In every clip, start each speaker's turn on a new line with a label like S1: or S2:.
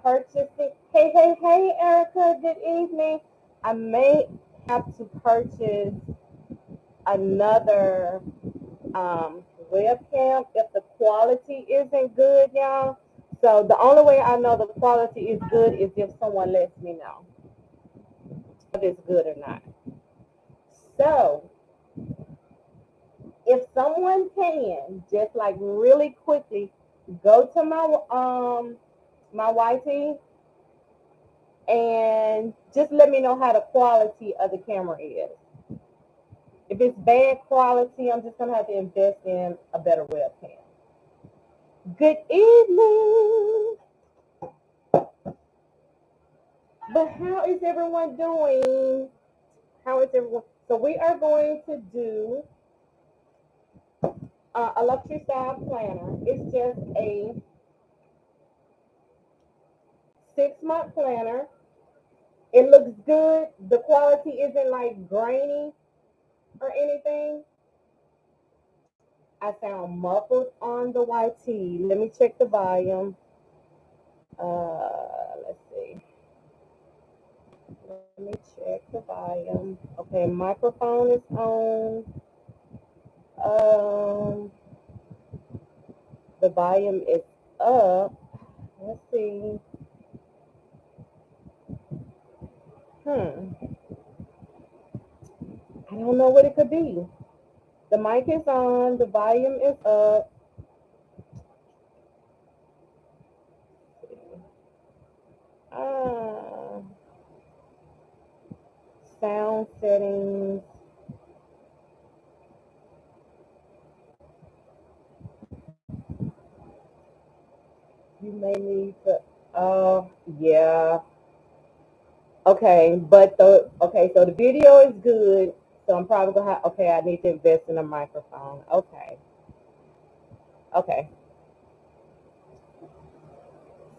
S1: purchasing. Hey, Erica, good evening. I may have to purchase another webcam if the quality isn't good, y'all. So the only way I know the quality is good is if someone lets me know if it's good or not. So if someone can just like really quickly go to my YT and just let me know how the quality of the camera is. If it's bad quality, I'm just gonna have to invest in a better webcam. Good evening. But how is everyone doing? How is everyone? So we are going to do a luxury style planner. It's just a 6-month planner. It looks good. The quality isn't like grainy or anything. I sound muffled on the YT. Let me check the volume. Let's see. Let me check the volume. Okay, microphone is on. Um, the volume is up. Let's see. I don't know what it could be. The mic is on. The volume is up. Uh, sound settings. You may need to. Yeah. Okay, but so the video is good. So I'm probably gonna have. Okay, I need to invest in a microphone. Okay.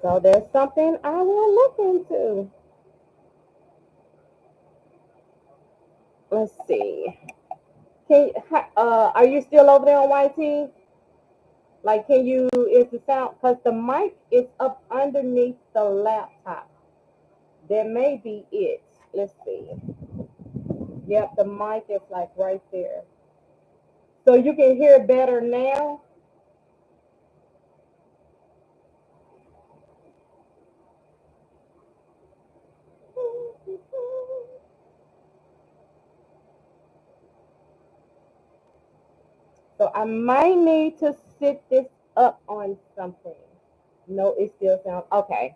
S1: So there's something I will look into. Let's see. Are you still over there on YT? Like, is the sound, because the mic is up underneath the laptop. That may be it. Let's see. Yep, the mic is like right there. So you can hear better now. So I might need to sit this up on something. No, it still sounds okay.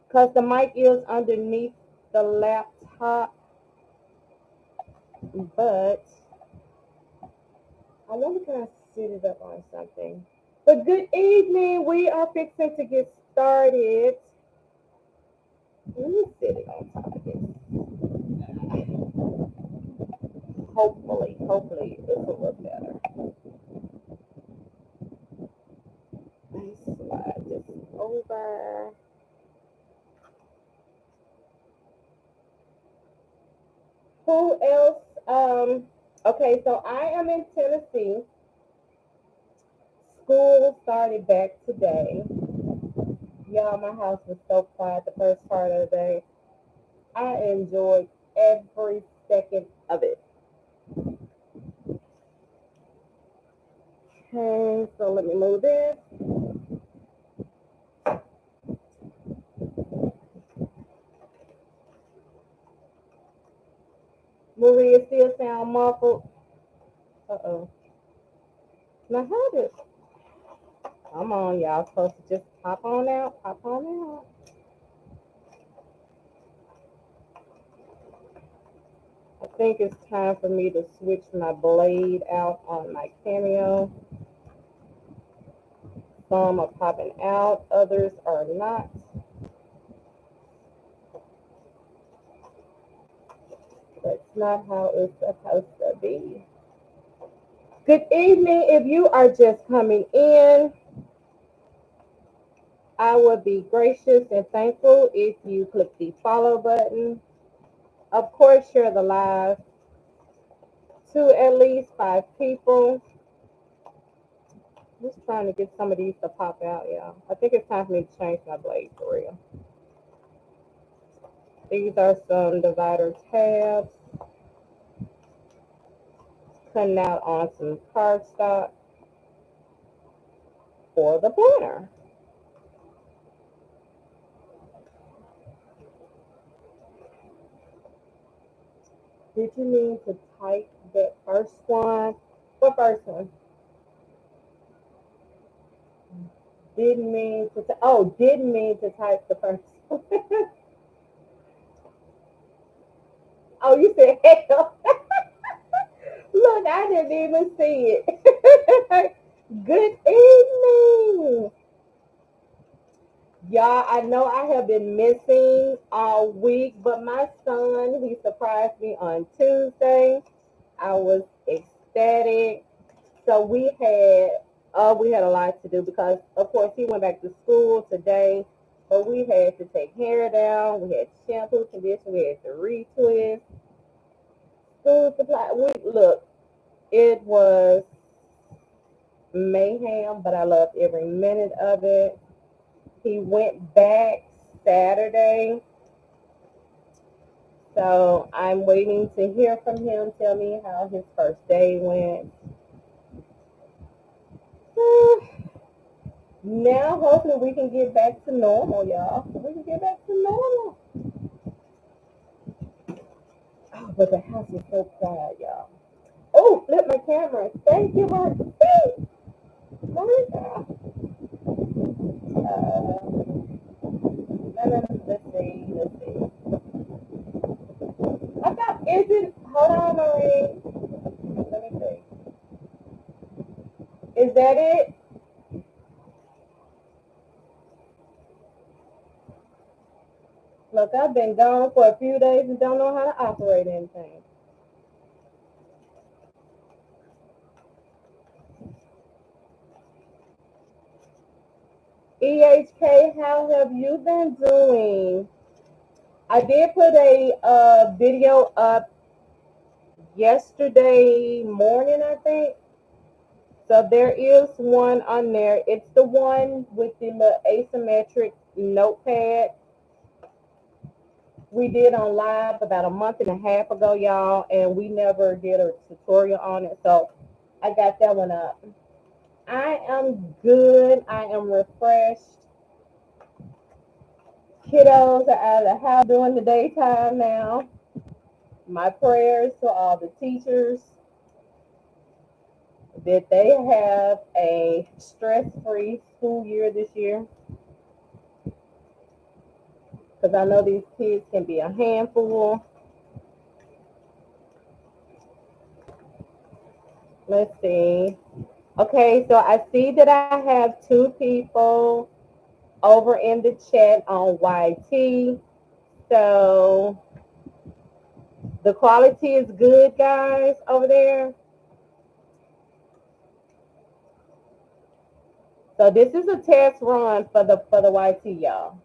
S1: Because the mic is underneath the laptop, but I wonder can I sit it up on something. But good evening. We are fixing to get started. Let me sit it on top of this. Hopefully this will look better. Let's slide this over. Who else? Okay, so I am in Tennessee. School started back today. Y'all, my house was so quiet the first part of the day. I enjoyed every second of it. Okay, so let me move this. Maria still sound muffled. Uh-oh. Now how did... Come on, y'all. Supposed to just pop on out. I think it's time for me to switch my blade out on my Cameo. Some are popping out, others are not. That's not how it's supposed to be. Good evening. If you are just coming in, I would be gracious and thankful if you click the follow button. Of course, share the live to at least 5 people. Just trying to get some of these to pop out, y'all. I think it's time for me to change my blade for real. These are some divider tabs, cutting out on some cardstock for the planner. Did you mean to type that first one? What first one? Didn't mean to. Didn't mean to type the first one. Oh, you said hell. Look, I didn't even see it. Good evening. Y'all, I know I have been missing all week, but my son, he surprised me on Tuesday. I was ecstatic. So we had a lot to do because, of course, he went back to school today, but we had to take hair down. We had shampoo, conditioner, we had to retwist, school supply. Look, it was mayhem, but I loved every minute of it. He went back Saturday, so I'm waiting to hear from him. Tell me how his first day went. Now, hopefully, we can get back to normal, y'all. We can get back to normal. Oh, but the house is so quiet, y'all. Oh, flip my camera. Thank you, Marcy. Martha. Let's see. Let's see. I thought, is it? Hold on, Marie. Let me see. Is that it? Look, I've been gone for a few days and don't know how to operate anything. EHK, how have you been doing? I did put a video up yesterday morning, I think. So there is one on there. It's the one with the little asymmetric notepad we did on live about a month and a half ago, y'all, and we never did a tutorial on it. So I got that one up. I am good. I am refreshed. Kiddos are out of the house during the daytime now. My prayers to all the teachers that they have a stress-free school year this year. Because I know these kids can be a handful. Let's see. Okay, so I see that I have two people over in the chat on YT. So the quality is good, guys, over there. So this is a test run for the YT, y'all.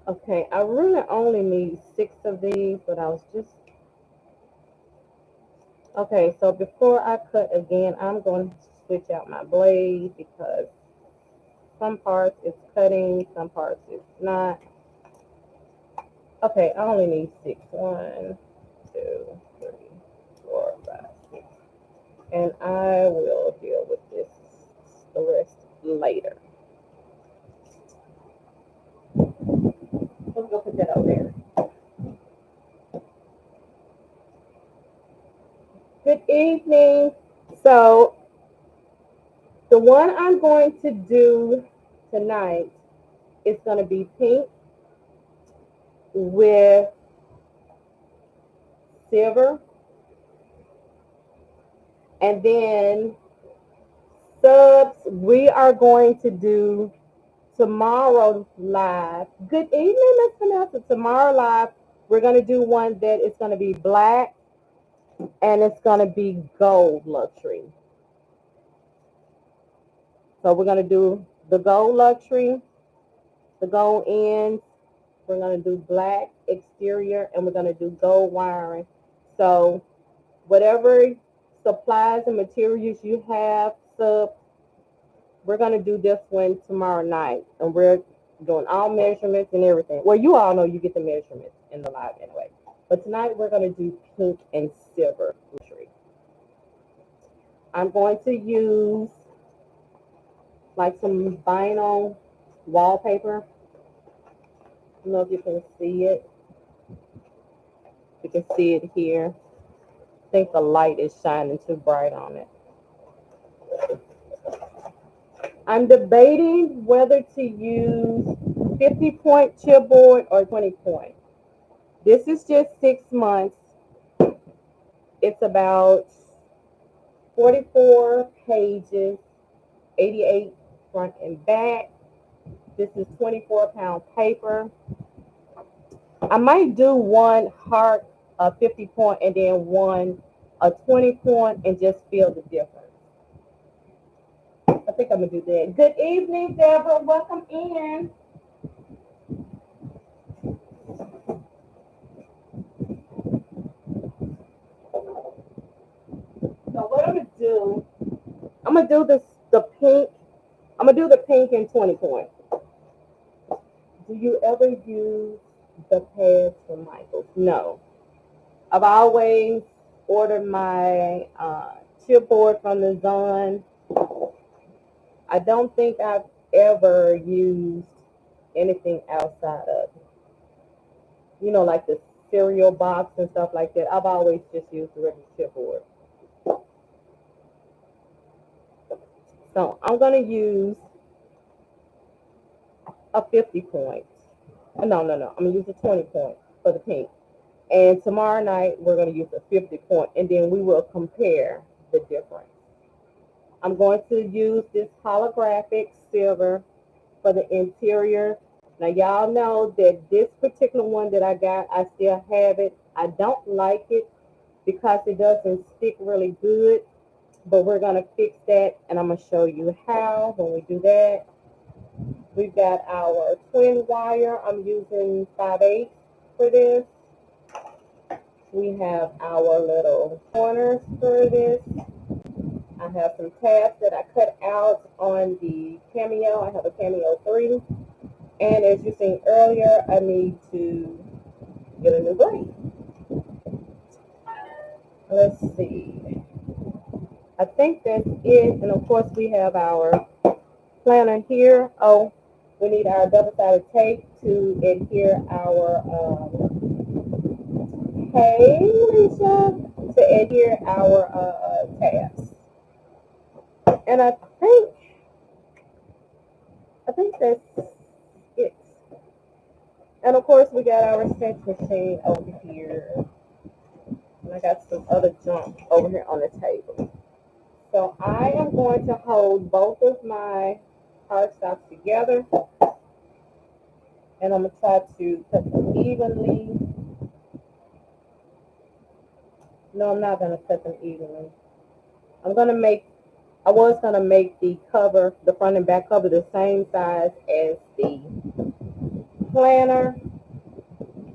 S1: Okay, I really only need 6 of these, but I was just okay. So before I cut again, I'm going to switch out my blade because some parts it's cutting, some parts it's not. Okay, I only need 6. 1, 2, 3, 4, 5, 6. And I will deal with this the rest later. Let's go put that over there. Good evening. So the one I'm going to do tonight is going to be pink with silver. And then subs, we are going to do tomorrow live. Good evening, Miss Vanessa. Tomorrow live, we're going to do one that is going to be black and it's going to be gold luxury. So we're going to do the gold luxury, the gold ends. We're going to do black exterior, and we're going to do gold wiring. So whatever supplies and materials you have, we're going to do this one tomorrow night. And we're doing all measurements and everything. Well, you all know you get the measurements in the live anyway. But tonight we're going to do pink and silver luxury. I'm going to use like some vinyl wallpaper. I don't know if you can see it. You can see it here. I think the light is shining too bright on it. I'm debating whether to use 50-point chipboard or 20-point. This is just 6 months. It's about 44 pages, 88 front and back. This is 24-pound paper. I might do one hard 50-point and then one a 20-point and just feel the difference. I think I'm gonna do that. Good evening, Deborah. Welcome in. So what I'm gonna do the pink. I'm gonna do the pink and 20-point. Do you ever use the pads from Michaels? No. I've always ordered my chipboard from the Zon. I don't think I've ever used anything outside of, like the cereal box and stuff like that. I've always just used the regular chipboard. So I'm going to use a 50-point. No. I'm going to use a 20-point for the pink. And tomorrow night, we're going to use a 50-point, and then we will compare the difference. I'm going to use this holographic silver for the interior. Now, y'all know that this particular one that I got, I still have it. I don't like it because it doesn't stick really good, but we're going to fix that, and I'm going to show you how when we do that. We've got our twin wire. I'm using 5/8 for this. We have our little corners for this. I have some tabs that I cut out on the Cameo. I have a Cameo 3. And as you seen earlier, I need to get a new blade. Let's see. I think that's it. And of course, we have our planner here. Oh, we need our double-sided tape to adhere our, hey, Lisa, to adhere our tabs. And I think that's it. And of course, we got our stretch machine over here. And I got some other junk over here on the table. So I am going to hold both of my cardstocks together. And I'm going to try to cut them evenly. No, I'm not going to cut them evenly. I was going to make the cover, the front and back cover, the same size as the planner.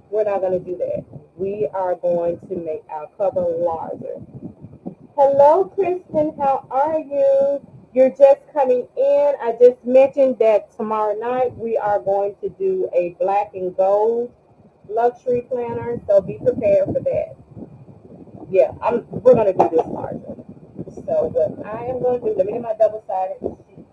S1: We're not going to do that. We are going to make our cover larger. Hello, Kristen. How are you? You're just coming in. I just mentioned that tomorrow night we are going to do a black and gold luxury planner, so be prepared for that. Yeah, we're going to do this larger. So what I am going to do, let me get my double-sided sheet.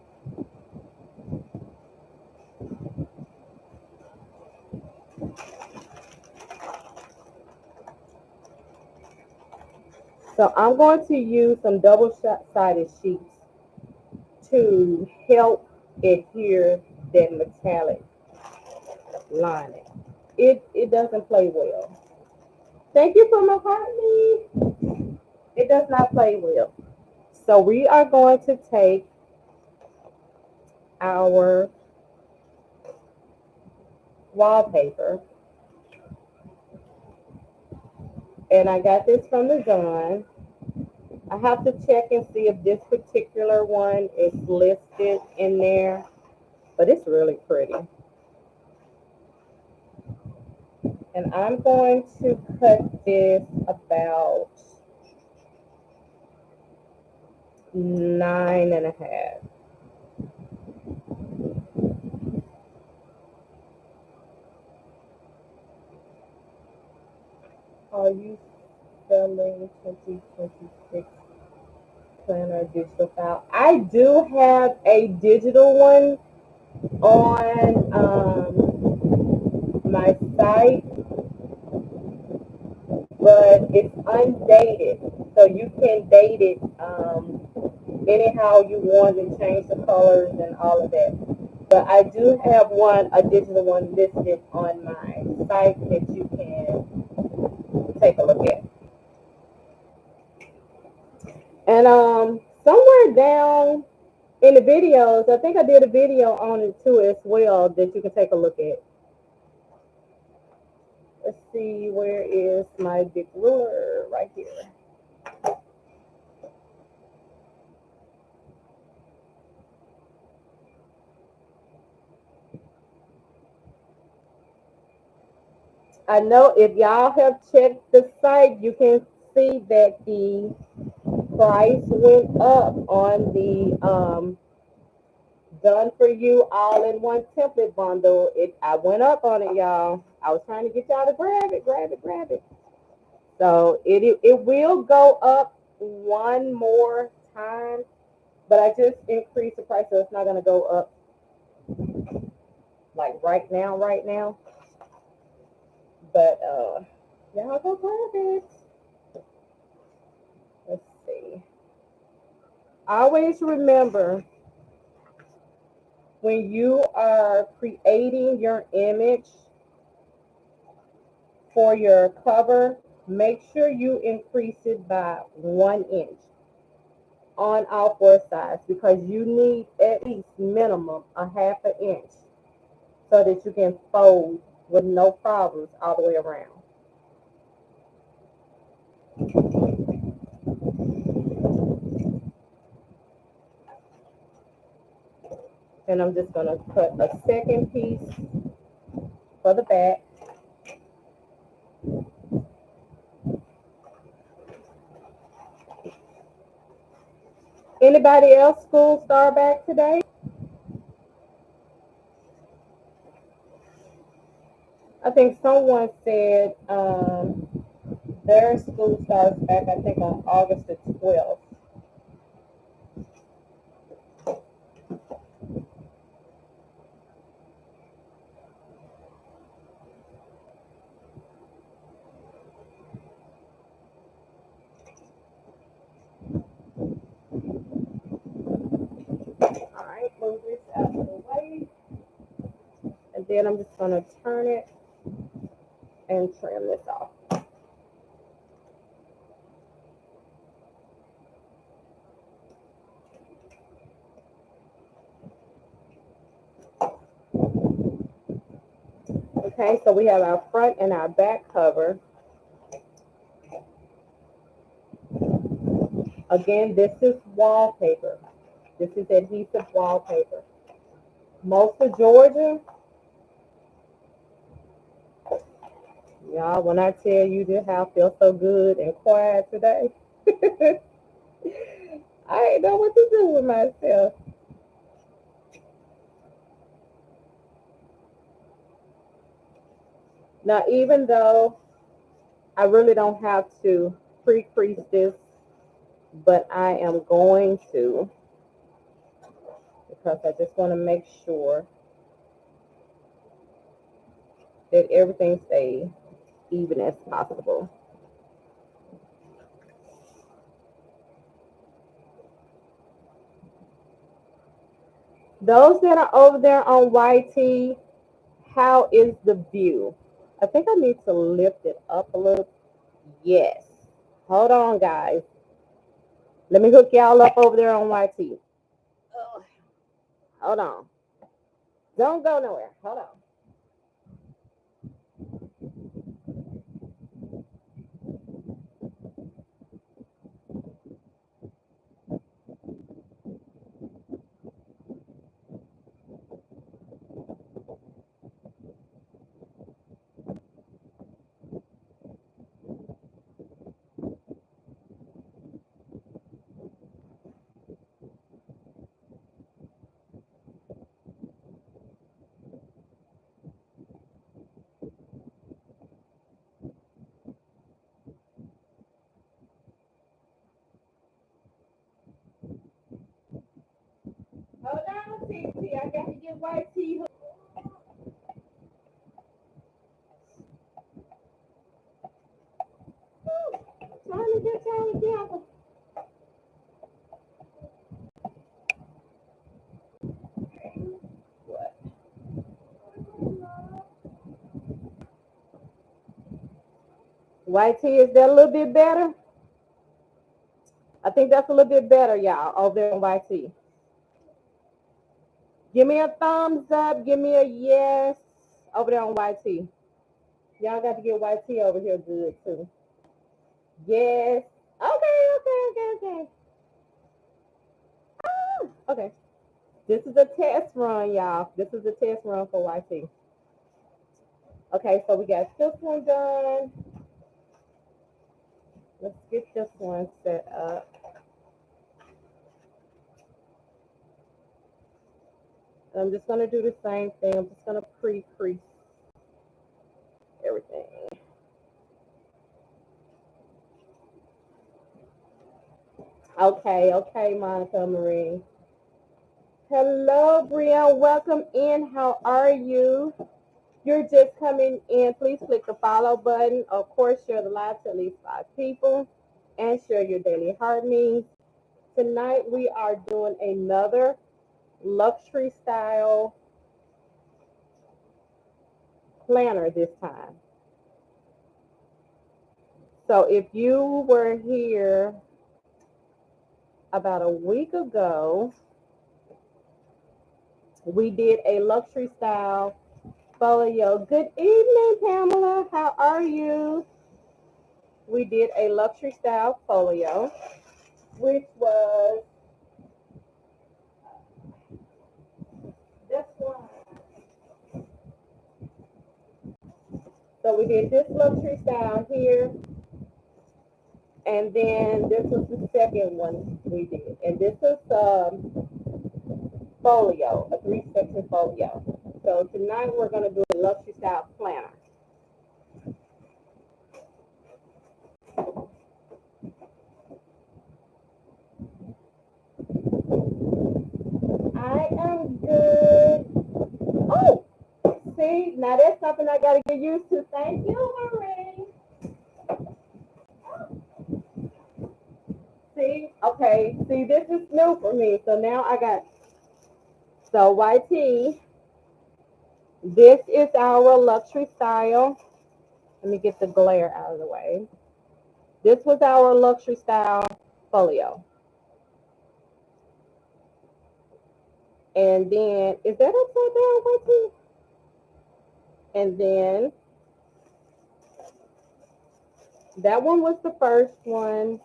S1: So I'm going to use some double-sided sheets to help adhere that metallic lining. It doesn't play well. Thank you for my heart, It does not play well. So we are going to take our wallpaper, and I got this from the Zon. I have to check and see if this particular one is listed in there, but it's really pretty. And I'm going to cut this about 9.5. Are you selling 2026 planner digital file? I do have a digital one on my site, but it's undated. So you can date it anyhow you want and change the colors and all of that. But I do have a digital one listed on my site that you can take a look at. And somewhere down in the videos, I think I did a video on it too as well that you can take a look at. Let's see, where is my big ruler? Right here. I know if y'all have checked the site, you can see that the price went up on the done for you all in one template bundle. I went up on it, y'all. I was trying to get y'all to grab it, grab it, grab it. So it will go up one more time, but I just increased the price, so it's not gonna go up like right now, right now. But y'all go grab it. Let's see. Always remember, when you are creating your image for your cover, make sure you increase it by 1 inch on all four sides, because you need at least minimum a half an inch so that you can fold with no problems all the way around. And I'm just going to cut a second piece for the back. Anybody else school start back today? I think someone said their school starts back, I think, on August the 12th. All right, move this out of the way. And then I'm just going to turn it and trim this off. Okay, so we have our front and our back cover. Again, this is wallpaper. This is adhesive wallpaper. Most of Georgia, y'all, when I tell you this house feels so good and quiet today, I ain't know what to do with myself. Now, even though I really don't have to pre-crease this, but I am going to, because I just want to make sure that everything stays even as possible. Those that are over there on YT, how is the view? I think I need to lift it up a little. Yes. Hold on, guys. Let me hook y'all up over there on YT. Oh, hold on. Don't go nowhere. Hold on. get white tea. Trying to get y'all together. What? White tea, is that a little bit better? I think that's a little bit better, y'all, over there on white tea. Give me a thumbs up. Give me a yes over there on white tea. Y'all got to get white tea over here good too. Yes. Okay. Okay. This is a test run, y'all. This is a test run for white tea. Okay, so we got this one done. Let's get this one set up. I'm just going to do the same thing. I'm just going to pre-crease everything. Okay, Monica Marie. Hello, Brian. Welcome in. How are you? You're just coming in. Please click the follow button. Of course, share the live to at least 5 people and share your daily heart needs. Tonight, we are doing another luxury style planner this time. So if you were here about a week ago, we did a luxury style folio. Good evening, Pamela. How are you? We did a luxury style folio, which was this one. So we did this luxury style here, and then this was the second one we did. And this is folio, a 3-section folio. So tonight we're going to do a luxury style planner. I am good. Oh, see, now that's something I got to get used to. Thank you, Marie. See, okay, see, this is new for me. So now I got, so YT, this is our luxury style. Let me get the glare out of the way. This was our luxury style folio. And then, is that upside down, YT? And then, that one was the first one.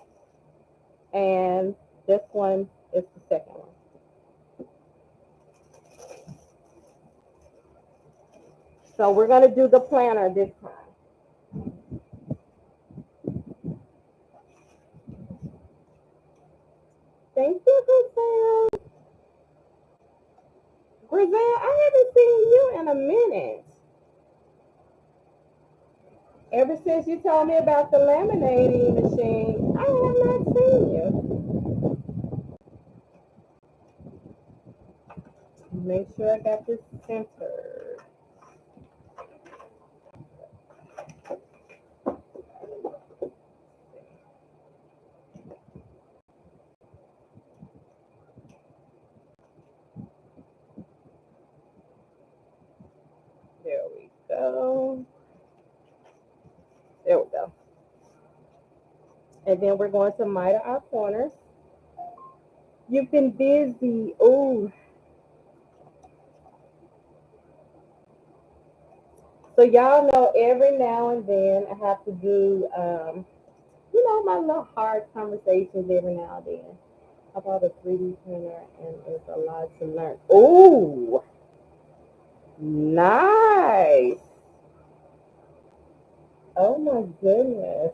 S1: And this one is the second one. So we're going to do the planner this time. Thank you, Grizel. Grizel, I haven't seen you in a minute. Ever since you told me about the laminating machine, I have not seen you. Make sure I got this centered. There we go. There we go. And then we're going to miter our corners. You've been busy. Oh. So y'all know every now and then I have to do, my little hard conversations every now and then. I bought a 3D printer and it's a lot to learn. Oh, nice. Oh my goodness.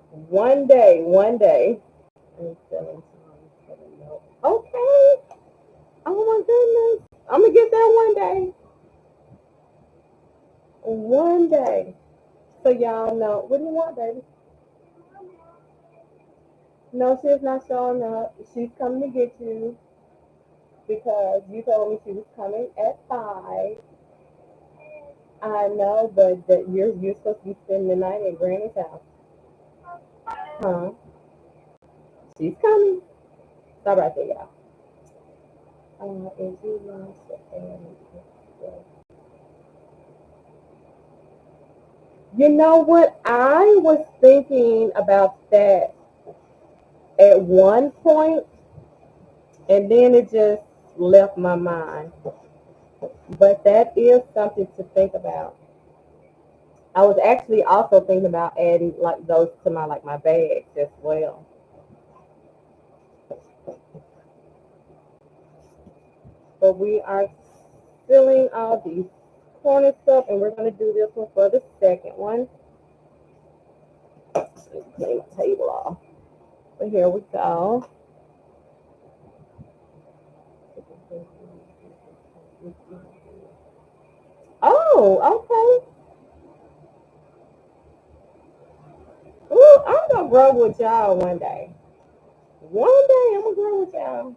S1: One day. Okay. Oh my goodness. I'm gonna get that one day. One day. So y'all know. What do you want, baby? No, she's not showing up. She's coming to get you. because you told me she was coming at 5. I know, but that you're supposed to be spending the night at Granny's house. Huh? She's coming. Stop right there, y'all. And she wants to You know what? I was thinking about that at one point, and then it just left my mind. But that is something to think about. I was actually also thinking about adding like those to my like my bags as well. But we are filling all these corner stuff, and we're gonna do this one for the second one. Let me clean my table off. But here we go. Oh, okay. Ooh, I'm gonna grow with y'all one day. One day I'm gonna grow with y'all.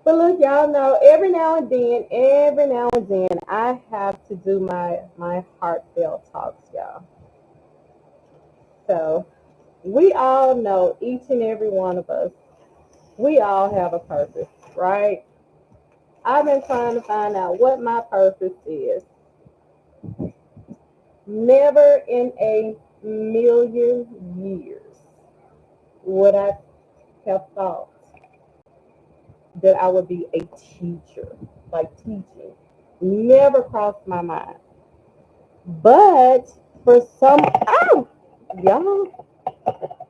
S1: But look, y'all know every now and then, I have to do my heartfelt talks, y'all. So we all know, each and every one of us, we all have a purpose, right? I've been trying to find out what my purpose is. Never in a million years would I have thought that I would be a teacher, like teaching. Never crossed my mind. But for some, oh, y'all,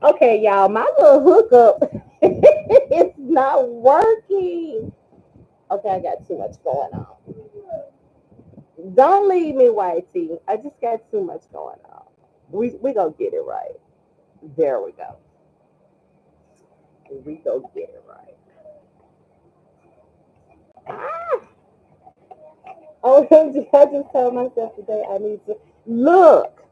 S1: okay, y'all, my little hookup, it's not working. Okay, I got too much going on. Don't leave me, Whitey. I just got too much going on. We gonna get it right. There we go. We go get it right. Ah! Oh, I just told myself today I need to look.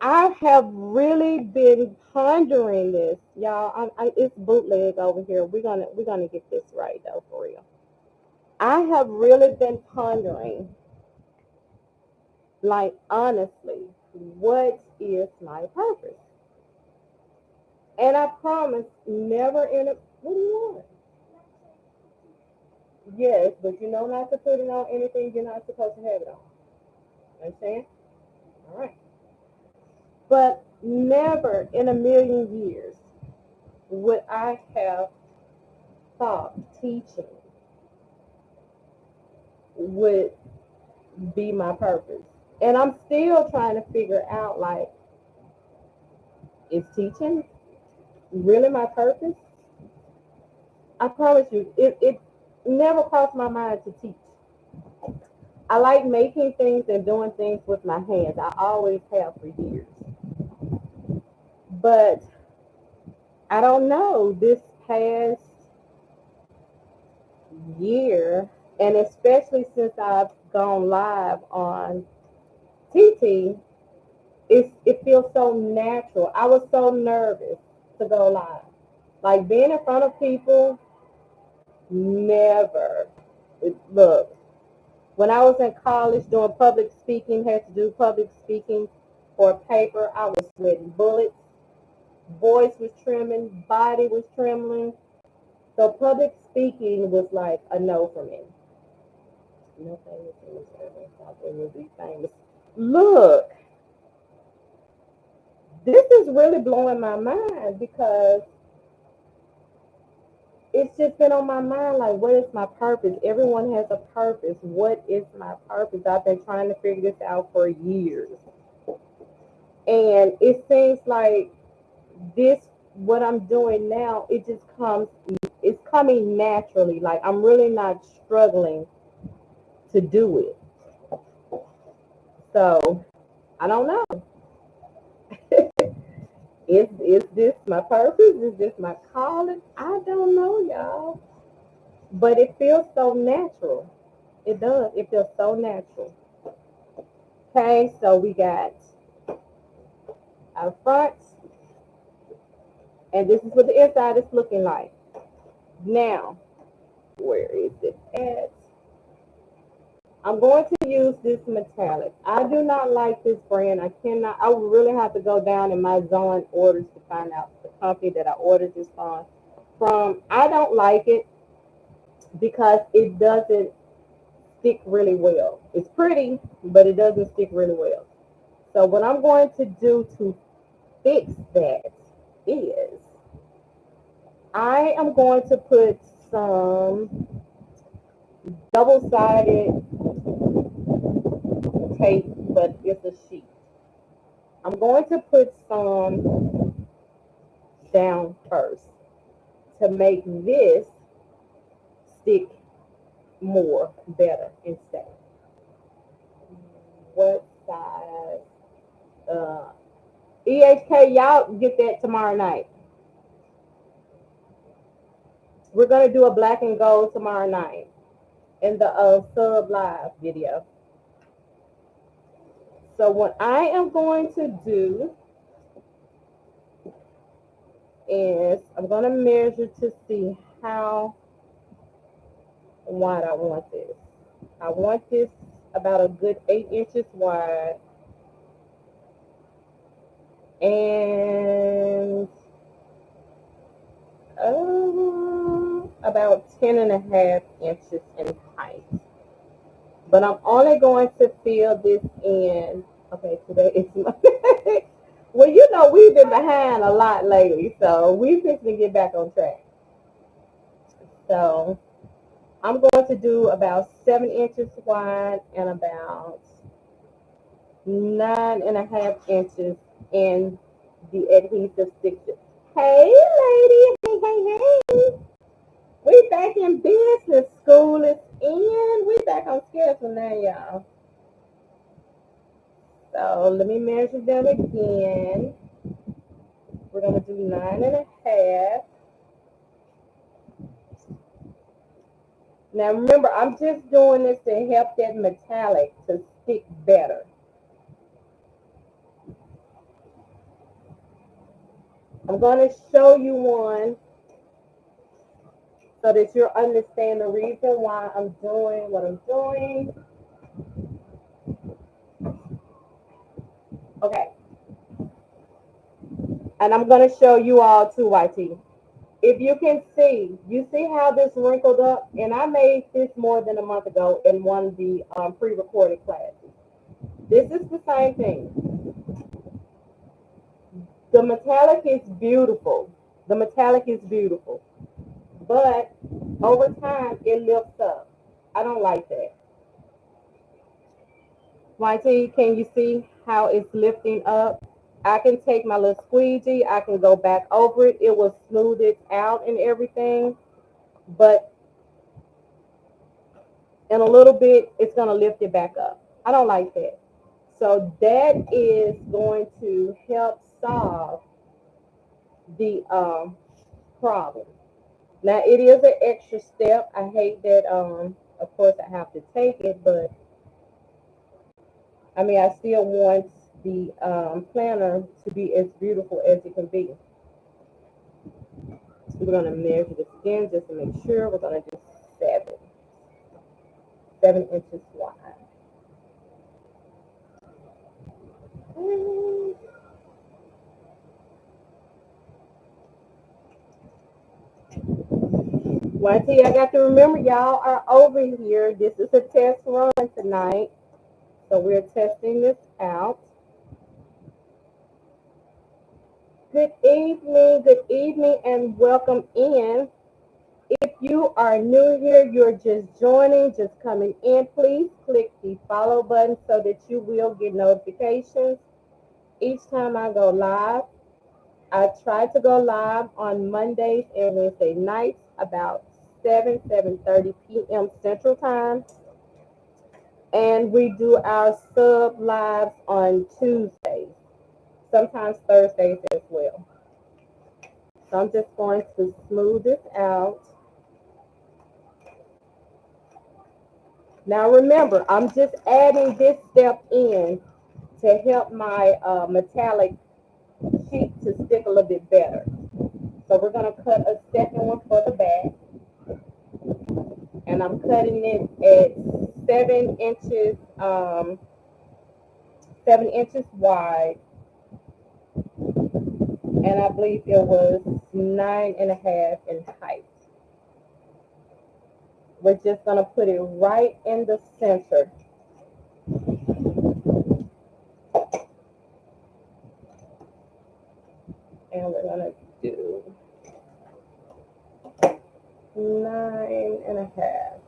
S1: I have really been pondering this, y'all. It's bootleg over here. We're gonna get this right though, for real. I have really been pondering, like honestly, what is my purpose? And I promise, never in a. What do you want? Yes, but you know not to put it on anything you're not supposed to have it on. Understand? All right. But never in a million years would I have thought teaching would be my purpose. And I'm still trying to figure out, like, is teaching really my purpose? I promise you, it never crossed my mind to teach. I like making things and doing things with my hands. I always have for years. But I don't know, this past year, and especially since I've gone live on TT, it feels so natural. I was so nervous to go live. Like being in front of people, never. Look, when I was in college doing public speaking, had to do public speaking for paper, I was sweating bullets. Voice was trembling, body was trembling. So public speaking was like a no for me. No famous in this area. Thought they would be famous. Look, this is really blowing my mind because it's just been on my mind, like, what is my purpose? Everyone has a purpose. What is my purpose? I've been trying to figure this out for years. And it seems like this, what I'm doing now, it's coming naturally. Like, I'm really not struggling to do it. So, I don't know. Is this my purpose? Is this my calling? I don't know, y'all. But it feels so natural. It does. It feels so natural. Okay, so we got our front, and this is what the inside is looking like. Now, where is it at? I'm going to use this metallic. I do not like this brand. I cannot, I would really have to go down in my Zone orders to find out the company that I ordered this from. I don't like it because it doesn't stick really well. It's pretty, but it doesn't stick really well. So what I'm going to do to fix that is I am going to put some double-sided tape, but it's a sheet. I'm going to put some down first to make this stick more better instead. What size? EHK, y'all get that tomorrow night. We're going to do a black and gold tomorrow night in the sub live video. So what I am going to do is I'm going to measure to see how wide I want this. I want this about a good 8 inches wide and about 10.5 inches in height. But I'm only going to fill this in. Okay, today is Monday. Well, you know, we've been behind a lot lately, so we're fixing to get back on track. So I'm going to do about 7 inches wide and about 9.5 inches in the adhesive sticker. Hey, lady. Hey, hey, hey. We back in business. School is in. We back on schedule now, y'all. So let me measure them again. We're going to do 9.5. Now remember, I'm just doing this to help that metallic to stick better. I'm going to show you one so that you'll understand the reason why I'm doing what I'm doing. Okay. And I'm going to show you all too, YT. If you can see, you see how this wrinkled up? And I made this more than a month ago in one of the pre-recorded classes. This is the same thing. The metallic is beautiful. The metallic is beautiful. But over time, it lifts up. I don't like that. YT, can you see how it's lifting up? I can take my little squeegee. I can go back over it. It will smooth it out and everything. But in a little bit, it's going to lift it back up. I don't like that. So that is going to help solve the problem. Now, it is an extra step. I hate that, of course, I have to take it, but I mean, I still want the planner to be as beautiful as it can be. We're going to measure the skin just to make sure. We're going to do 7 inches wide. One thing I got to remember, y'all are over here. This is a test run tonight. So we're testing this out. Good evening, and welcome in. If you are new here, you're just joining, just coming in, please click the follow button so that you will get notifications each time I go live. I try to go live on Mondays and Wednesday nights about 7:30 p.m. Central Time. And we do our sub lives on Tuesdays, sometimes Thursdays as well. So I'm just going to smooth this out. Now remember, I'm just adding this step in to help my metallic sheet to stick a little bit better. So we're going to cut a second one for the back. and I'm cutting it at 7 inches, 7 inches wide, and I believe it was 9.5 in height. We're just gonna put it right in the center. And we're gonna do 9.5.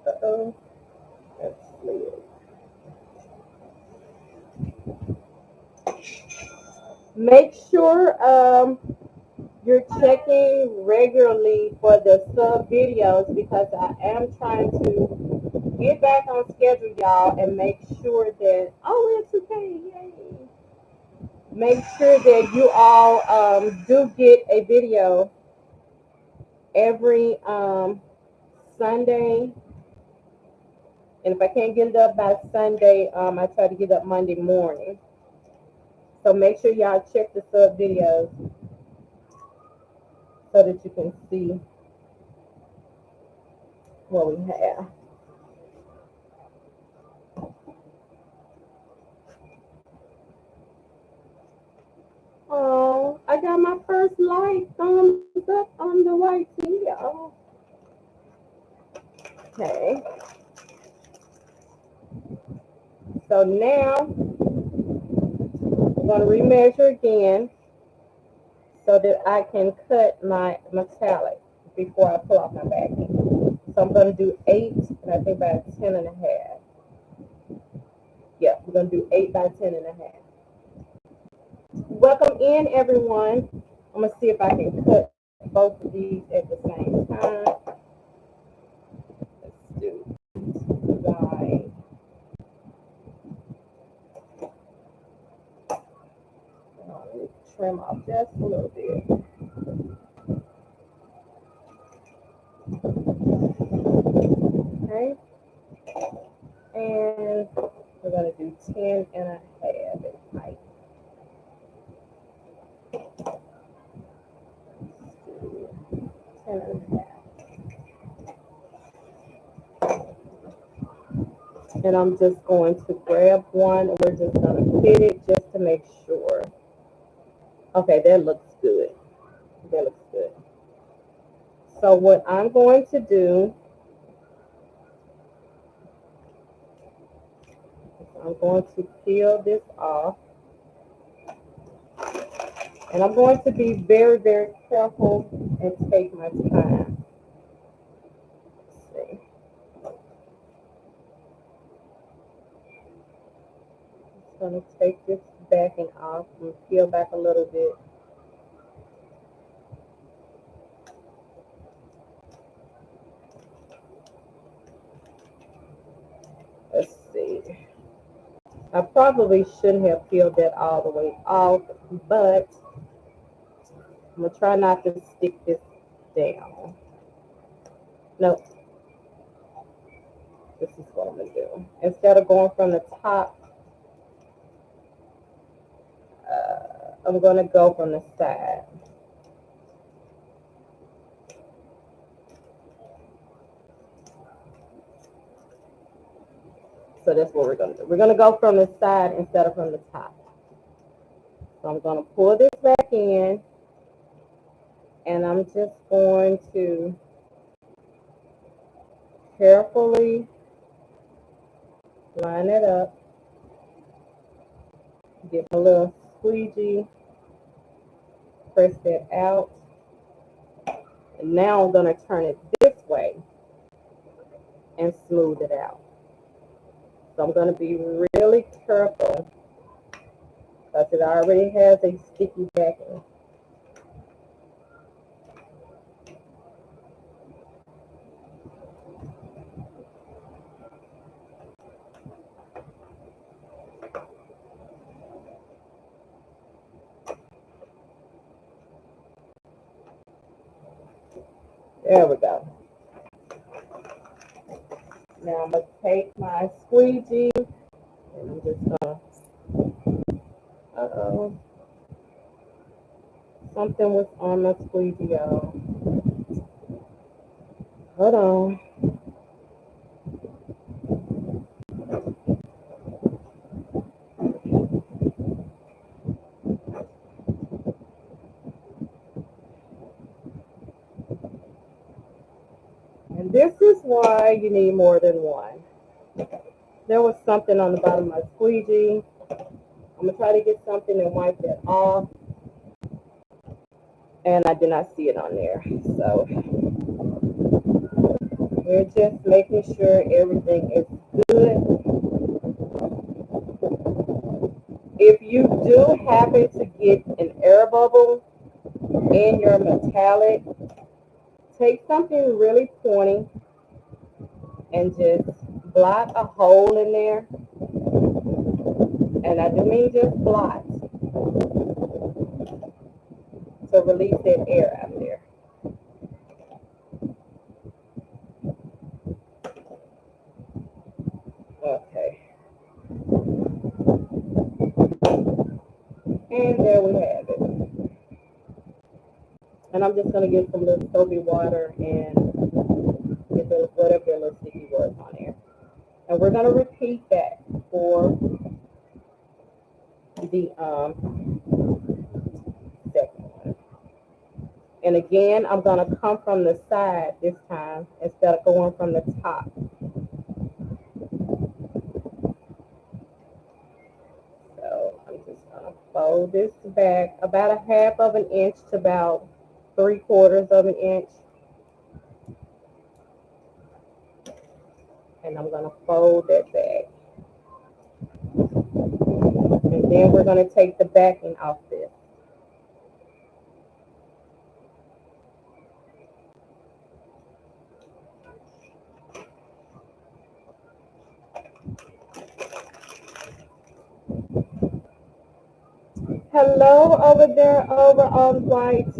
S1: Uh-oh, that's weird. Make sure you're checking regularly for the sub videos, because I am trying to get back on schedule, y'all, and make sure that, oh, it's okay, yay. Make sure that you all do get a video every Sunday. And if I can't get it up by Sunday, I try to get it up Monday morning. So make sure y'all check the sub videos so that you can see what we have. Oh, I got my first like thumbs up on the white video. Okay. So now I'm going to remeasure again so that I can cut my metallic before I pull off my backing. So I'm going to do 8, and I think by 10.5. Yeah, we're going to do 8 by 10.5. Welcome in, everyone. I'm going to see if I can cut both of these at the same time. Let's do wide. Let me trim off just a little bit. Okay. And we're going to do 10.5 in height. Let's do 10.5. And I'm just going to grab one, and we're just going to fit it just to make sure. Okay, that looks good. That looks good. So what I'm going to do, I'm going to peel this off. And I'm going to be very, very careful and take my time. Let's see. I'm going to take this backing off and peel back a little bit. Let's see. I probably shouldn't have peeled that all the way off, but I'm going to try not to stick this down. Nope. This is what I'm going to do. Instead of going from the top, I'm going to go from the side. So that's what we're going to do. We're going to go from the side instead of from the top. So I'm going to pull this back in, and I'm just going to carefully line it up. Get my little squeegee, press that out. And now I'm going to turn it this way and smooth it out. So I'm going to be really careful because it already has a sticky backing. There we go. Now I'm going to take my squeegee, and I'm just going Something was on my squeegee, y'all. Hold on. And this is why you need more than one. There was something on the bottom of my squeegee. I'm going to try to get something and wipe that off. And I did not see it on there. So we're just making sure everything is good. If you do happen to get an air bubble in your metallic, take something really pointy and just blot a hole in there. And I do mean just blot to release that air out of there. Okay. And there we have it. And I'm just going to get some little soapy water and get the whatever the little sticky was on there. And we're going to repeat that for the second one. And again, I'm going to come from the side this time instead of going from the top. So I'm just going to fold this back about a half of an inch to about 3/4 of an inch. And I'm going to fold that back. And then we're going to take the backing off this. Hello over there over on YT.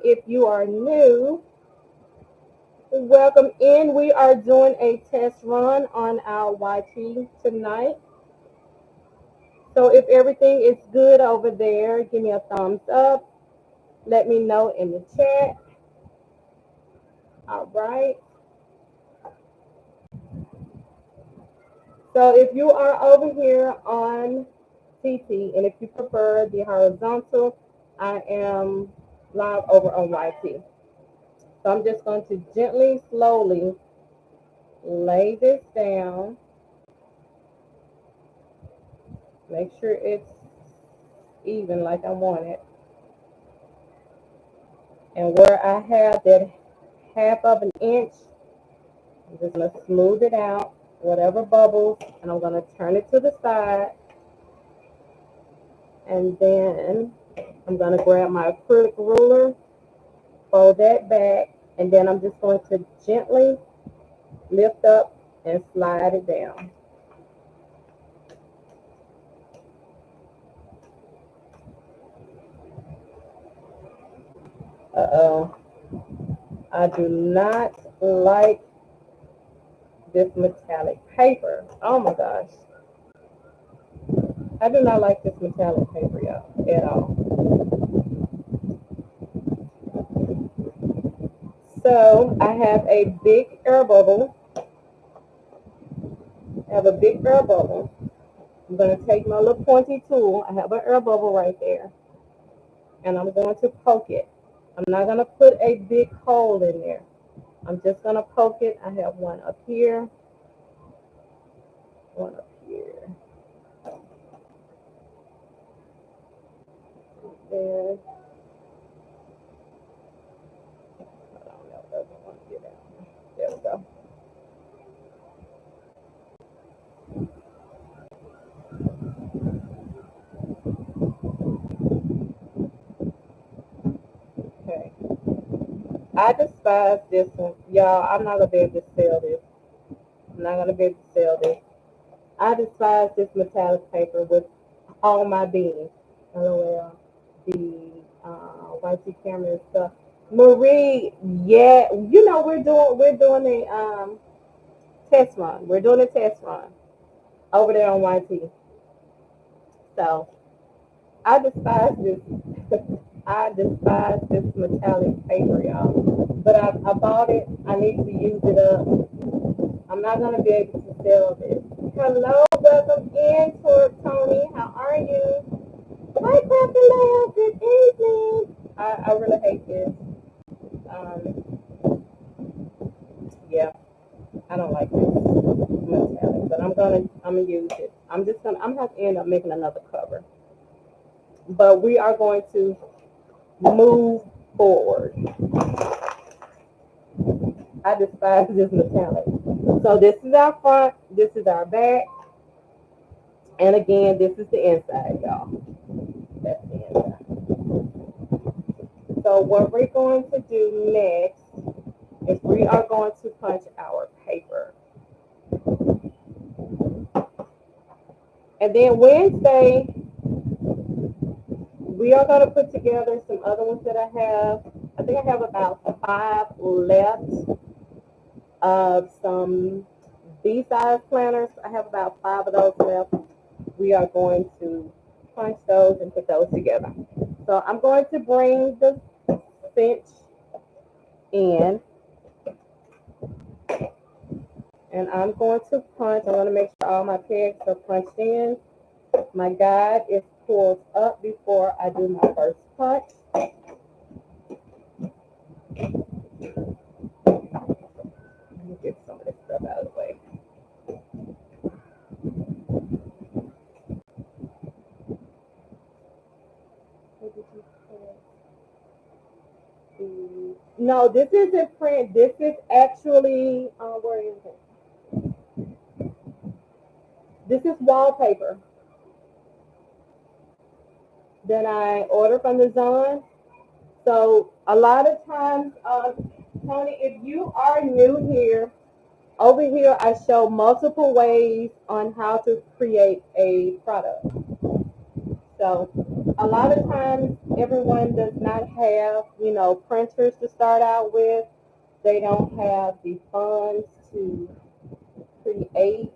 S1: If you are new, welcome in. We are doing a test run on our YT tonight. So if everything is good over there, give me a thumbs up. Let me know in the chat. All right. So if you are over here on TT, and if you prefer the horizontal, I am live over on YT. So I'm just going to gently, slowly lay this down. Make sure it's even like I want it. And where I have that half of an inch, I'm just going to smooth it out, whatever bubbles, and I'm going to turn it to the side. And then I'm going to grab my acrylic ruler, fold that back, and then I'm just going to gently lift up and slide it down. Uh-oh. I do not like this metallic paper. Oh my gosh. I do not like this metallic paper, y'all, at all. So I have a big air bubble. I have a big air bubble. I'm going to take my little pointy tool. I have an air bubble right there. And I'm going to poke it. I'm not going to put a big hole in there. I'm just going to poke it. I have one up here. One up here. There. I don't know. Doesn't want to get out. There we go. Okay. I despise this one. Y'all, I'm not going to be able to sell this. I'm not going to be able to sell this. I despise this metallic paper with all my being. LOL. The YT camera and stuff. Marie, yeah, you know we're doing a test run. We're doing a test run over there on YT. So I despise this. I despise this metallic paper, y'all. But I bought it. I need to use it up. I'm not gonna be able to sell this. Hello, welcome in, Tony. How are you? Hi, Captain Lab. Good evening. I really hate this. Um, yeah, I don't like this metallic, but I'm gonna use it. I'm gonna have to end up making another cover. But we are going to move forward. I despise this metallic. So this is our front, this is our back, and again, this is the inside, y'all. That's the inside. So what we're going to do next is we are going to punch our paper. And then Wednesday, we are going to put together some other ones that I have. I think I have about 5 left of some B-size planners. I have about 5 of those left. We are going to punch those and put those together. So I'm going to bring the cinch in, and I'm going to punch. I'm going to make sure all my pegs are punched in. My guide is pulled up before I do my first punch. Let me get some of this stuff out of the way. No, this isn't print. This is actually, where is it? This is wallpaper that I ordered from the Zon. So a lot of times, Tony, if you are new here, over here I show multiple ways on how to create a product. So a lot of times everyone does not have, printers to start out with. They don't have the funds to create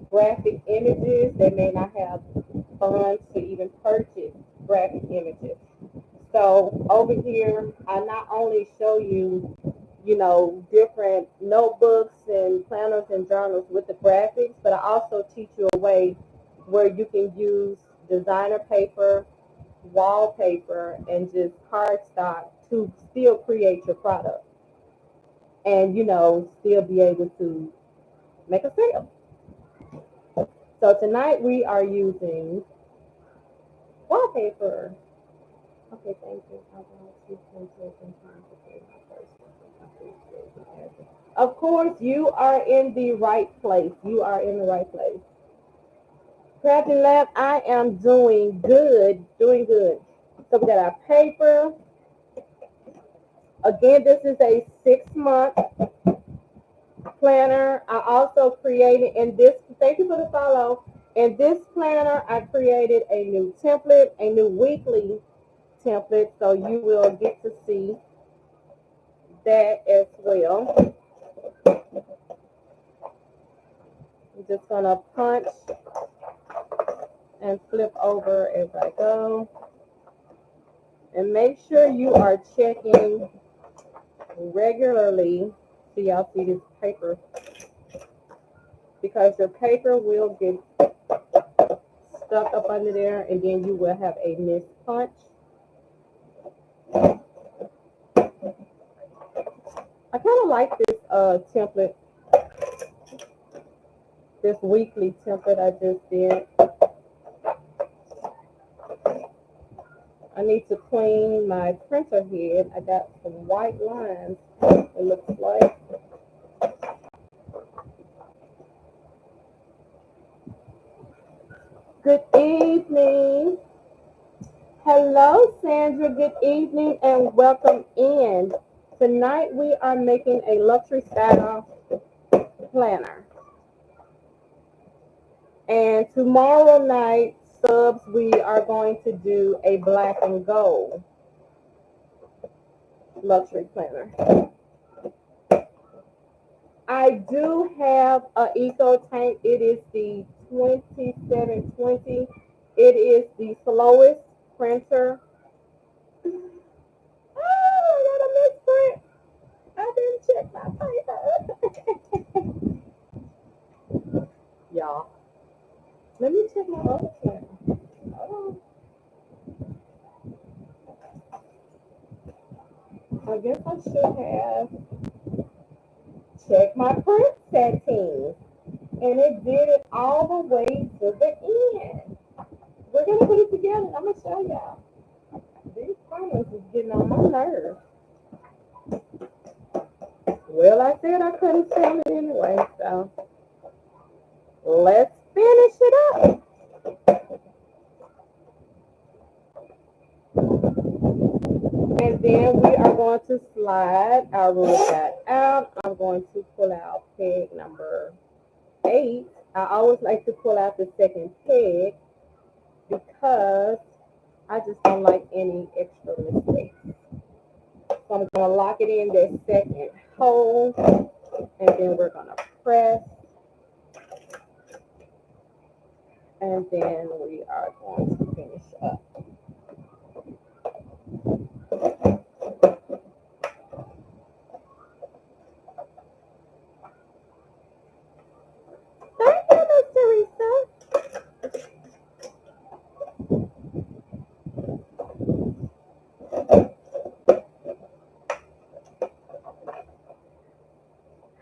S1: graphic images. They may not have funds to even purchase graphic images. So over here, I not only show you, different notebooks and planners and journals with the graphics, but I also teach you a way where you can use designer paper, wallpaper, and just cardstock to still create your product and, still be able to make a sale. So tonight we are using wallpaper. Okay, thank you. Of course, you are in the right place. You are in the right place. Crafting Lab, I am doing good, doing good. So we got our paper. Again, this is a 6-month planner. I also created in this, thank you for the follow. In this planner, I created a new template, a new weekly template, so you will get to see that as well. I'm just gonna punch and flip over as I go. And make sure you are checking regularly so y'all see this paper, because your paper will get stuck up under there and then you will have a missed punch. I kind of like this template, this weekly template I just did. I need to clean my printer head. I got some white lines, it looks like. Good evening. Hello, Sandra. Good evening and welcome in. Tonight we are making a luxury style planner. And tomorrow night, subs, we are going to do a black and gold luxury planner. I do have an eco tank. It is the 2720. It is the slowest printer. Oh, I got a misprint. I didn't check my paper. Y'all, let me check my other pen. Hold on. I guess I should have checked my print settings. And it did it all the way to the end. We're gonna put it together. I'm gonna show y'all. These printers is getting on my nerves. Well, I said I couldn't sell it anyway, so let's finish it up. And then we are going to slide our ruler pad out. I'm going to pull out peg number 8. I always like to pull out the second peg because I just don't like any extra mistakes. So I'm going to lock it in that second hole, and then we're going to press, and then we are going to finish up. Thank you, Miss Teresa.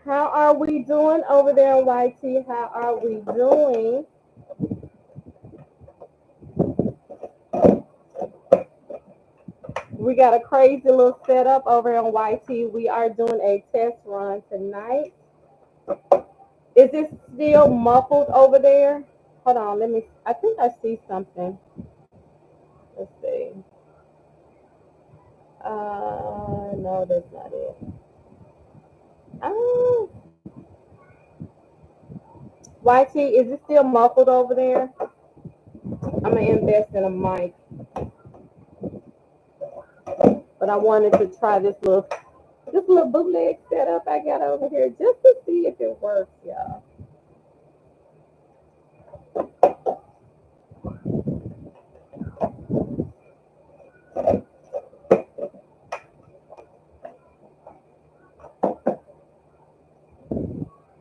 S1: How are we doing over there in YT? How are we doing? We got a crazy little setup over in YT. We are doing a test run tonight. Is it still muffled over there? Hold on, let me, I think I see something. Let's see. No, that's not it. Oh, YT, is it still muffled over there? I'm gonna invest in a mic, but I wanted to try this little bootleg setup I got over here just to see if it works, y'all.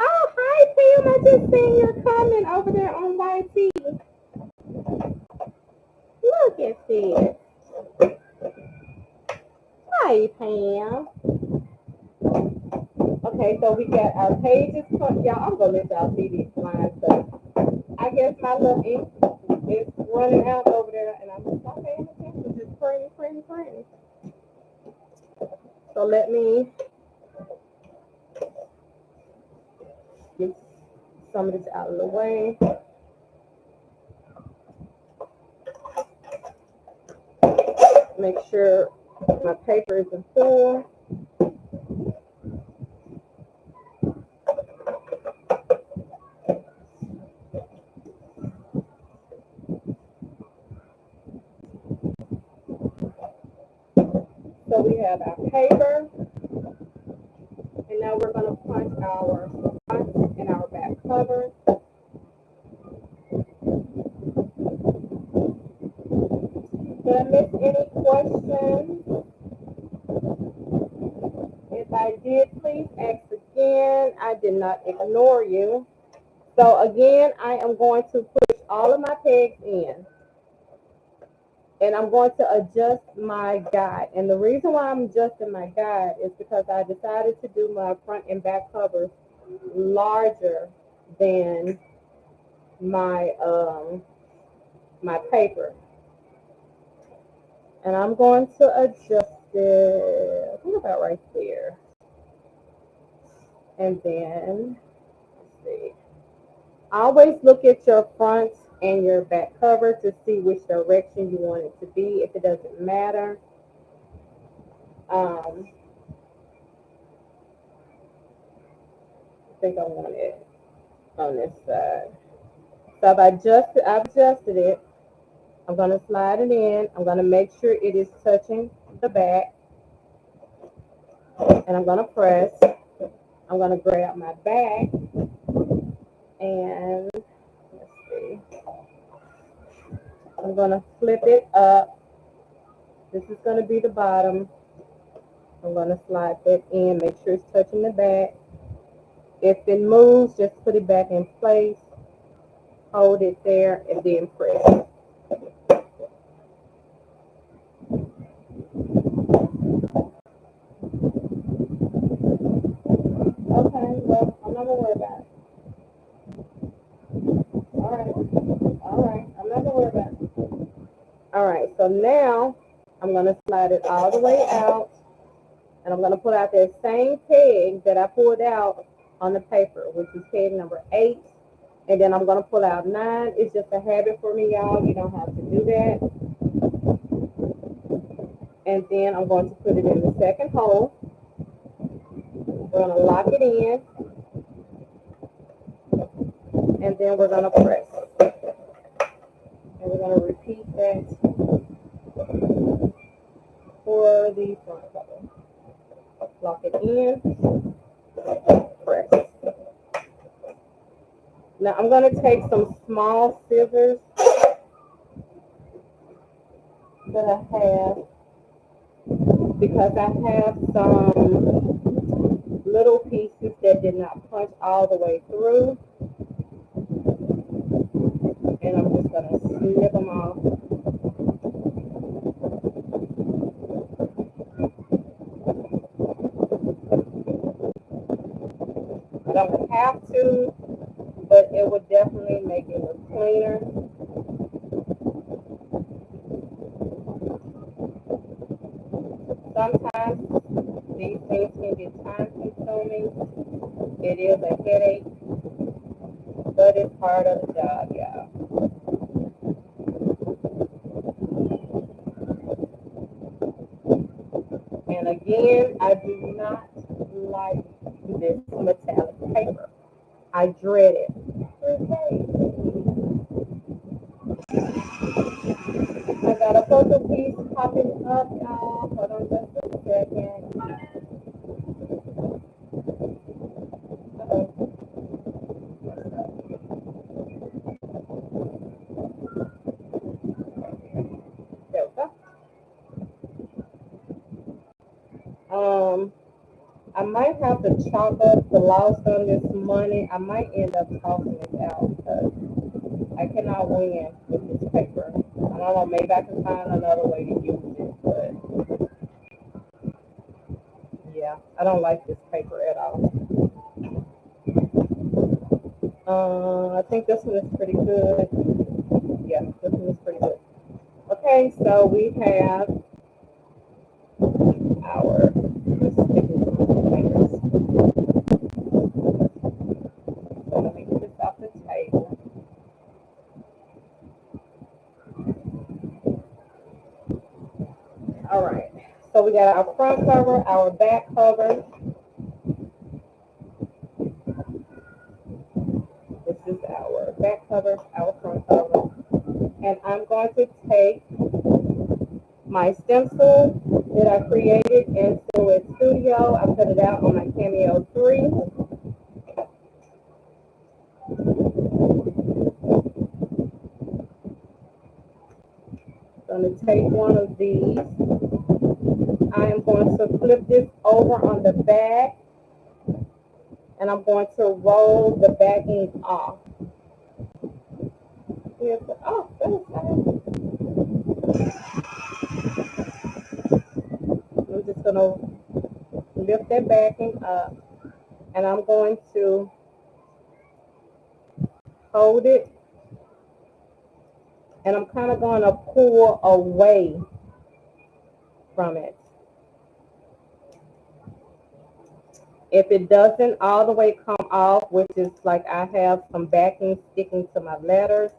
S1: Oh, hi Pam, I just seen your comment over there on YT. Look at this. Hi Pam. Okay, so we got our pages. Y'all, I'm gonna let y'all see these lines. So I guess my little ink is running out over there, and I'm just not paying attention, just printing. So let me get some of this out of the way. Make sure my paper isn't full. So we have our paper, and now we're going to punch our front and our back cover. Did I miss any questions? If I did, please ask again. I did not ignore you. So again, I am going to push all of my pegs in. And I'm going to adjust my guide. And the reason why I'm adjusting my guide is because I decided to do my front and back covers larger than my my paper. And I'm going to adjust it, I think about right there. And then, let's see. Always look at your front and your back cover to see which direction you want it to be. If it doesn't matter, I think I want it on this side. So I've adjusted it. I'm going to slide it in. I'm going to make sure it is touching the back. And I'm going to press. I'm going to grab my back. And let's see. I'm going to flip it up. This is going to be the bottom. I'm going to slide that in, make sure it's touching the back. If it moves, just put it back in place, hold it there, and then press. Okay, well, I'm not going to worry about it. All right, I'm not going to worry about it. All right, so now I'm going to slide it all the way out, and I'm going to pull out that same peg that I pulled out on the paper, which is peg number 8. And then I'm going to pull out 9. It's just a habit for me, y'all. You don't have to do that. And then I'm going to put it in the second hole. We're going to lock it in. And then we're going to press. And we're going to repeat that for the front cover. Lock it in. Press. Now I'm going to take some small scissors that I have, because I have some little pieces that did not punch all the way through, and I'm just going to snip them off. I don't have to, but it would definitely make it look cleaner. Sometimes these things can get time consuming. It is a headache, but it's part of the job, y'all. And again, I do not like this metallic paper. I dread it. Okay. I got a puzzle piece popping up, y'all. Hold on just a second. There we go. I might have to chalk up the loss on this money. I might end up tossing it out because I cannot win with this paper. I don't know, maybe I can find another way to use it, but yeah, I don't like this paper at all. I think this one is pretty good. Yeah, this one is pretty good. Okay, so we have our, let's stick it on the fingers. So let me get this off the table. All right, so we got our front cover, our back cover. This is our back cover, our front cover. And I'm going to take my stencil that I created in Silhouette Studio. I put it out on my Cameo 3. I'm going to take one of these. I am going to flip this over on the back, and I'm going to roll the backing off. Oh, I'm just going to lift that backing up, and I'm going to hold it, and I'm kind of going to pull away from it. If it doesn't all the way come off, which is like I have some backing sticking to my letters,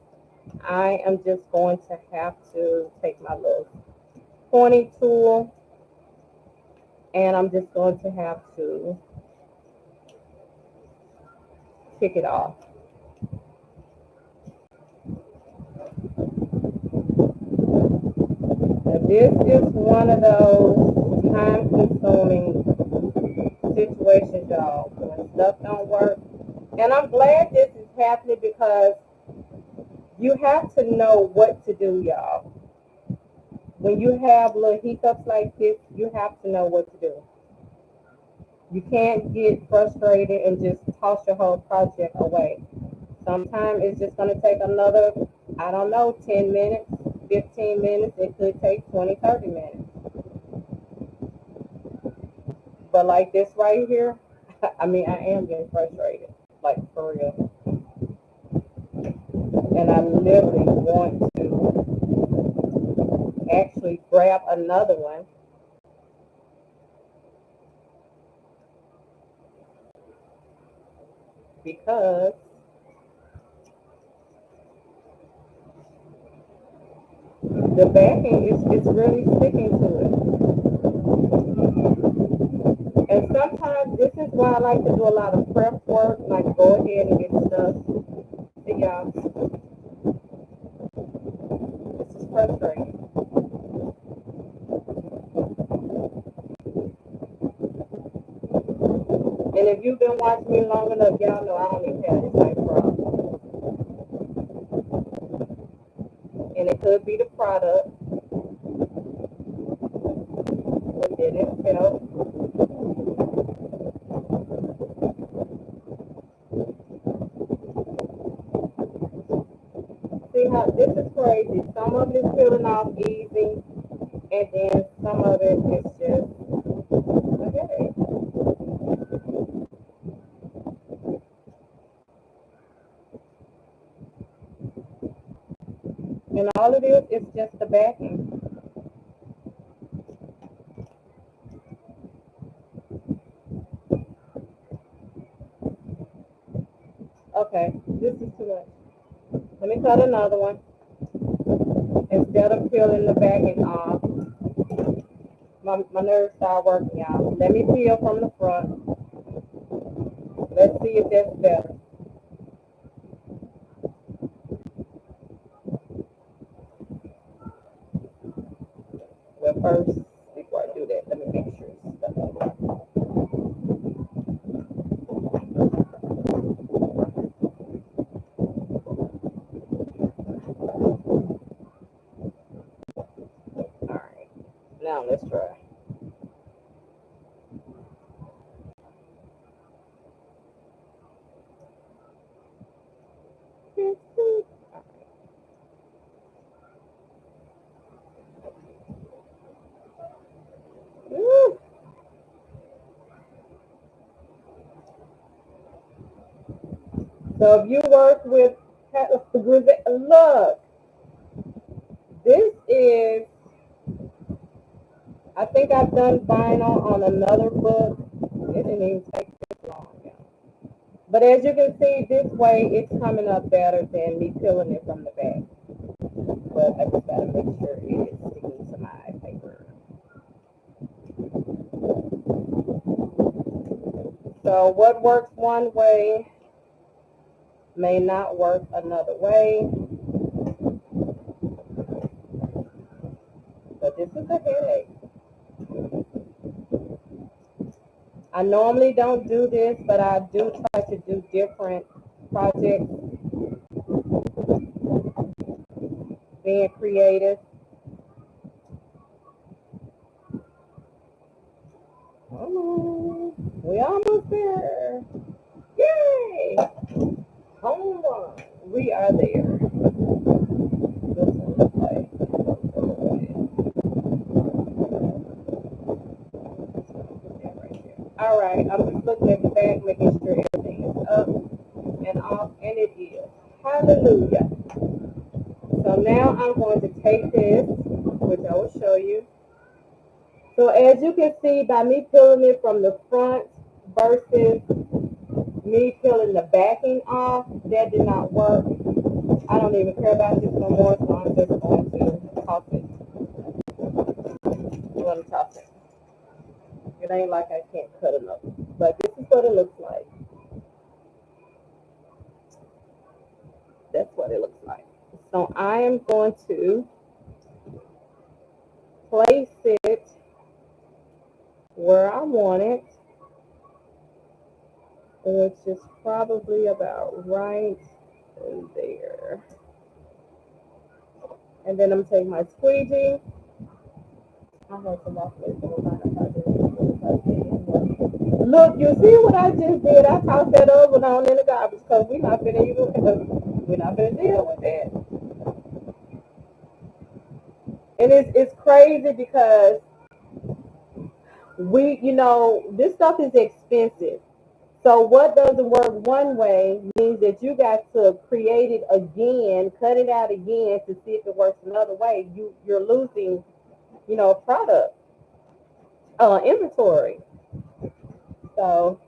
S1: I am just going to have to take my little pointing tool, and I'm just going to have to pick it off. Now, this is one of those time-consuming situations, y'all, when stuff don't work. And I'm glad this is happening because You have to know what to do, y'all. When you have little hiccups like this, you have to know what to do. You can't get frustrated and just toss your whole project away. Sometimes it's just going to take another, I don't know, 10 minutes, 15 minutes. It could take 20, 30 minutes. But like this right here, I mean, I am getting frustrated, like for real. And I literally want to actually grab another one because the backing is really sticking to it. And sometimes this is why I like to do a lot of prep work, like go ahead and get stuff. See y'all, this is frustrating. And if you've been watching me long enough, y'all know I don't even have this type of problem. And it could be the product, within itself. See how this is crazy. Some of it is peeling off easy, and then some of it is just a headache. And all it is just the backing. Okay, this is too much. Let me cut another one. Instead of peeling the backing off, my nerves start working, y'all. Let me peel from the front. Let's see if that's better. Well, first, before I do that, let me make sure it's stuck in. All right, now let's try. Woo. So if you work with look, this is, I think I've done vinyl on another book. It didn't even take this long, yeah. But as you can see, this way it's coming up better than me peeling it from the back. But I just gotta make sure it is sticking to my paper. So what works one way may not work another way. But this is a headache. I normally don't do this, but I do try to do different projects, being creative. Oh, we almost there. Yay! Home run. We are there. This one looks like. All right, I'm just looking at the back, making sure everything is up and off, and it is. Hallelujah. So now I'm going to take this, which I will show you. So as you can see, by me peeling it from the front versus me peeling the backing off, that did not work. I don't even care about this no more, so I'm just going to toss it. I'm going to toss it. It ain't like I can't cut enough. But this is what it looks like. That's what it looks like. So I am going to place it where I want it, which is probably about right there. And then I'm taking my squeegee. I hope to walk away from the Look, you see what I just did? I tossed that other one on in the garbage because we're not gonna deal with that. And it's crazy because this stuff is expensive. So what doesn't work one way means that you got to create it again, cut it out again to see if it works another way. You're losing, product inventory. So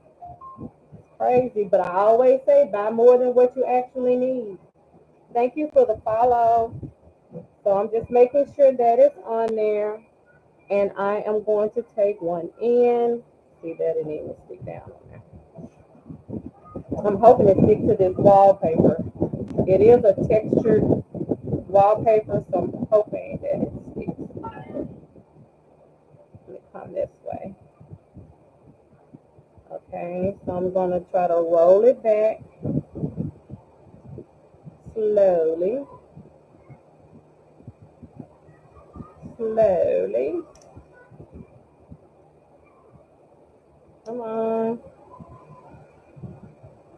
S1: crazy, but I always say buy more than what you actually need. Thank you for the follow. So I'm just making sure that it's on there, and I am going to take one in. See that it didn't stick down on there. I'm hoping to stick to this wallpaper. It is a textured wallpaper, so I'm hoping that it sticks. Let me come this way. Okay, so I'm going to try to roll it back slowly. Slowly. Come on.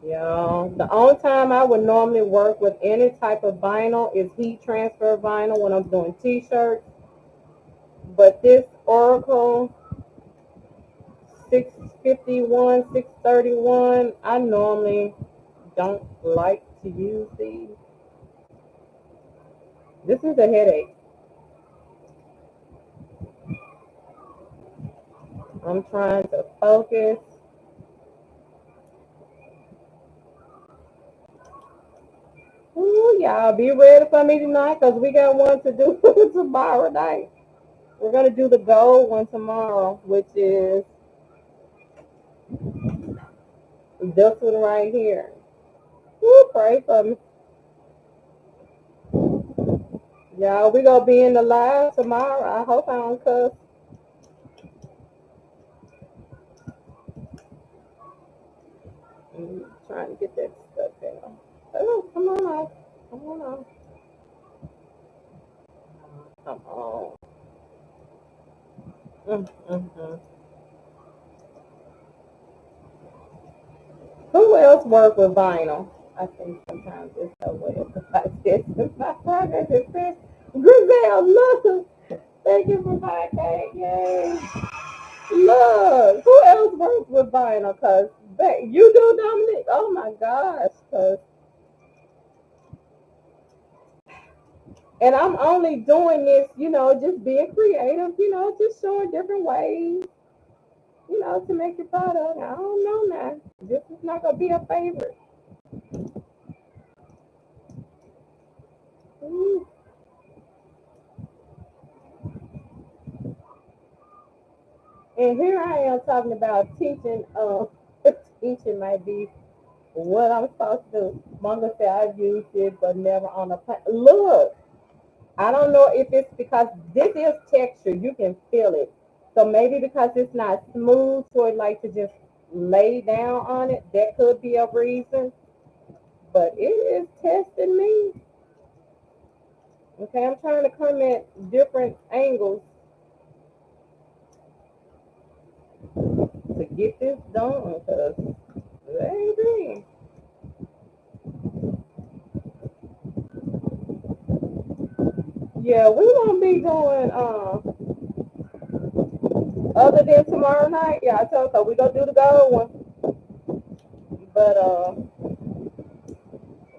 S1: Yeah, the only time I would normally work with any type of vinyl is heat transfer vinyl when I'm doing t-shirts. But this Oracle 651, 631, I normally don't like to use these. This is a headache. I'm trying to focus. Ooh, y'all be ready for me tonight because we got one to do tomorrow night. We're going to do the gold one tomorrow, which is this one right here. Ooh, pray for me. Y'all, we going to be in the live tomorrow. I hope I don't cuss. I'm trying to get that stuff down. Oh, come on out. Come on out. Come on. Mm. Who else work with vinyl? I think sometimes it's a way of like this. My progress is this. Griselle, look. Thank you for 5K. Yay. Look. Who else works with vinyl? Cause you do, Dominic? Oh my gosh. And I'm only doing this, just being creative, just showing different ways, to make your product. I don't know now. This is not gonna be a favorite. Ooh. And here I am talking about teaching. Teaching might be what I'm supposed to do. Manga said I've used it, but never on a plant. Look, I don't know if it's because this is texture. You can feel it. So maybe because it's not smooth, so it like to just lay down on it. That could be a reason. But it is testing me. Okay, I'm trying to come at different angles to get this done, because baby. Yeah, we won't be going other than tomorrow night. Yeah, I told her we gonna do the gold one. But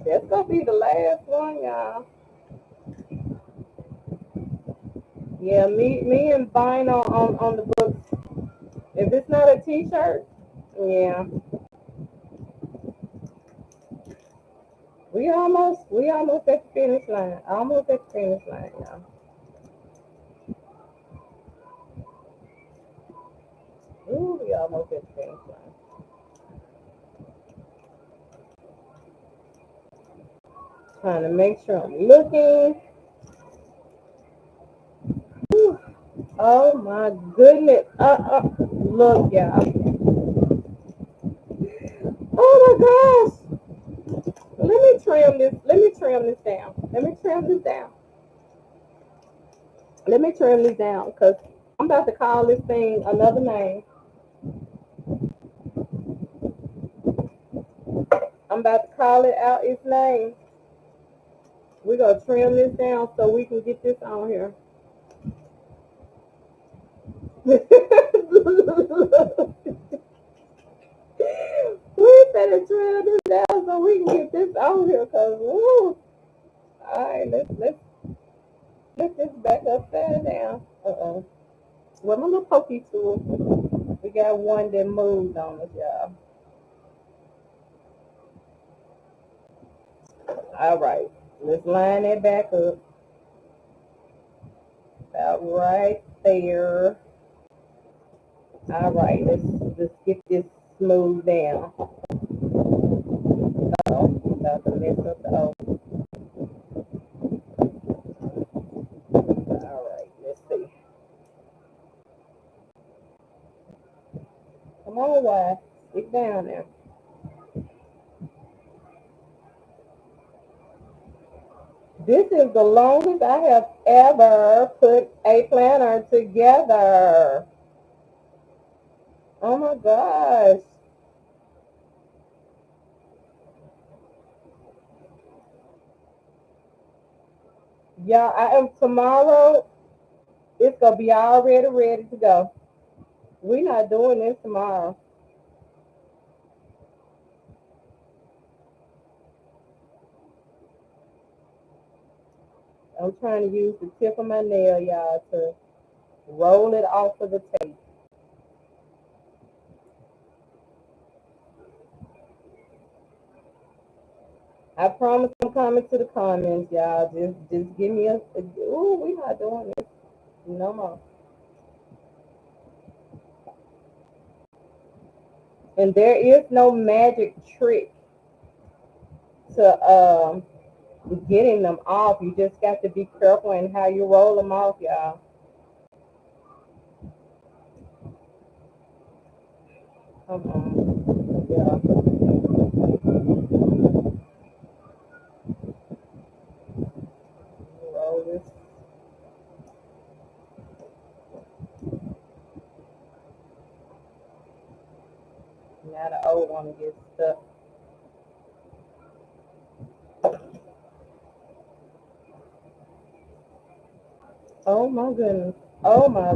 S1: that's gonna be the last one, y'all. Yeah, me and vinyl on the books. If it's not a t-shirt, yeah. We almost at the finish line. Almost at the finish line, y'all. Ooh, we almost at the finish line. Trying to make sure I'm looking. Ooh. Oh my goodness. Look, y'all. Oh my gosh. Let me trim this down. Let me trim this down. Let me trim this down because I'm about to call this thing another name. I'm about to call it out its name. We're going to trim this down so we can get this on here. We better trim this down so we can get this on here because, woo. All right, let's lift this back upside down. With my little pokey tool, we got one that moved on us, y'all. All right, let's line that back up. About right there. All right, let's get this smoothed down. Oh, about to mess up the O. All right, let's see. Come on, why? Get down there. This is the longest I have ever put a planner together. Oh my gosh. Yeah, I am tomorrow. It's gonna be already ready to go. We're not doing this tomorrow. I'm trying to use the tip of my nail, y'all, to roll it off of the tape. I promise I'm coming to the comments, y'all. Just give me ooh, we're not doing this no more. And there is no magic trick to getting them off. You just got to be careful in how you roll them off, y'all. Come on. Yeah. Roll this. Now the old one gets stuck. Oh my goodness. Oh my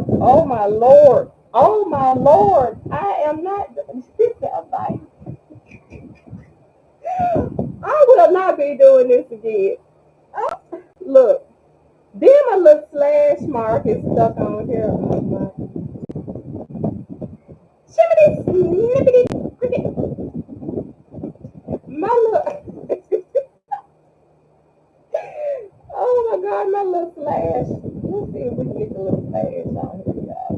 S1: Lord. Oh my Lord. I am not like I will not be doing this again. Oh, look. Then my little slash mark is stuck on here. Oh my. Shimmity, snippity, cricket. My little. Oh my God, my little slash. Let's see if we can get the little slash on here, y'all.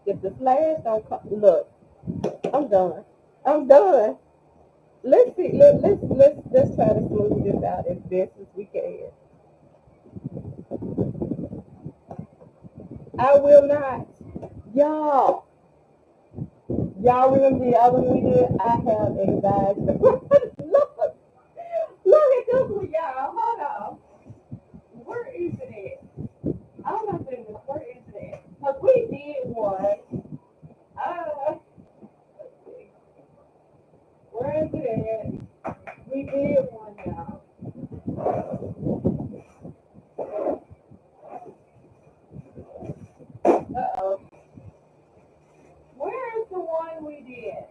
S1: If the slash don't come, look, I'm done. I'm done. Let's see. Let's try to smooth this out as best as we can. I will not. Y'all, y'all remember the other one we did? I have anxiety. Look at this one, y'all. Hold on. Where is it at? Oh my goodness, where is it at? Because we did one. Uh, let's see. Where is it at? We did one, y'all. Uh-oh. Where is the one we did?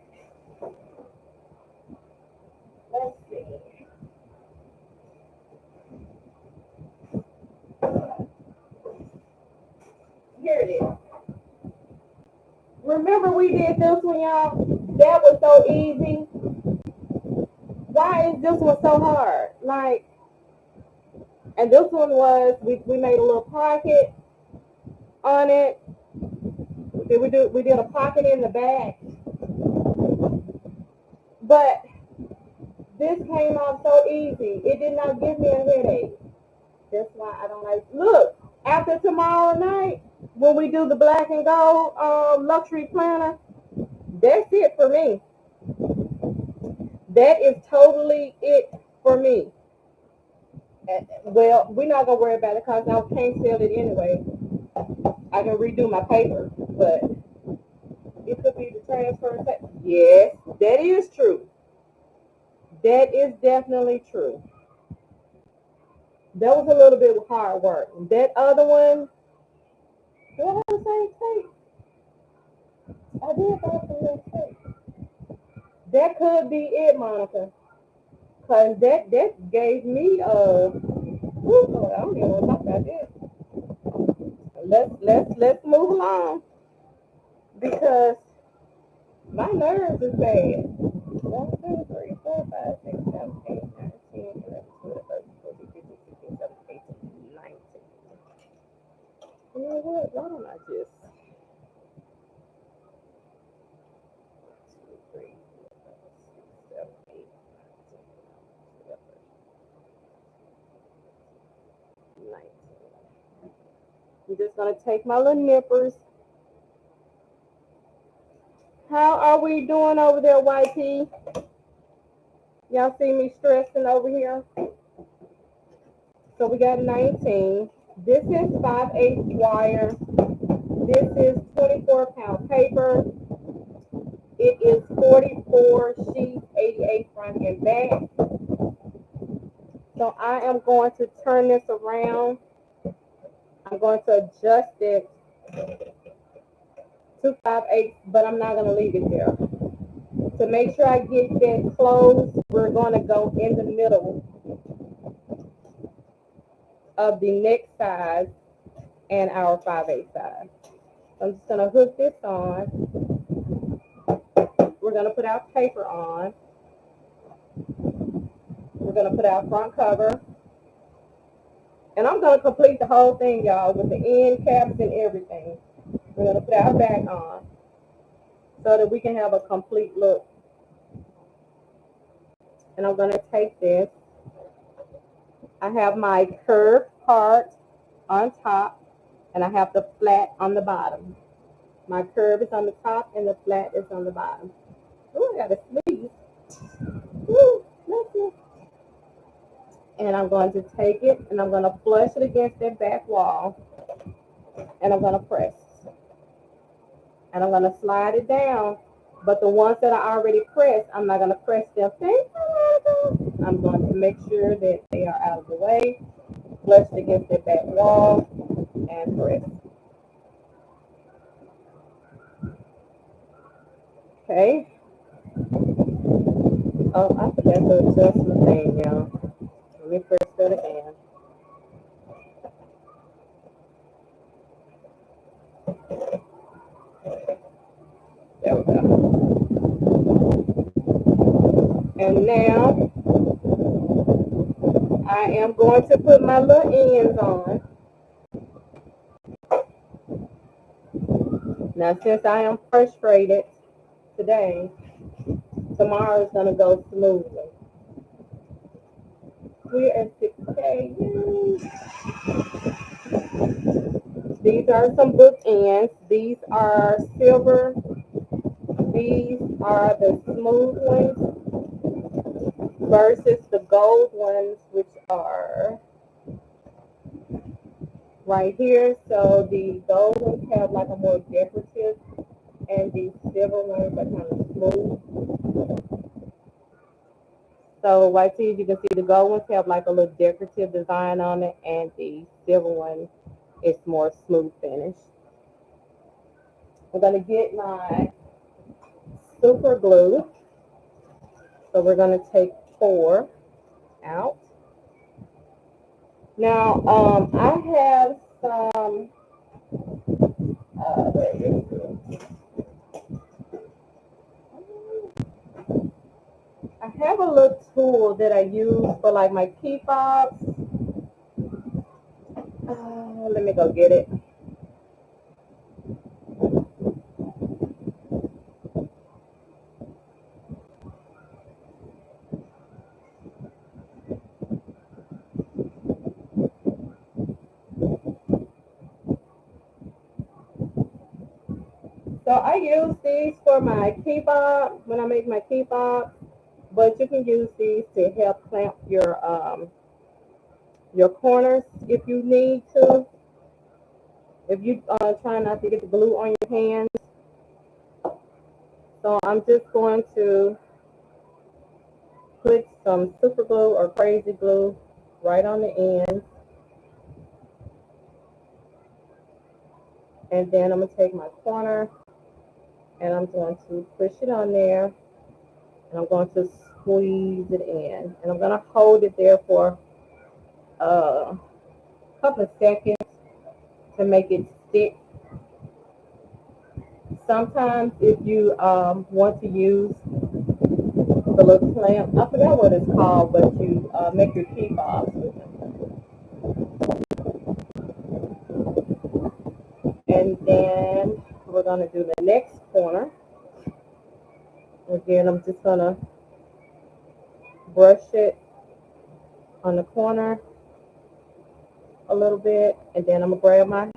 S1: Let's see. Here it is. Remember we did this one, y'all? That was so easy. Why is this one so hard? Like, and this one was we made a little pocket on it. We did a pocket in the back. But this came off so easy. It did not give me a headache. That's why I don't like. Look, after tomorrow night, when we do the black and gold luxury planner, that's it for me. That is totally it for me. Well, we're not gonna worry about it because I can't sell it anyway. I can redo my paper, but it could be the transfer. Yes, that is true. That is definitely true. That was a little bit of hard work. That other one, do I have the same tape? I did buy some little tape. That could be it, Monica. Cause that gave me I don't even want to talk about this. Let's move along because my nerves is bad. 1, 2, 3, 4, 5, 6, 7, 8, 9, 10, 11, 12, 13, 14, 15, 16, 17, 18, 19. You know what? Why don't I just 2, 3, 4, 5, 6, 7, 8, 9, 10, 11, 19. I'm just gonna take my little nippers. How are we doing over there, YT? Y'all see me stressing over here? So we got 19. This is 5/8 wire. This is 24-pound paper. It is 44 sheets, 88 front and back. So I am going to turn this around. I'm going to adjust it to 5/8, but I'm not going to leave it there. To make sure I get that closed, we're going to go in the middle of the neck size and our 5/8 size. So I'm just going to hook this on. We're going to put our paper on. We're going to put our front cover. And I'm going to complete the whole thing, y'all, with the end caps and everything. We're going to put our back on so that we can have a complete look. And I'm going to take this. I have my curved part on top, and I have the flat on the bottom. My curve is on the top, and the flat is on the bottom. Oh, I got a sneeze. Woo, and I'm going to take it, and I'm going to flush it against that back wall, and I'm going to press. And I'm going to slide it down. But the ones that I already pressed, I'm not going to press them. I'm going to make sure that they are out of the way, flush it against the back wall, and press. Okay. Oh, I forgot to adjust the thing, y'all. Let me press that again. There we go. And now I am going to put my little ends on. Now, since I am frustrated today, tomorrow is going to go smoothly. We're at 6K. These are some book ends. These are silver. These are the smooth ones versus the gold ones, which are right here. So the gold ones have like a more decorative, and the silver ones are kind of smooth. So right here, you can see the gold ones have like a little decorative design on it, and the silver one is more smooth finish. I'm going to get my super glue. So we're going to take 4 out. Now, I have some, I have a little tool that I use for like my key fobs. Let me go get it. So I use these for my key fob when I make my key fob, but you can use these to help clamp your your corners if you need to. If you try not to get the glue on your hands. So I'm just going to put some super glue or crazy glue right on the end. And then I'm going to take my corner and I'm going to push it on there. And I'm going to squeeze it in. And I'm going to hold it there for a couple of seconds to make it stick. Sometimes if you want to use the little clamp, I forgot what it's called, but you make your key fobs with them. And then we're going to do the next corner. Again, I'm just going to brush it on the corner a little bit, and then I'm going to grab my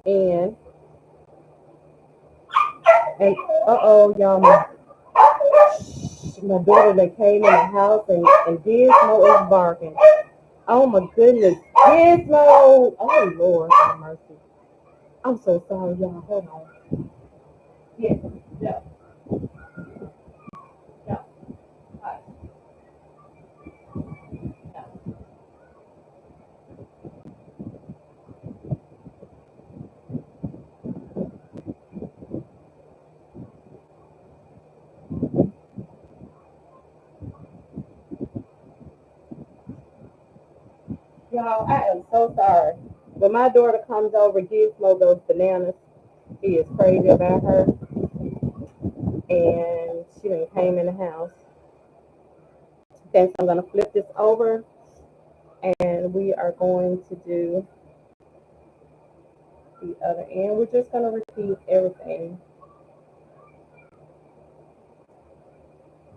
S1: end. And y'all, my daughter that came in the house and Gizmo is barking. Oh my goodness, Gizmo! Oh Lord, have mercy. I'm so sorry, y'all. Hold on. Yes, yeah, yeah. Right. Y'all, I am so sorry. When my daughter comes over, Gizmo goes bananas. He is crazy about her, and she done came in the house. Okay, so I'm gonna flip this over, and we are going to do the other end. We're just gonna repeat everything.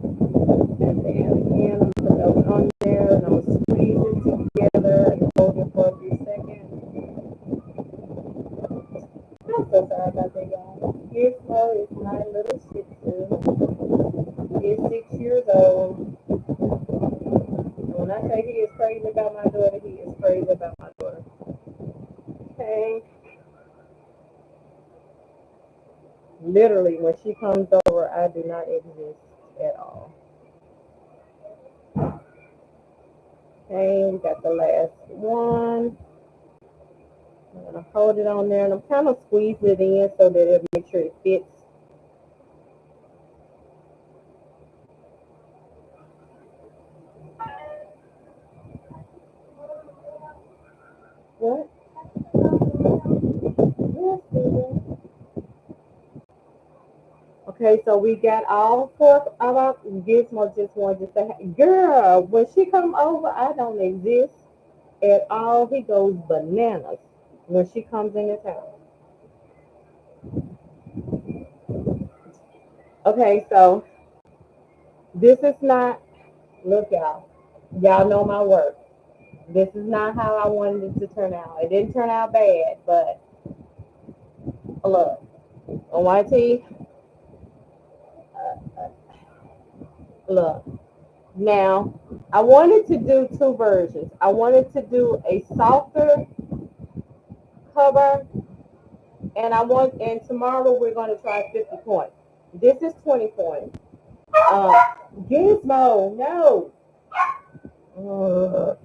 S1: And then again, I'm gonna put those on there, and I'm gonna squeeze it together and hold it for a few seconds. I'm so sorry about that, y'all. Gizmo is my little shih tzu. He is 6 years old. And when I say he is crazy about my daughter, he is crazy about my daughter. Okay. Literally, when she comes over, I do not exist at all. Okay, we got the last one. I'm gonna hold it on there, and I'm kind of squeezing it in so that it'll make sure it fits. What? Yes, okay, so we got all four of our Gizmo just wanted to say, girl, when she come over, I don't exist at all. He goes bananas when she comes in his house. Okay, so this is not, look y'all, y'all know my work. This is not how I wanted it to turn out. It didn't turn out bad, but look, on YT, look. Now, I wanted to do two versions. I wanted to do a softer cover, and tomorrow we're going to try 50 points. This is 20 points. Uh, Gizmo, no. Uh,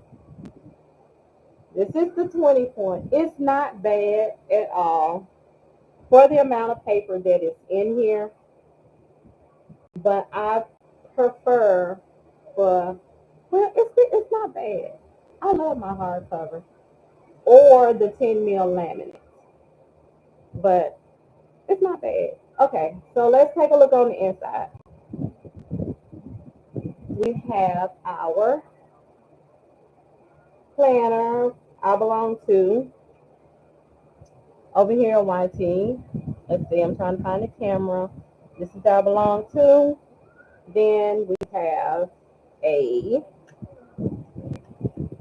S1: this is the 20 point. It's not bad at all for the amount of paper that is in here, but I prefer well, it's not bad. I love my hardcover or the 10 mil laminate, but it's not bad. Okay, so let's take a look on the inside. We have our planner I belong to over here on YT. Let's see, I'm trying to find the camera. This is I belong to. Then we have a,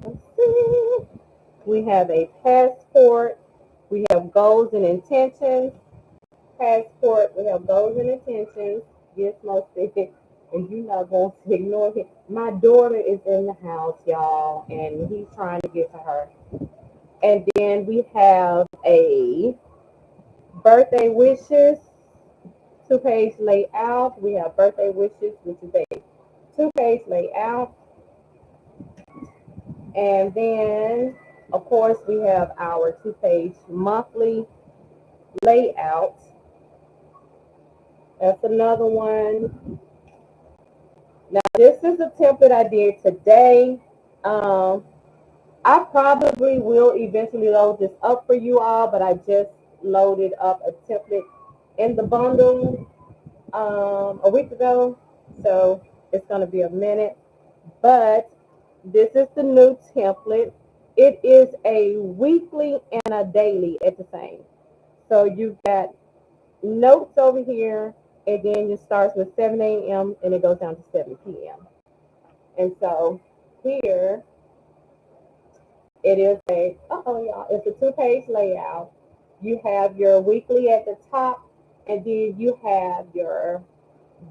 S1: let's see, we have a passport. We have goals and intentions. Passport, we have goals and intentions. Gizmo stick. and you're not going to ignore him. My daughter is in the house, y'all, and he's trying to get to her. And then we have a birthday wishes, two-page layout. We have birthday wishes, which is a two-page layout. And then, of course, we have our two-page monthly layout. That's another one. Now, this is a template I did today. Um, I probably will eventually load this up for you all, but I just loaded up a template in the bundle a week ago, so it's going to be a minute. But this is the new template. It is a weekly and a daily at the same. So you've got notes over here, and then it starts with 7 a.m. and it goes down to 7 p.m. And so here it is y'all, it's a two-page layout. You have your weekly at the top, and then you have your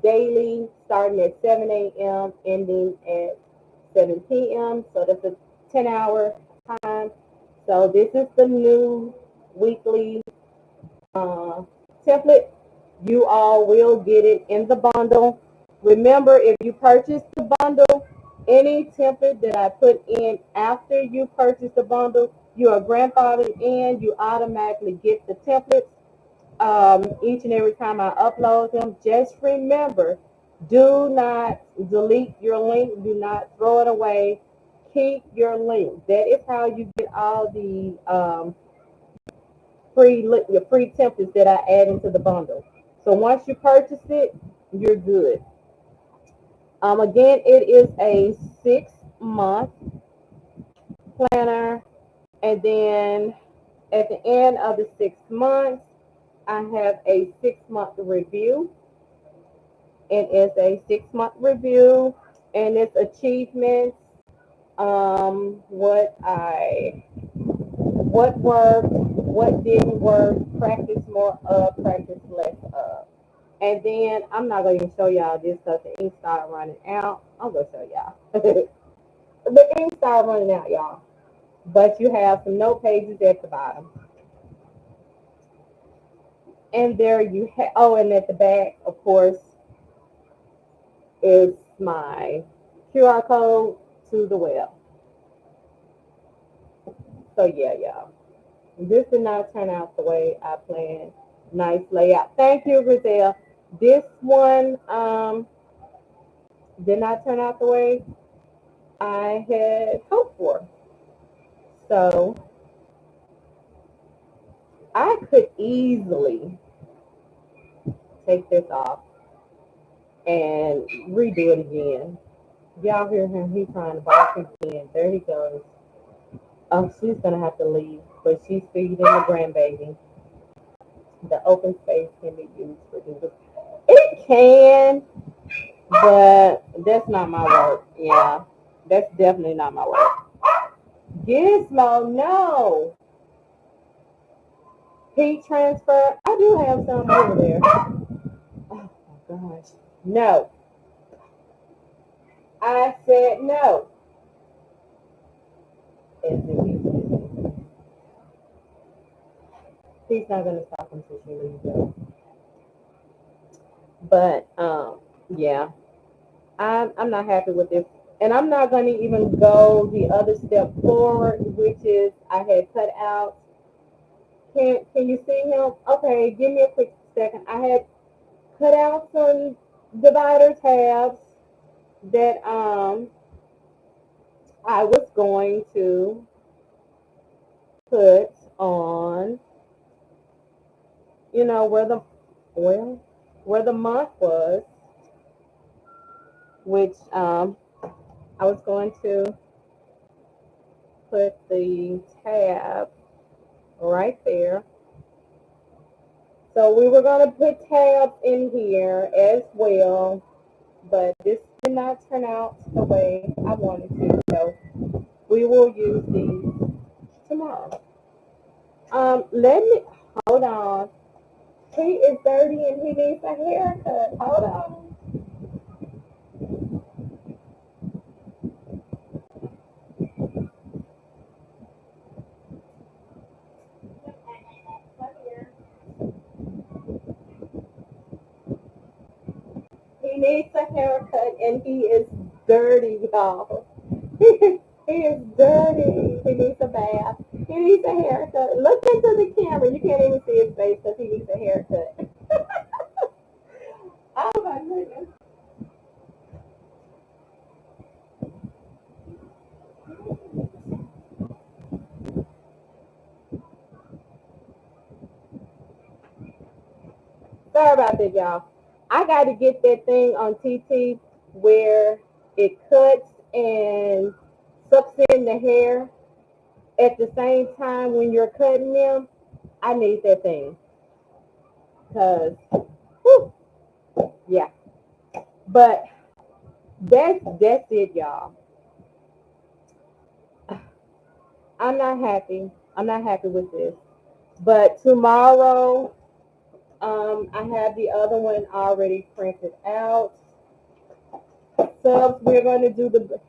S1: daily starting at 7 a.m., ending at 7 p.m. So that's a 10-hour time. So this is the new weekly uh, template. You all will get it in the bundle. Remember, if you purchase the bundle, any template that I put in after you purchase the bundle, you are grandfathered in. You automatically get the templates each and every time I upload them. Just remember, do not delete your link. Do not throw it away. Keep your link. That is how you get all the your free templates that I add into the bundle. So once you purchase it, you're good. Again, it is a 6-month planner, and then at the end of the 6 months, I have a 6-month review. It is a 6-month review, and it's achievements. What worked, what didn't work, practice more of, practice less of. And then I'm not going to show y'all this because the ink started running out. I'm going to show y'all. The ink started running out, y'all. But you have some note pages at the bottom. And there you have, and at the back, of course, is my QR code to the web. So yeah, y'all. This did not turn out the way I planned. Nice layout. Thank you, Grizel. This one did not turn out the way I had hoped for. So I could easily take this off and redo it again. Y'all hear him? He's trying to bark again. There he goes. Oh, she's gonna have to leave, but she's feeding the grandbaby. The open space can be used for this. It can, but that's not my work. Yeah, that's definitely not my work. Gizmo, no. Heat transfer. I do have some over there. Oh my gosh. No. I said no. He's not gonna stop until she leaves though. But yeah. I'm not happy with this. And I'm not going to even go the other step forward, which is I had cut out. Can you see him? Okay, give me a quick second. I had cut out some divider tabs that I was going to put on, where the month was, which I was going to put the tab right there. So we were going to put tabs in here as well, but this did not turn out the way I wanted to. So we will use these tomorrow. Let me, hold on. He is dirty and he needs a haircut. Hold on. needs a haircut, and he is dirty, y'all. He is dirty. He needs a bath. He needs a haircut. Look into the camera. You can't even see his face because he needs a haircut. Oh my goodness. Sorry about that, y'all. I got to get that thing on TT where it cuts and sucks in the hair at the same time when you're cutting them. I need that thing because, yeah. But that's it, y'all. I'm not happy. I'm not happy with this. But tomorrow, I have the other one already printed out. Subs, we're going to do the.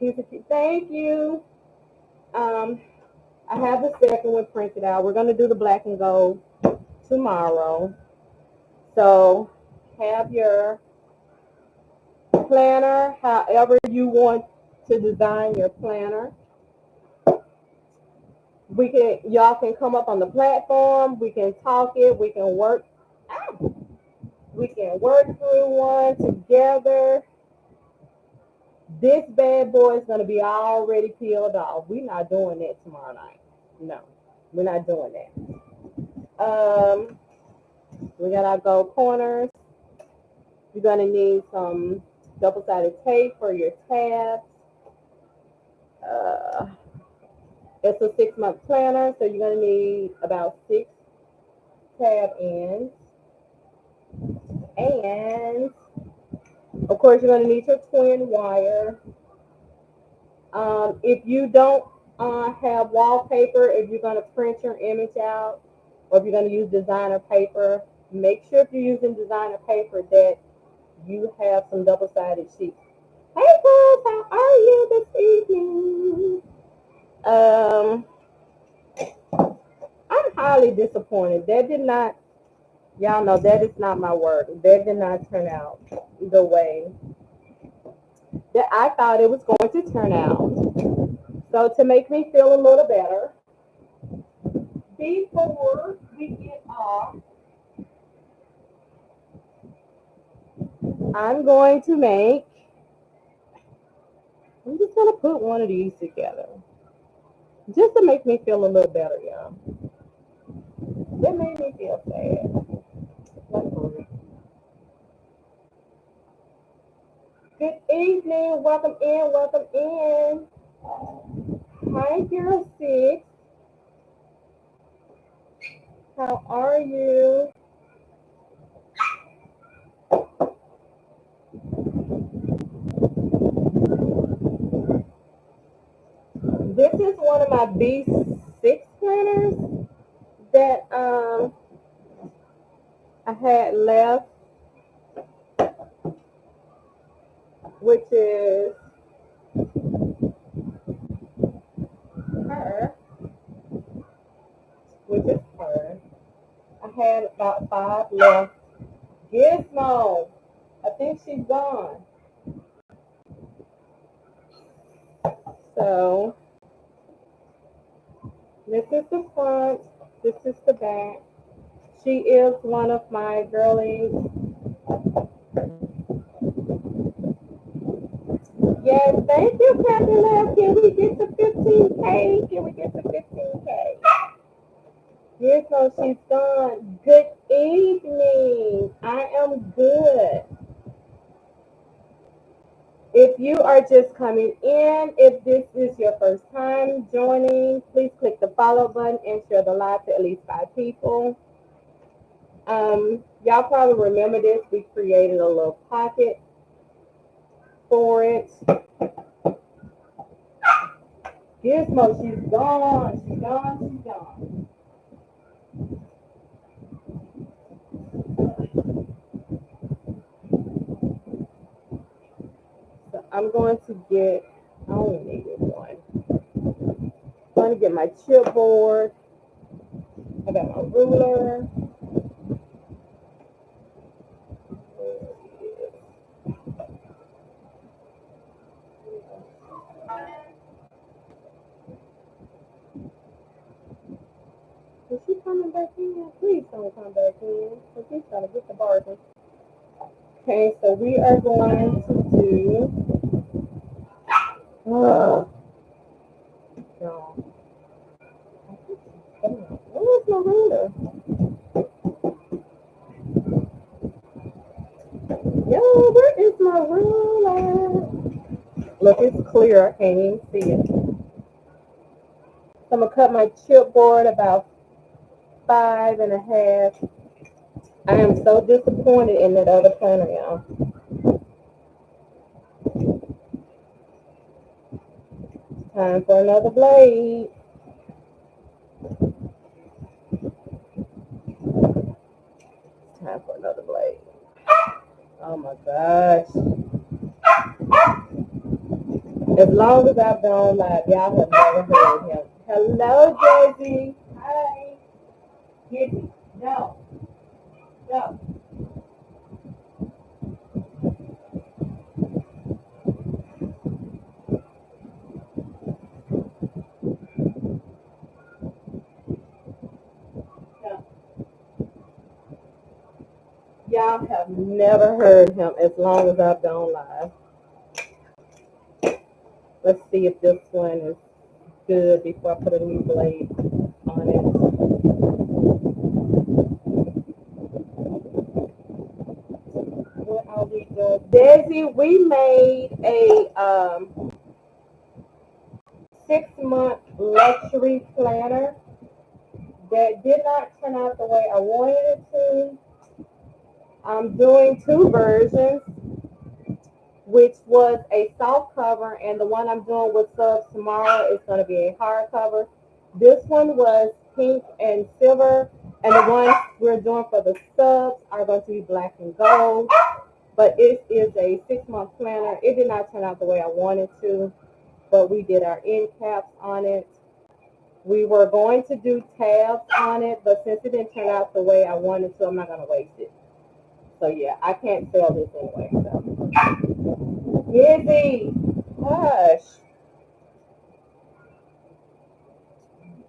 S1: Thank you. Um, I have the second one printed out. We're going to do the black and gold tomorrow. So have your planner, however you want to design your planner. Y'all can come up on the platform. We can talk it. We can work. We can work through one together. This bad boy is going to be already peeled off. We're not doing that tomorrow night. No, we're not doing that. We got our gold corners. You're going to need some double-sided tape for your tabs. It's a 6-month planner, so you're going to need about 6 tab ends. And, of course, you're going to need your twin wire. If you don't have wallpaper, if you're going to print your image out, or if you're going to use designer paper, make sure if you're using designer paper that you have some double-sided sheets. Hey, guys, how are you this evening? I'm highly disappointed. That did not, y'all know that is not my work. That did not turn out the way that I thought it was going to turn out. So to make me feel a little better, before we get off, I'm just going to put one of these together. Just to make me feel a little better, y'all. That made me feel sad. Good evening. Welcome in. Welcome in. Hi, girl 6. How are you? This is one of my B6 planners that I had left, which is her, which is her. I had about 5 left. Gizmo, I think she's gone. So this is the front, this is the back. She is one of my girlies. Yes, thank you, Captain Love. Can we get to 15K? Can we get to 15K? Yes, no, she's gone. Good evening. I am good. If you are just coming in, if this is your first time joining, please click the follow button and share the live to at least 5 people. Y'all probably remember this. We created a little pocket for it. Gizmo, she's gone. She's gone. She's gone. So I'm going to get, I only needed one. I'm going to get my chipboard. I got my ruler. coming back in? Please don't come back in. Because he's trying to get the bargain. Okay, so we are going to do. Oh, God. Where's my ruler? Yo, where is my ruler? Look, it's clear. I can't even see it. So I'm going to cut my chipboard about 5.5. I am so disappointed in that other planner, y'all. Time for another blade. Time for another blade. Oh my gosh. As long as I've gone live, y'all have never heard him. Hello, Daisy. Hi. Gizzy. No. No. No. Y'all have never heard him as long as I've gone live. Let's see if this one is good before I put a new blade on it. What are we doing? Daisy, we made a 6-month luxury planner that did not turn out the way I wanted it to. I'm doing 2 versions, which was a soft cover, and the one I'm doing with subs tomorrow is going to be a hard cover. This one was pink and silver, and the ones we're doing for the subs are going to be black and gold. But it is a 6-month planner. It did not turn out the way I wanted to, but we did our end caps on it. We were going to do tabs on it, but since it didn't turn out the way I wanted to, I'm not going to waste it. So yeah, I can't sell this anyway. So, Gizzy, hush,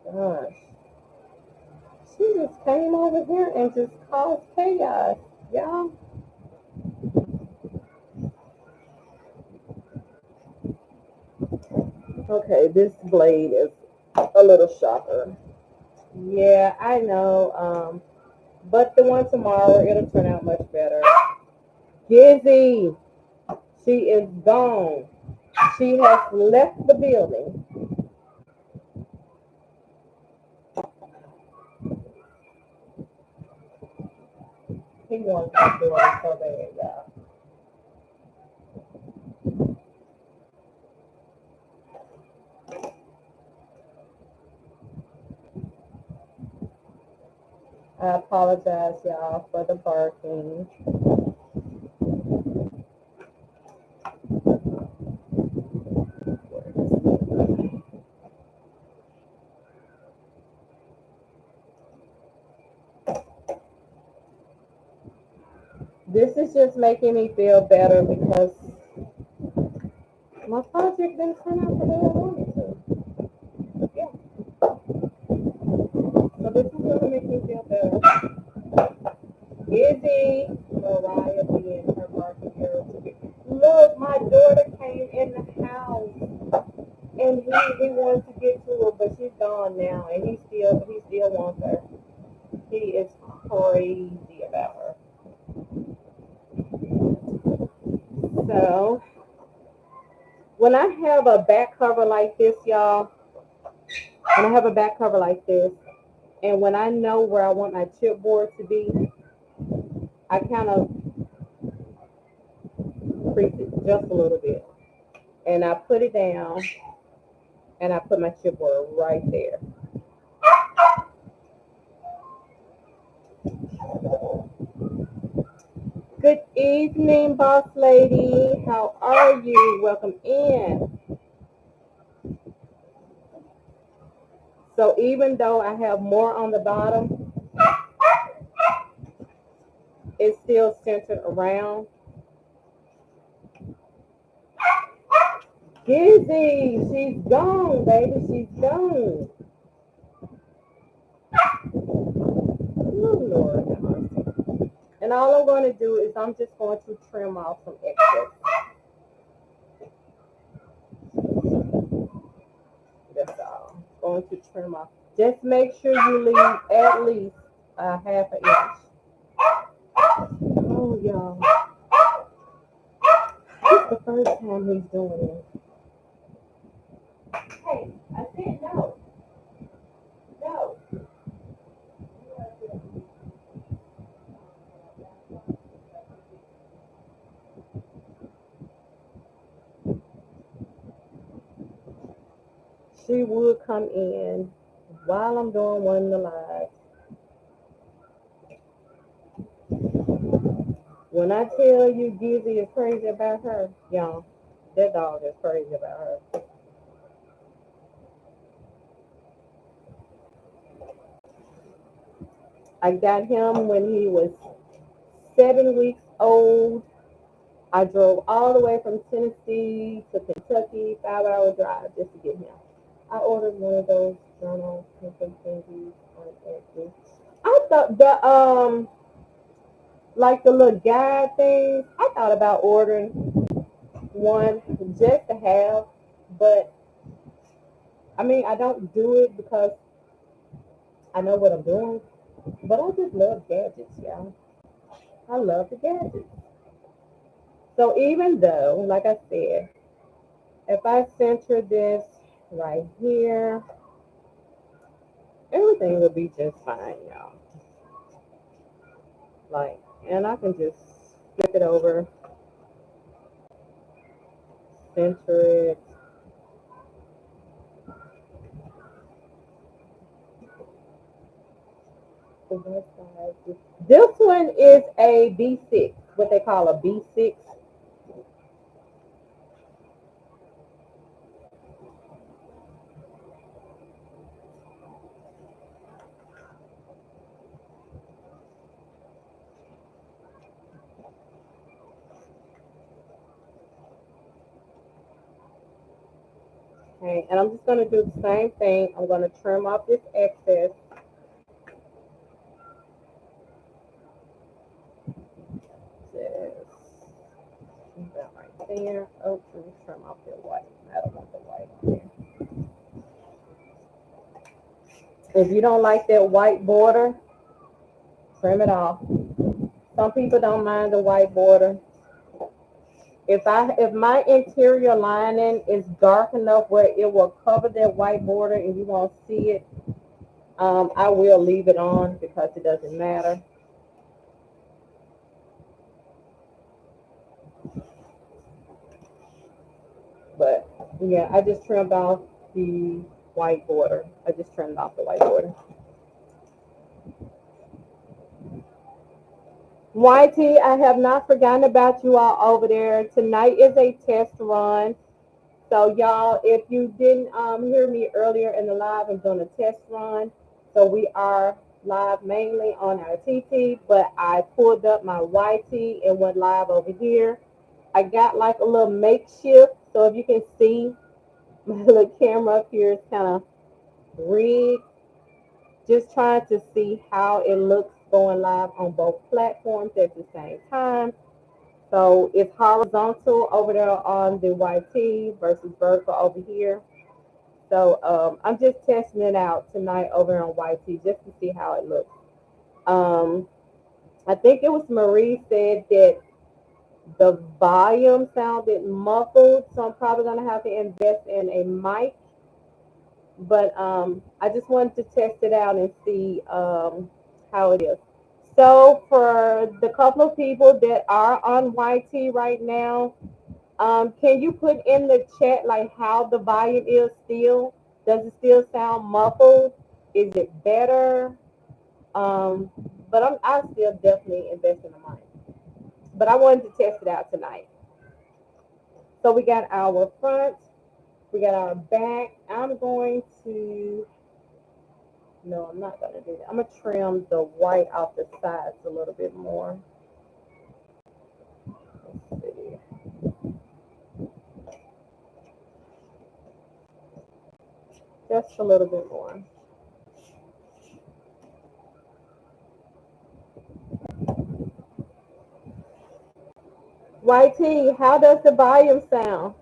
S1: gosh, she just came over here and just caused chaos, y'all. Okay, this blade is a little sharper. Yeah, I know. But the one tomorrow, it'll turn out much better. Gizzy, she is gone. She has left the building. He wants to do it so bad, y'all. I apologize, y'all, for the barking. This is just making me feel better because my project didn't turn out the way I wanted to. Yeah. So this is going to make me feel better. Izzy, Mariah being her barking irritated. Look, my daughter came in the house and he wanted to get to her, but she's gone now, and he still wants her. He is crazy about her. So when I have a back cover like this, y'all, when I have a back cover like this, and when I know where I want my chipboard to be, I kind of crease it just a little bit, and I put it down, and I put my chipboard right there. Good evening, boss lady. How are you? Welcome in. So even though I have more on the bottom, it's still centered around. Gizzy, she's gone, baby. She's gone. Lord have mercy. And all I'm going to do is I'm just going to trim off some excess. That's all. Going to trim off. Just make sure you leave at least a half an inch. Oh, y'all. This is the first time he's doing this. Hey, I said no. No. She would come in while I'm doing one of the lives. When I tell you Gizzy is crazy about her, y'all, that dog is crazy about her. I got him when he was 7 weeks old. I drove all the way from Tennessee to Kentucky, 5 hour drive just to get him. I ordered one of those journal paper thingies on Etsy. I thought like the little guide things. I thought about ordering one just to have, but I mean I don't do it because I know what I'm doing. But I just love gadgets, y'all. I love the gadgets. So even though, like I said, if I center this right here, everything will be just fine, y'all. Like, and I can just flip it over, center it. This one is a B6, what they call a B6. Okay, and I'm just going to do the same thing. I'm going to trim off this excess. Just that right there. Oh, let me trim off the white. I don't want the white on there. If you don't like that white border, trim it off. Some people don't mind the white border. If my interior lining is dark enough where it will cover that white border and you won't see it, I will leave it on because it doesn't matter. But yeah, I just trimmed off the white border. I just trimmed off the white border. YT, I have not forgotten about you all over there. Tonight is a test run. So y'all, if you didn't hear me earlier in the live, I'm doing a test run. So we are live mainly on our TT, but I pulled up my YT and went live over here. I got like a little makeshift. So if you can see, my little camera up here is kind of rigged. Just trying to see how it looks going live on both platforms at the same time. So it's horizontal over there on the YT versus vertical over here. So I'm just testing it out tonight over on YT just to see how it looks. Um, I think it was Marie said that the volume sounded muffled, so I'm probably gonna have to invest in a mic. But I just wanted to test it out and see how it is. So for the couple of people that are on YT right now, can you put in the chat like how the volume is still? Does it still sound muffled? Is it better? Um, but I still definitely invest in the mic. But I wanted to test it out tonight. So we got our front, we got our back. I'm going to, no, I'm not going to do that. I'm going to trim the white off the sides a little bit more. Let's see. Just a little bit more. YT, how does the volume sound?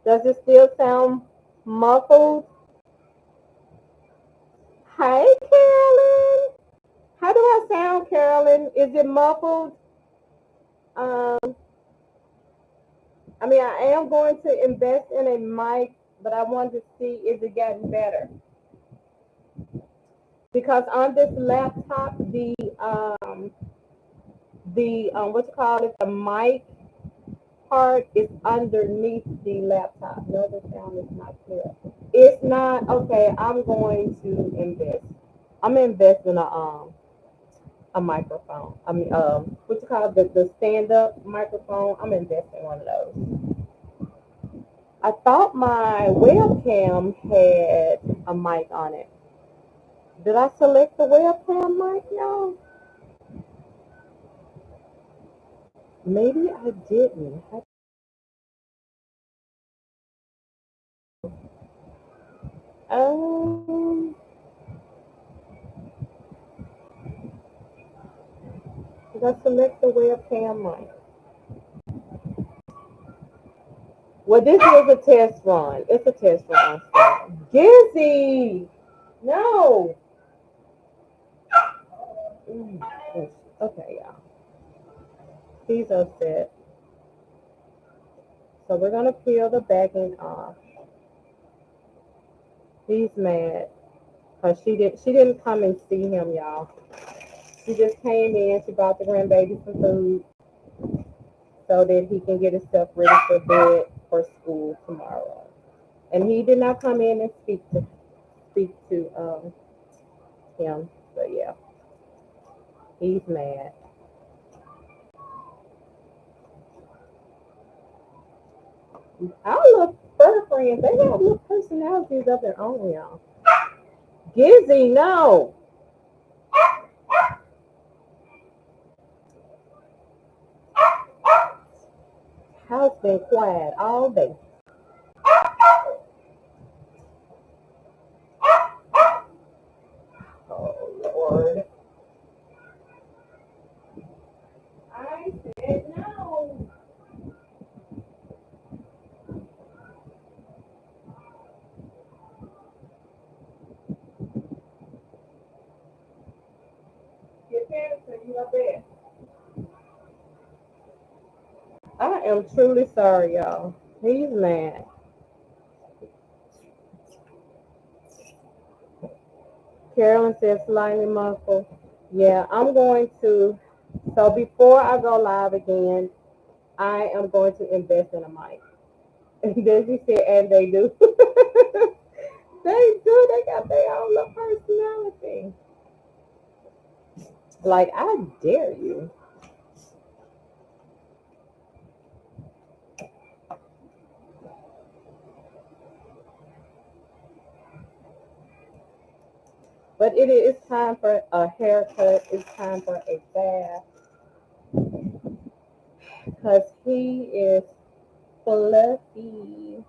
S1: Does it still sound muffled? Hey, Carolyn. How do I sound, Carolyn? Is it muffled? Um, I mean, I am going to invest in a mic, but I want to see is it getting better. Because on this laptop, what you call it, the mic part is underneath the laptop. No, the sound is not clear. It's not okay. I'm going to invest. I'm investing in a microphone. I mean, what you call it, the stand up microphone. I'm investing in one of those. I thought my webcam had a mic on it. Did I select the webcam mic, y'all? Maybe I didn't. Um, did I select the webcam mic? Well, this is a test run. It's a test run. Gizzy! No! Okay, y'all. He's upset. So we're gonna peel the backing off. He's mad because she didn't come and see him, y'all. She just came in. She bought the grandbaby some food so that he can get himself ready for bed for school tomorrow. And he did not come in and speak to him. So yeah, he's mad. Our little fur friends, they have little personalities of their own, y'all. Gizzy, no. House been quiet all day. Oh Lord. I said no. Get parents, you up there. I am truly sorry, y'all. He's mad. Carolyn says slightly muffled. Yeah, I'm going to. So before I go live again, I am going to invest in a mic. And then she said, and they do. They do. They got their own little personality. Like, I dare you. But it is time for a haircut. It's time for a bath. Because he is fluffy.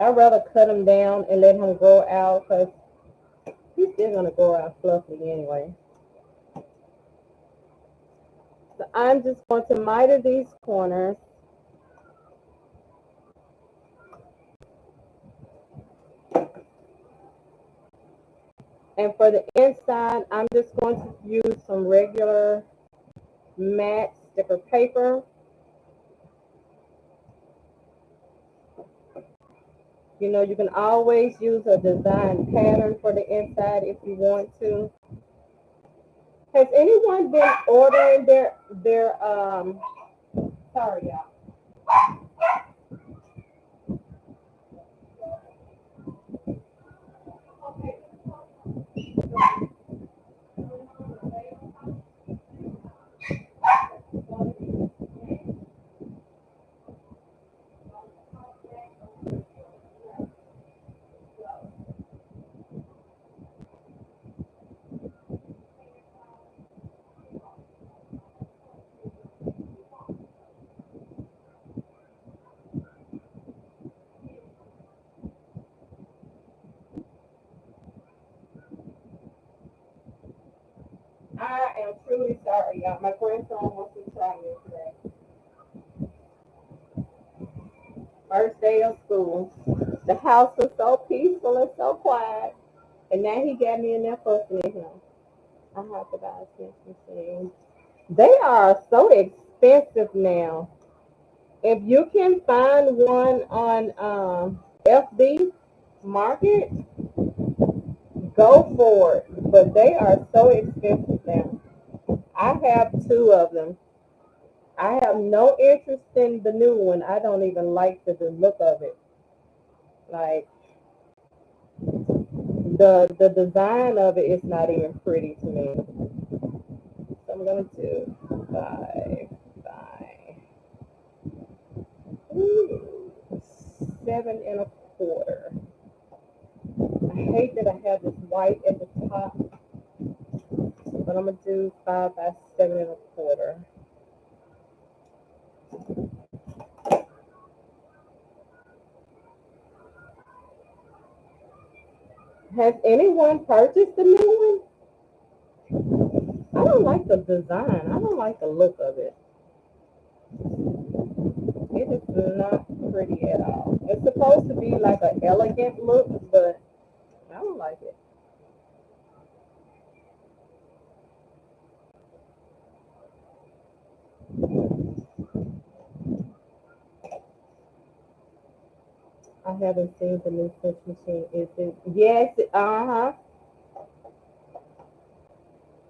S1: I'd rather cut him down and let him grow out because he's still going to grow out fluffy anyway. So I'm just going to miter these corners. And for the inside, I'm just going to use some regular matte sticker paper. You know, you can always use a design pattern for the inside if you want to. Has anyone been ordering their sorry y'all. truly sorry, y'all. My grandson wants to try me today. First day of school. The house was so peaceful and so quiet. And now he got me in there fussing at him. I have to buy a snatch machine. They are so expensive now. If you can find one on FB Market, go for it. But they are so expensive now. I have two of them. I have no interest in the new one. I don't even like the look of it. Like the design of it is not even pretty to me. So I'm gonna do five, ooh, 7 1/4. I hate that I have this white at the top, but I'm gonna do 5 by 7 1/4. Has anyone purchased the new one? I don't like the design. I don't like the look of it. It is not pretty at all. It's supposed to be like an elegant look, but I don't like it. I haven't seen the new touch machine. Is it? Yes. Uh huh.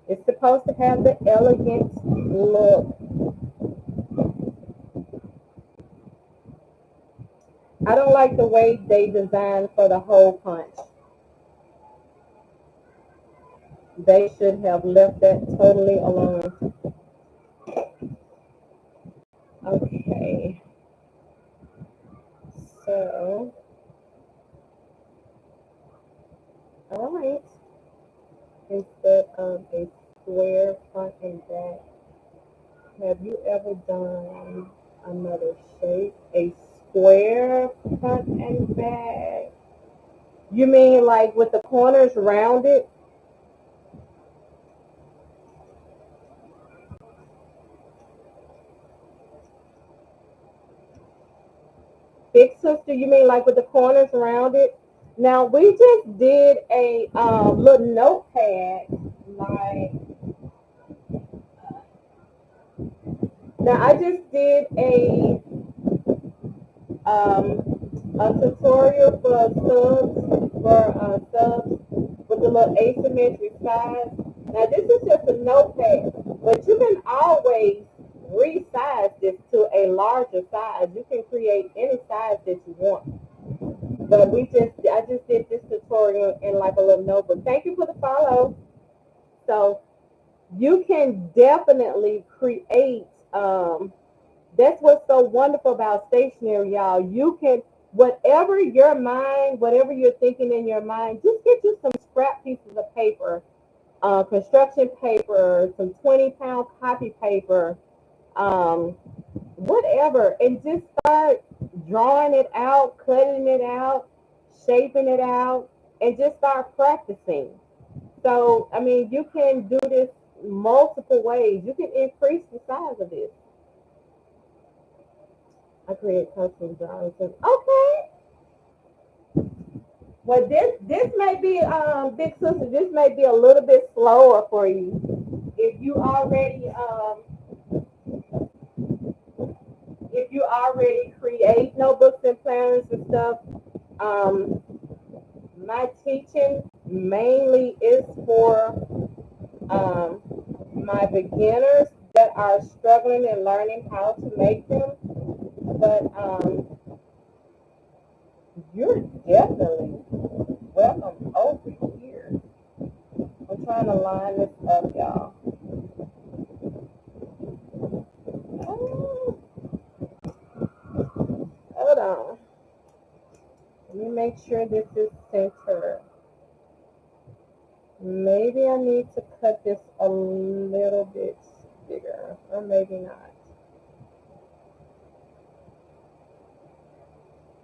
S1: It's supposed to have the elegant look. I don't like the way they designed for the hole punch. They should have left that totally alone. Okay. So, all right. Instead of a square front and back, have you ever done another shape? A square front and back? You mean like with the corners rounded? Big sister, you mean like with the corners rounded? Now we just did a little notepad. Like now, I just did um, a tutorial for subs with the little asymmetric size. Now this is just a notepad, but you can always resize this to a larger size. You can create any size that you want. But I just did this tutorial in like a little notebook. Thank you for the follow. So you can definitely create. That's what's so wonderful about stationery, y'all. You can whatever you're thinking in your mind, just get you some scrap pieces of paper, construction paper, some 20-pound copy paper, um, whatever, and just start drawing it out, cutting it out, shaping it out, and just start practicing. So, I mean, you can do this multiple ways. You can increase the size of this. I create custom drawings. Okay. Well, this may be big sister. This may be a little bit slower for you. If you already create notebooks and planners and stuff, um, my teaching mainly is for um, my beginners that are struggling and learning how to make them. But you're definitely welcome over here. I'm trying to line this up, y'all. Oh, hold on. Let me make sure this is centered. Maybe I need to cut this a little bit bigger, or maybe not.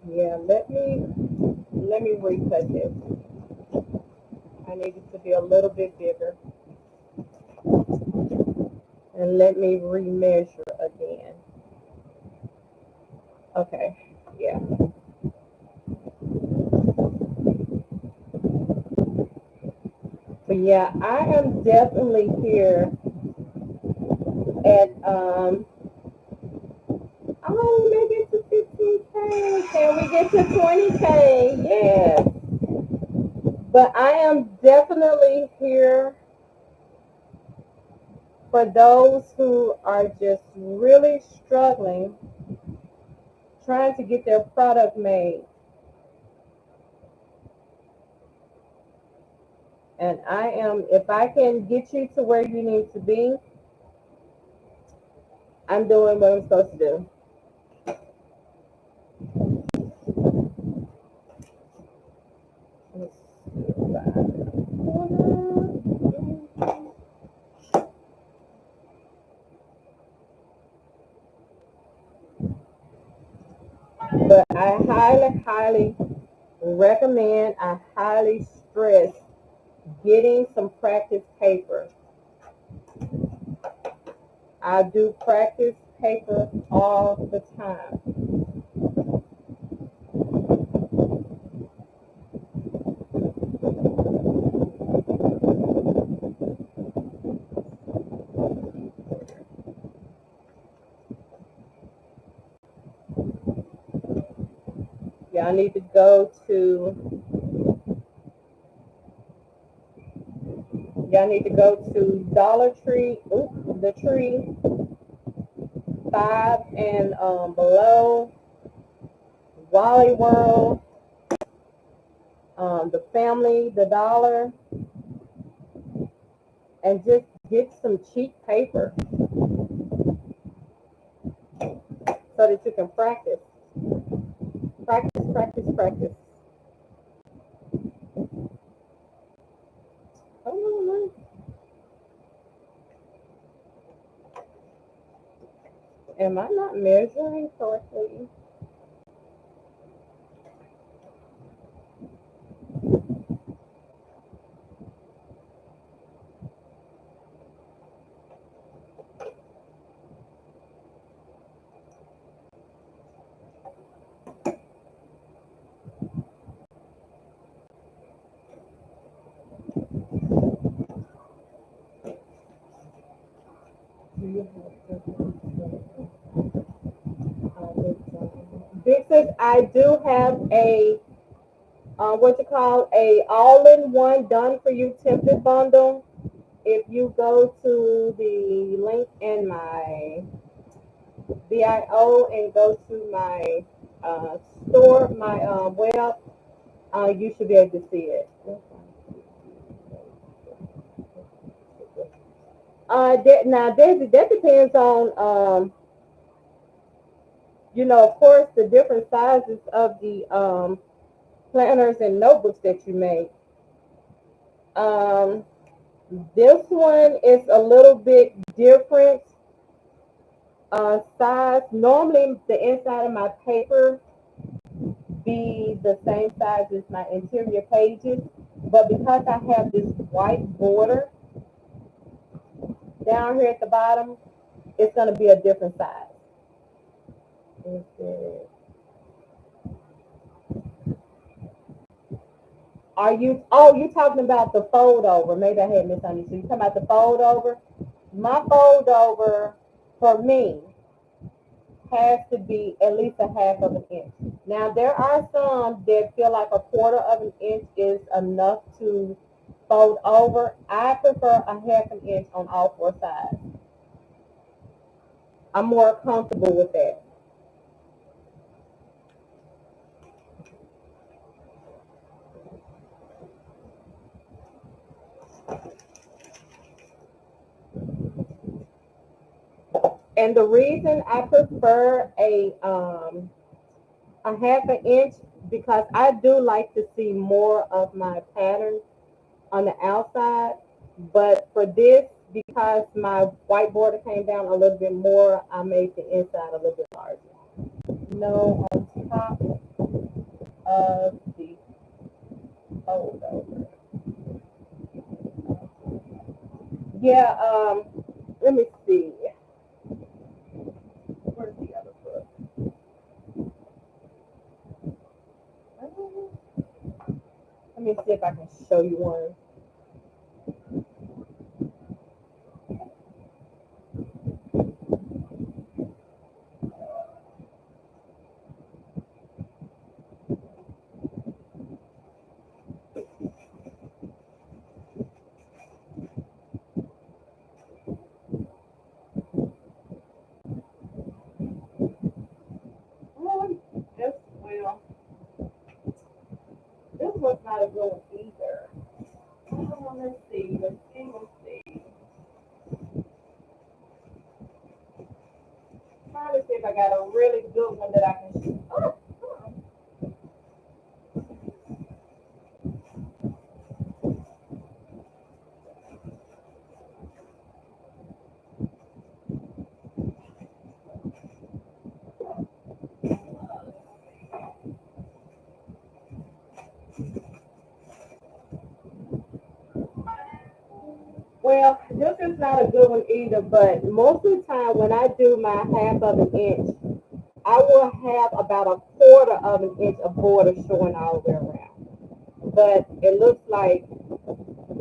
S1: Yeah, let me recut this. I need it to be a little bit bigger. And let me remeasure again. Okay, yeah. But yeah, I am definitely here at oh, make it to 15K. Can we get to 20K? Yes. But I am definitely here for those who are just really struggling trying to get their product made. And I am, if I can get you to where you need to be, I'm doing what I'm supposed to do. But I highly, highly recommend, I highly stress getting some practice paper. I do practice paper all the time. Y'all need to go to y'all need to go to Dollar Tree, the Tree, 5 and below, Wally World, the Family, the Dollar, and just get some cheap paper so that you can practice, practice, practice, practice. Oh, am I not measuring correctly? Because I do have a what you call a all-in-one done-for-you template bundle. If you go to the link in my bio and go to my store, my web, you should be able to see it. That depends on of course, the different sizes of the planners and notebooks that you make. Um, this one is a little bit different size. Normally, the inside of my paper be the same size as my interior pages, but because I have this white border down here at the bottom, it's going to be a different size. Are you? Oh, you talking about the fold over? Maybe I had misunderstood. You talking about the fold over? My fold over for me has to be at least a half of an inch. Now there are some that feel like a quarter of an inch is enough to fold over. I prefer a half an inch on all four sides. I'm more comfortable with that. And the reason I prefer a half an inch because I do like to see more of my pattern on the outside. But for this, because my white border came down a little bit more, I made the inside a little bit larger. No, on top of the fold over. Yeah, Let me see. Where's the other book? Let me see if I can show you one. This well, this one's not a good one either. Let's see. Let's see. Let's see. Trying to see if I got a really good one that I can. Oh, well, this is not a good one either, but most of the time when I do my half of an inch, I will have about a quarter of an inch of border showing all the way around. But it looks like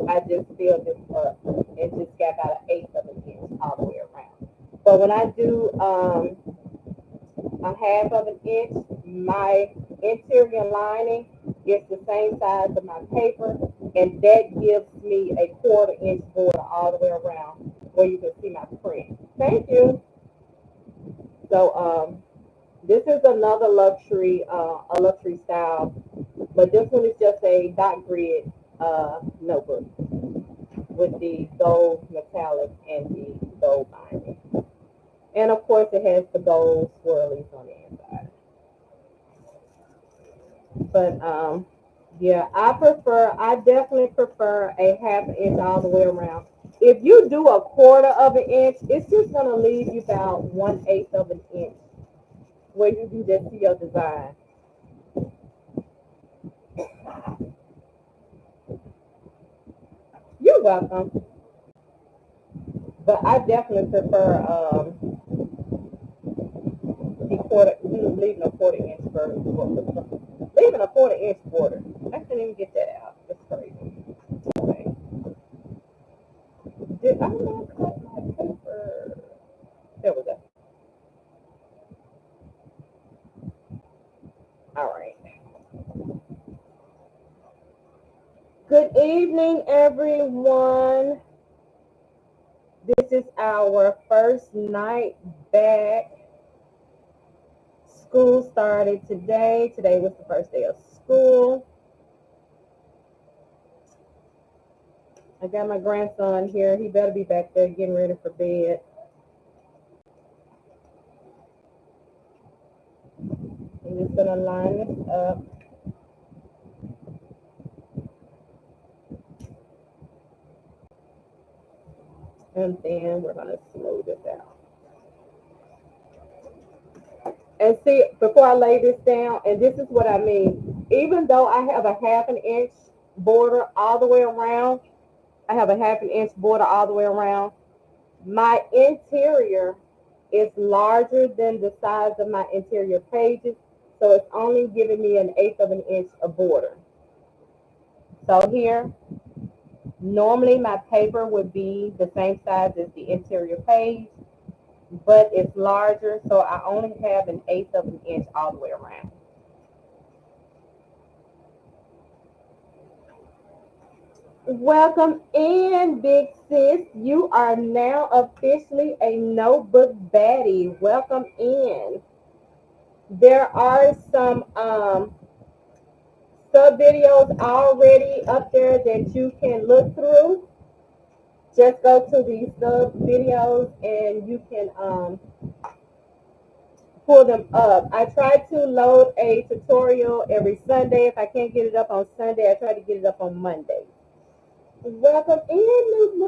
S1: I just filled this up and just got about an eighth of an inch all the way around. But when I do a half of an inch, my interior lining is the same size of my paper, and that gives me a quarter inch border all the way around where you can see my print. Thank you. So this is another luxury, a luxury style, but this one is just a dot grid notebook with the gold metallic and the gold binding. And of course it has the gold swirlies on the inside. But yeah, I definitely prefer a half an inch all the way around. If you do a quarter of an inch, it's just gonna leave you about 1/8 of an inch where you can just see your design. You're welcome. But I definitely prefer the quarter, leaving a quarter inch leaving a quarter inch border. I couldn't even get that out. That's crazy. Okay. Did I not cut my paper? There we go. All right. Good evening, everyone. This is our first night back. School started today. Today was the first day of school. I got my grandson here. He better be back there getting ready for bed. I'm just gonna line this up. And then we're gonna smooth this out. And see, before I lay this down, and this is what I mean, even though I have a half an inch border all the way around, I have a half an inch border all the way around, my interior is larger than the size of my interior pages, so it's only giving me an eighth of an inch of border. So here, normally my paper would be the same size as the interior page, but it's larger, so I only have an eighth of an inch all the way around. Welcome in, big sis. You are now officially a notebook baddie. Welcome in. There are some sub videos already up there that you can look through. Just go to the sub videos and you can pull them up. I try to load a tutorial every Sunday. If I can't get it up on Sunday, I try to get it up on Monday. Welcome in,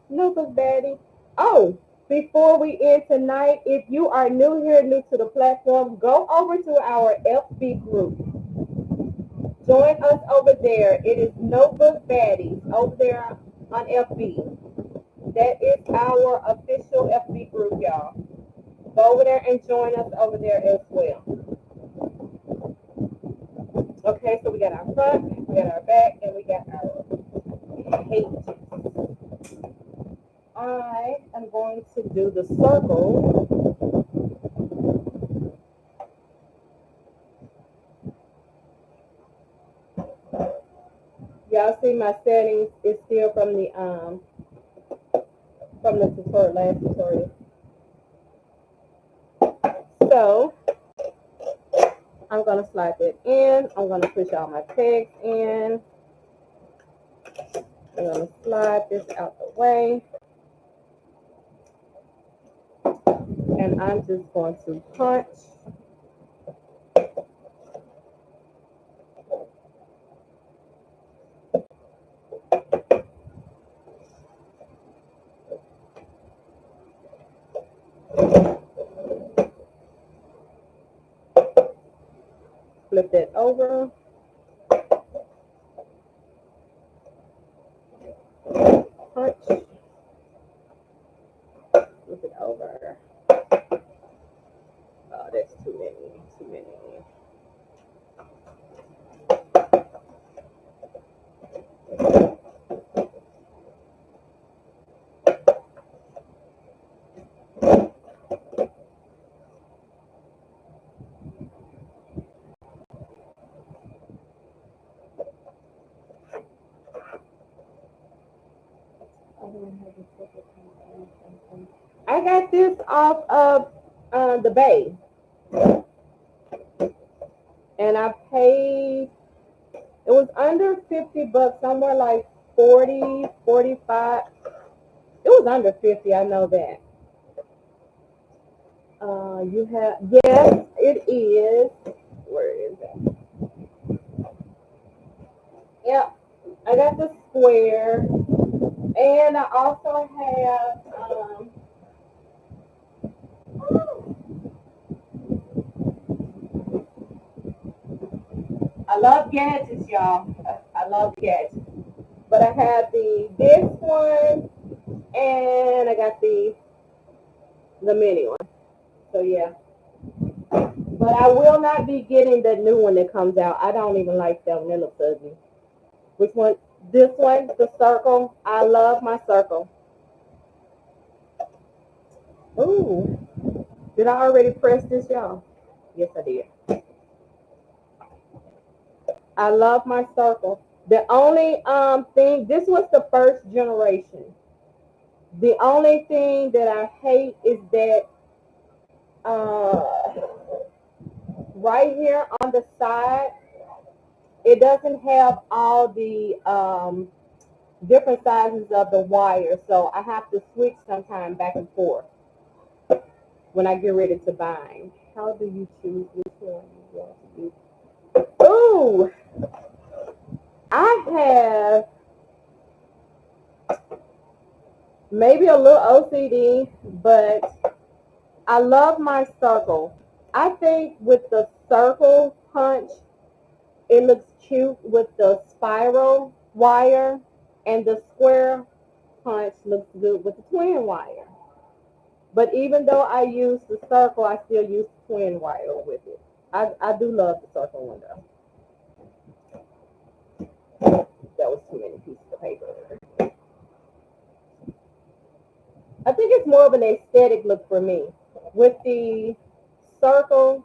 S1: Notebook Baddie. Oh, before we end tonight, if you are new here, new to the platform, go over to our FB group. Join us over there. It is Notebook Baddies over there on FB. that is our official FB group, y'all. Go over there and join us over there as well. Okay, so we got our front, we got our back, and we got our pages. I am going to do the circle. Y'all see my settings is still from the tutorial, last tutorial. So I'm gonna slide that in. I'm gonna push all my text in. I'm gonna slide this out the way. And I'm just going to punch. Flip that over. Punch. Flip it over. Oh, that's too many. Too many. I got this off of the Bay, and I paid. It was under $50, somewhere like 40, 45. It was under 50. I know that. You have, yes, it is. Where is it? Yep, I got the square, and I also have. I love gadgets, y'all. I love gadgets. But I have this one, and I got the mini one. So yeah. But I will not be getting the new one that comes out. I don't even like that one. It looks ugly. Which one? This one, the circle. I love my circle. Ooh. Did I already press this, y'all? Yes, I did. I love my circle. The only thing, this was the first generation. The only thing that I hate is that right here on the side, it doesn't have all the different sizes of the wire, so I have to switch sometime back and forth when I get ready to bind. How do you choose which one you want to use? Ooh, I have maybe a little OCD, but I love my circle. I think with the circle punch, it looks cute with the spiral wire, and the square punch looks good with the twin wire. But even though I use the circle, I still use the twin wire with it. I do love the circle one though. That was too many pieces of paper. I think it's more of an aesthetic look for me. With the circle,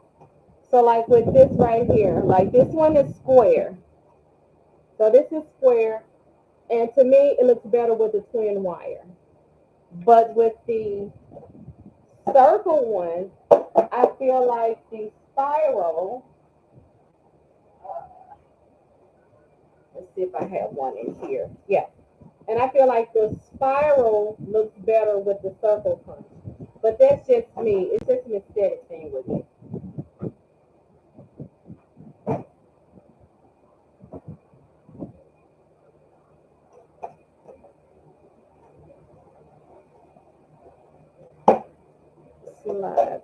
S1: so like with this right here, like this one is square. So this is square, and to me it looks better with the twin wire. But with the circle one, I feel like the spiral, let's see if I have one in here. Yeah. And I feel like the spiral looks better with the circle punch. But that's just me. It's just an aesthetic thing with me. Slide.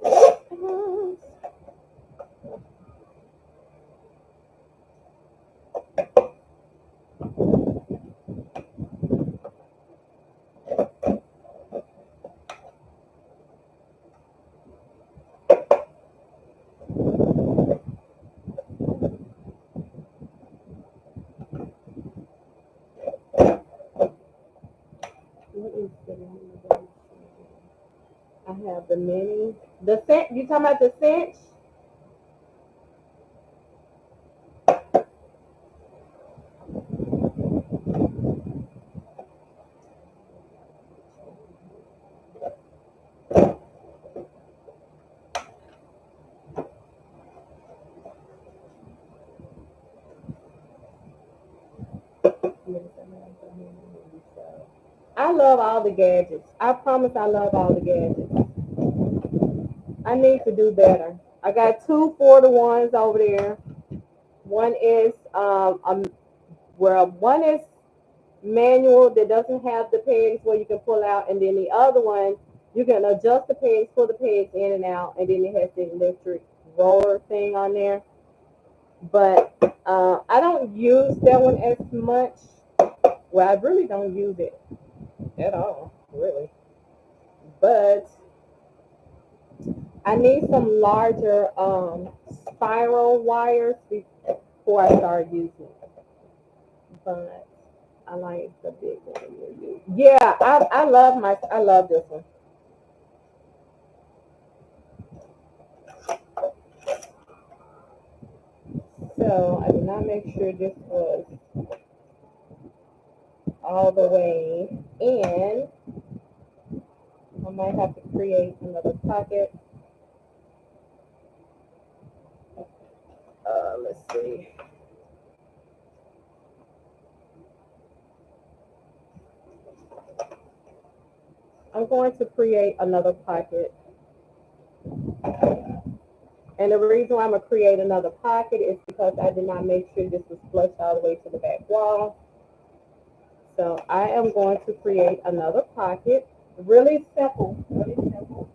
S1: I have the mini. The cinch. You talking about the cinch? I love all the gadgets. I promise I love all the gadgets. I need to do better. I got two 4-to-1s over there. One is one is manual that doesn't have the pegs where you can pull out, and then the other one you can adjust the pegs, pull the pegs in and out, and then it has the electric roller thing on there. But I don't use that one as much. Well, I really don't use it at all, really. But I need some larger spiral wires before I start using it. But I like the big one. Yeah, I love this one. So I did not make sure this was all the way in. I might have to create another pocket. Let's see. I'm going to create another pocket. And the reason why I'm going to create another pocket is because I did not make sure this was flush all the way to the back wall. So I am going to create another pocket. Really simple, really simple.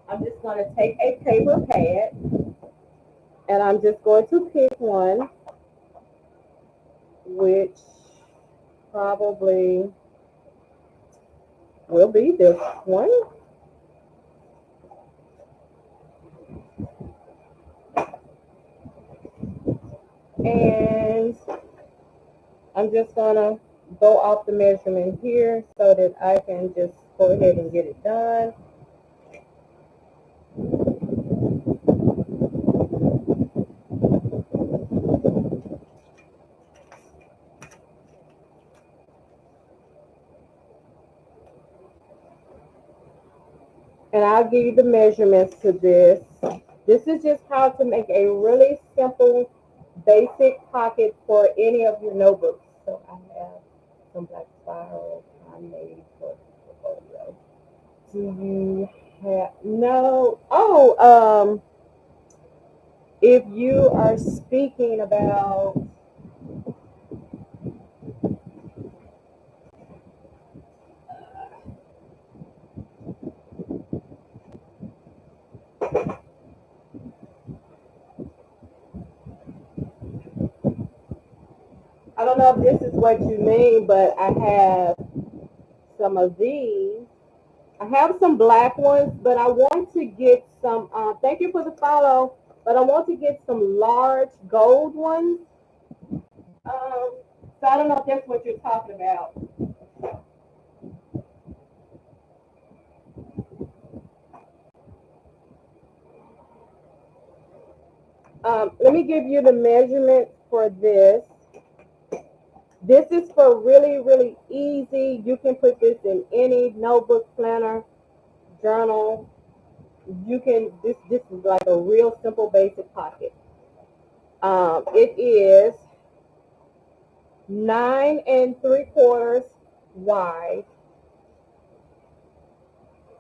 S1: I'm just going to take a paper pad and I'm just going to pick one, which probably will be this one. And I'm just going to go off the measurement here so that I can just go ahead and get it done. And I'll give you the measurements to this. This is just how to make a really simple, basic pocket for any of your notebooks. So I have some black spirals I made for the portfolio. Do you have no? Oh, if you are speaking about I don't know if this is what you mean, but I have some of these. I have some black ones, but I want to get some. Thank you for the follow, but I want to get some large gold ones. So I don't know if that's what you're talking about. Let me give you the measurement for this. This is for really, really easy. You can put this in any notebook, planner, journal. You can. This is like a real simple, basic pocket. It is 9 3/4 wide,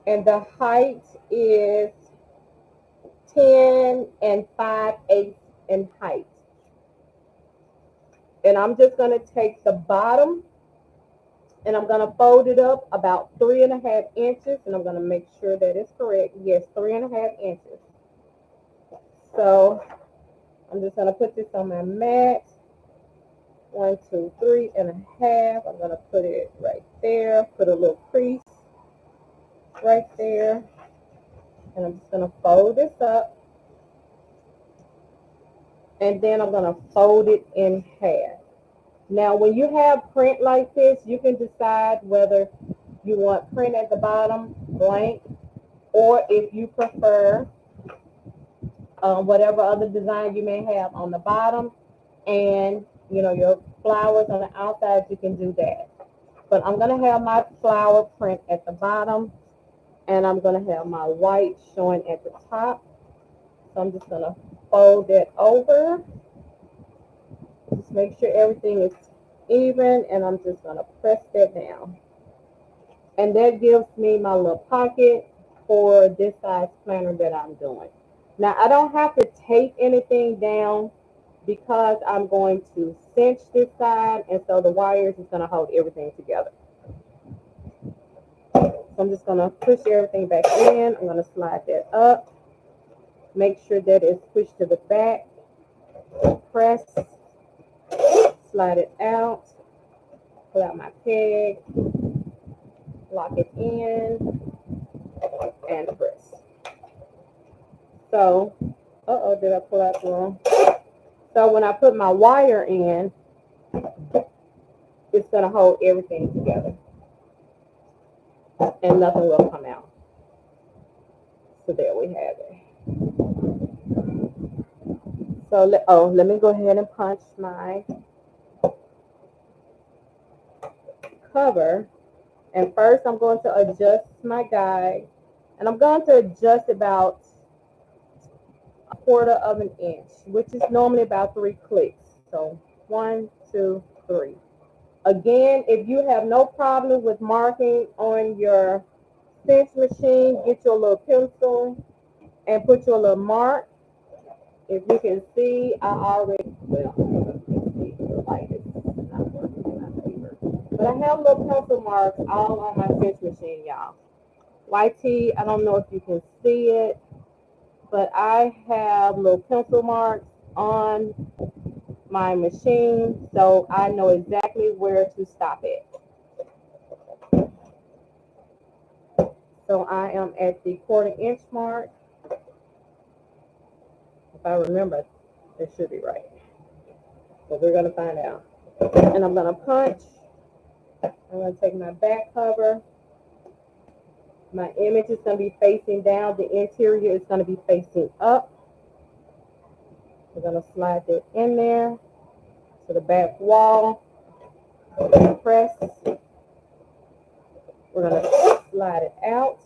S1: and the height is 10 5/8 in height. And I'm just going to take the bottom and I'm going to fold it up about 3.5 inches, and I'm going to make sure that it's correct. Yes, 3.5 inches. So I'm just going to put this on my mat. 1, 2, 3.5. I'm going to put it right there. Put a little crease. right there. And I'm just going to fold this up. And then I'm going to fold it in half. Now, when you have print like this, you can decide whether you want print at the bottom, blank, or if you prefer whatever other design you may have on the bottom, and your flowers on the outside, you can do that. But I'm going to have my flower print at the bottom, and I'm going to have my white showing at the top. So I'm just going to fold that over. Just make sure everything is even, and I'm just going to press that down. And that gives me my little pocket for this size planner that I'm doing. Now, I don't have to tape anything down because I'm going to cinch this side, and so the wires is going to hold everything together. So I'm just going to push everything back in. I'm going to slide that up. Make sure that it's pushed to the back. Press. Slide it out. Pull out my peg. Lock it in. And press. So, did I pull out the wrong? So when I put my wire in, it's going to hold everything together. And nothing will come out. So there we have it. So let me go ahead and punch my cover. And first I'm going to adjust my guide. And I'm going to adjust about 1/4 of an inch, which is normally about 3 clicks. So 1, 2, 3. Again, if you have no problem with marking on your cinch machine, get your little pencil and put your little mark. If you can see, I already, well, the light is not working in my favor. But I have little pencil marks all on my cinch machine, y'all. YT, I don't know if you can see it, but I have little pencil marks on my machine, so I know exactly where to stop it. So I am at the 1/4 inch mark. If I remember, it should be right. But we're going to find out. And I'm going to punch. I'm going to take my back cover. My image is going to be facing down. The interior is going to be facing up. We're going to slide that in there to the back wall. Press. We're going to slide it out.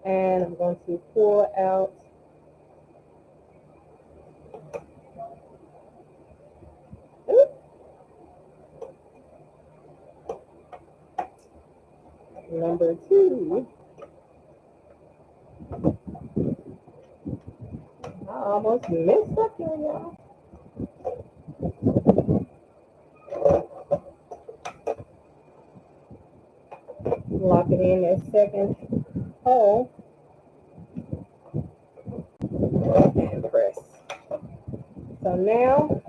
S1: And I'm going to pull out number 2. I almost messed up here, y'all. Lock it in that second hole. And press. So now,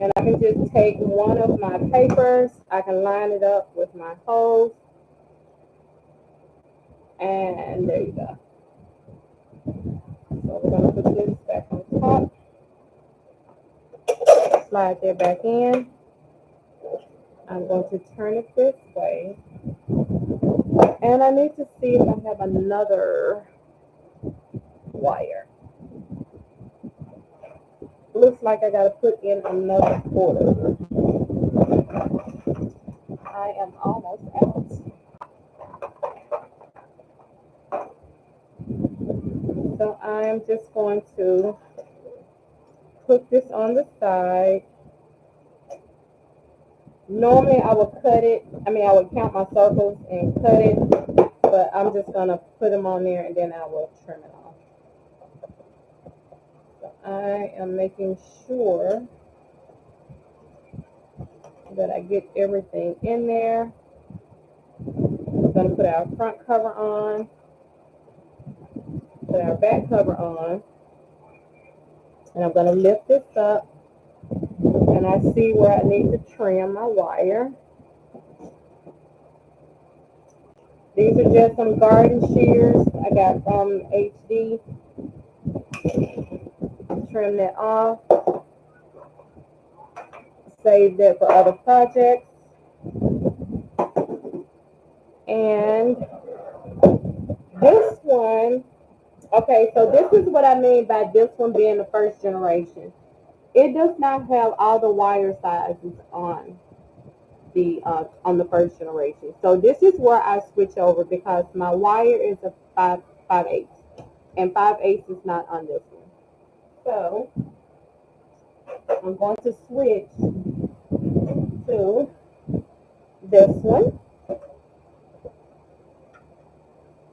S1: and I can just take one of my papers. I can line it up with my holes. And there you go. So we're going to put this back on top. Slide that back in. I'm going to turn it this way. And I need to see if I have another wire. Looks like I got to put in another 1/4. I am almost out. So I'm just going to put this on the side. Normally I would I would count my circles and cut it, but I'm just going to put them on there and then I will trim it off. So I am making sure that I get everything in there. I'm going to put our front cover on, put our back cover on, and I'm going to lift this up, and I see where I need to trim my wire. These are just some garden shears I got from HD. Trim that off. Save that for other projects. And this one, okay, so this is what I mean by this one being the first generation. It does not have all the wire sizes on the first generation. So this is where I switch over because my wire is a 5/8, and 5/8 is not on this one. So I'm going to switch to this one.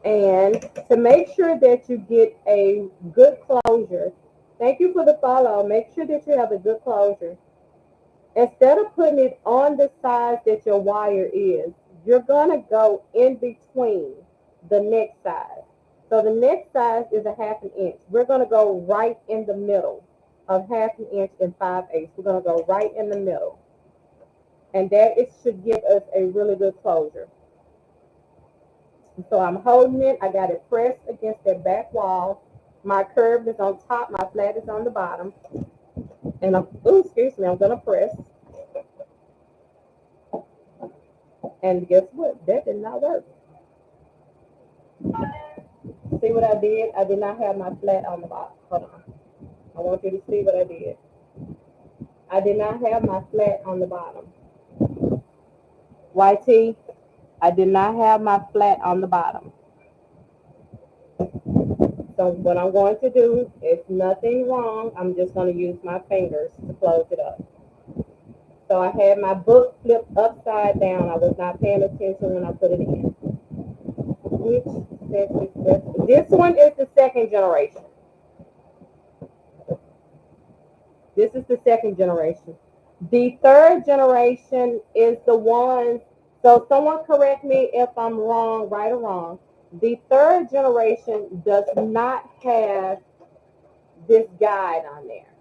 S1: And to make sure that you get a good closure, thank you for the follow. Make sure that you have a good closure. Instead of putting it on the size that your wire is, you're going to go in between the next size. So the next size is a 1/2 inch. We're going to go right in the middle of 1/2 inch and 5/8. We're going to go right in the middle. And that it should give us a really good closure. So I'm holding it. I got it pressed against that back wall. My curve is on top. My flat is on the bottom. And excuse me, I'm going to press. And guess what? That did not work. See what I did? I did not have my flat on the bottom. Hold on. I want you to see what I did. I did not have my flat on the bottom. YT, I did not have my flat on the bottom. So what I'm going to do is nothing wrong. I'm just going to use my fingers to close it up. So I had my book flipped upside down. I was not paying attention when I put it in. Which this one is the second generation. This is the second generation. The third generation is the one. So someone correct me if I'm wrong, right or wrong. The third generation does not have this guide on there.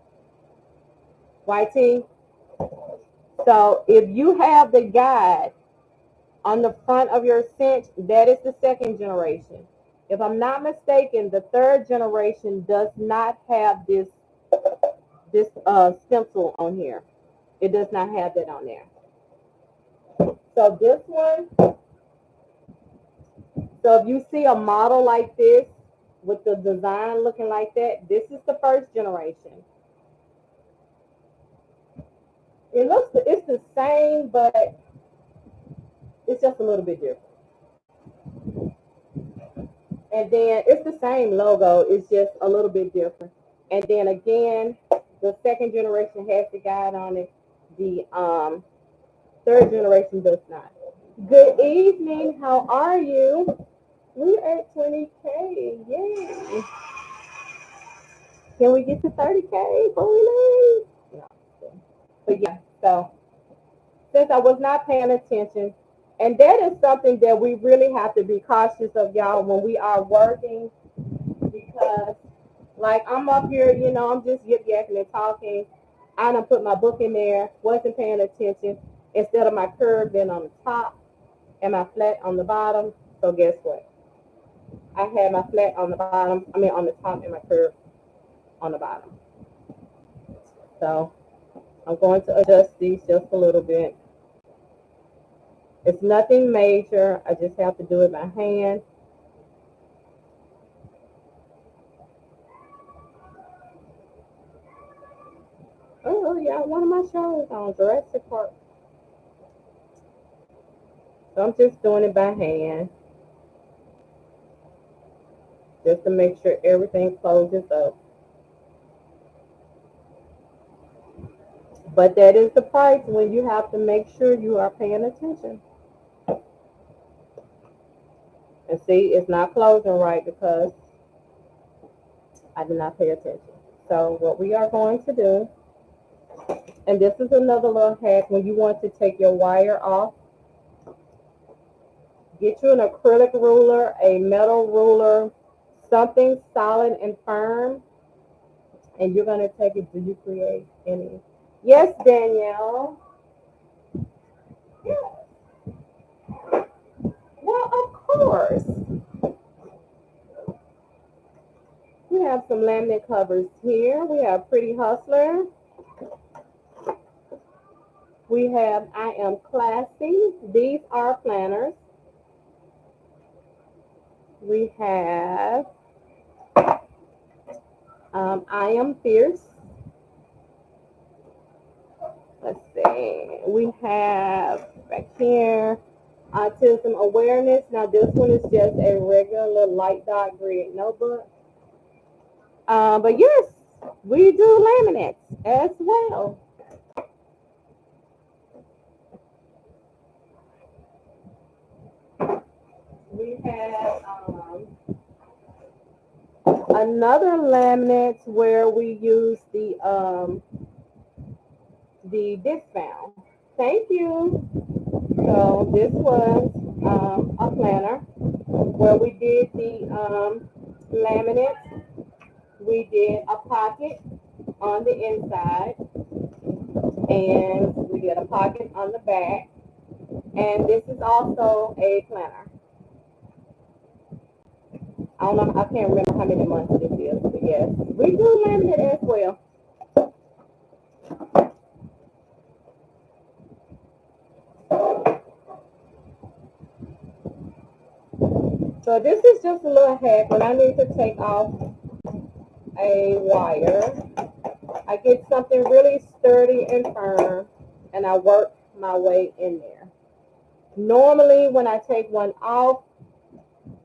S1: YT? So if you have the guide on the front of your cinch, that is the second generation. If I'm not mistaken, the third generation does not have this stencil on here. It does not have that on there. So this one, so if you see a model like this with the design looking like that, this is the first generation. It's the same, but it's just a little bit different. And then it's the same logo, it's just a little bit different. And then again, the second generation has the guide on it. The third generation does not. Good evening, how are you? We're at 20K, yay. Can we get to 30K before we leave? No. But yeah, so since I was not paying attention, and that is something that we really have to be cautious of, y'all, when we are working, because like I'm up here, I'm just yip yakking and talking. I done put my book in there, wasn't paying attention. Instead of my curve being on the top and my flat on the bottom. So guess what? I had my flat on the bottom, on the top, and my curve on the bottom. So I'm going to adjust these just a little bit. It's nothing major. I just have to do it by hand. Oh, yeah, one of my shows on Jurassic Park. So I'm just doing it by hand. Just to make sure everything closes up. But that is the price when you have to make sure you are paying attention. And see, it's not closing right because I did not pay attention. So what we are going to do, and this is another little hack when you want to take your wire off, get you an acrylic ruler, a metal ruler, something solid and firm, and you're going to take it. Do you create any? Yes, Danielle. Yeah. Well, of some laminate covers here. We have Pretty Hustler. We have I Am Classy. These are planners. We have I Am Fierce. Let's see. We have back here Autism Awareness. Now this one is just a regular light dark grid notebook. But yes, we do laminates as well. We have another laminate where we use the discount. Thank you. So this was a planner where we did the laminate. We did a pocket on the inside, and we did a pocket on the back. And this is also a planner. I don't know, I can't remember how many months this is, but yes, we do laminate as well. So this is just a little hack. When I need to take off a wire, I get something really sturdy and firm, and I work my way in there. Normally, when I take one off,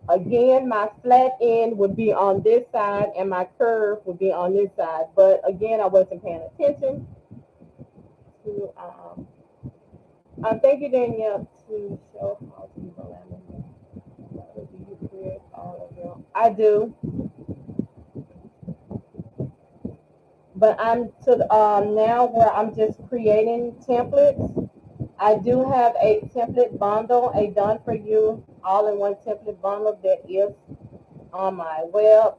S1: again, my flat end would be on this side and my curve would be on this side. But again, I wasn't paying attention to, thank you, Danielle, to show how to laminate. Do you create all of them? I do. But I'm to now where I'm just creating templates. I do have a template bundle, a done for you all-in-one template bundle that is on my web.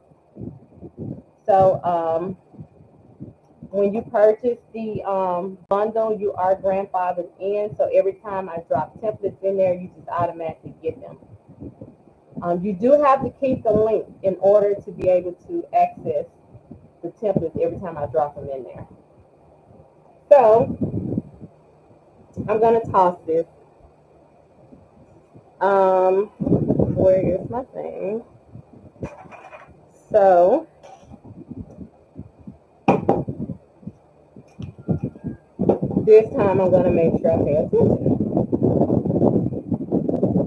S1: So when you purchase the bundle, you are grandfathered in. So every time I drop templates in there, you just automatically get them. You do have to keep the link in order to be able to access the templates every time I drop them in there. So I'm gonna toss this. Where is my thing? So this time I'm gonna make sure I pay attention.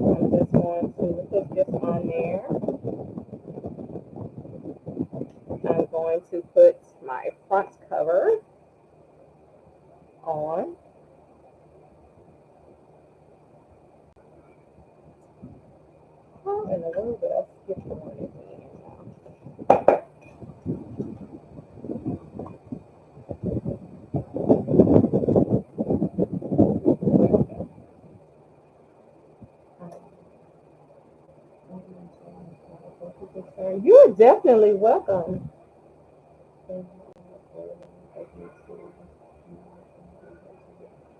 S1: I'm just going to put this on there. I'm going to put my front cover on. Oh, and a little bit I skipped one at the end now. You're definitely welcome.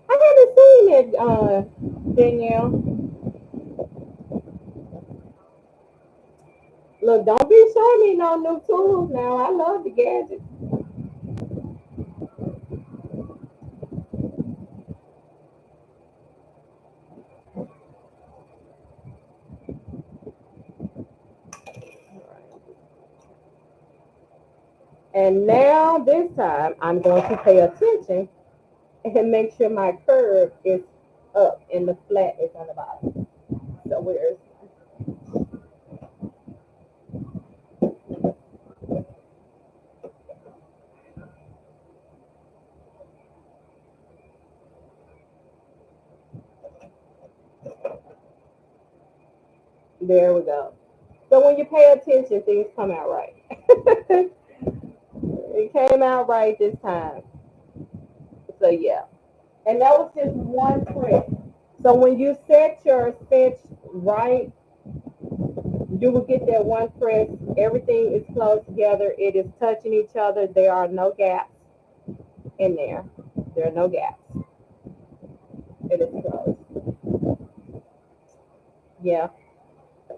S1: I haven't seen it, Danielle. Look, don't be showing me no new tools now. I love the gadgets. And now this time I'm going to pay attention and make sure my curve is up and the flat is on the bottom. So where is there we go. So when you pay attention, things come out right. It came out right this time. So yeah. And that was just one press. So when you set your stitch right, you will get that one press. Everything is close together. It is touching each other. There are no gaps in there. There are no gaps. It is close. Yeah.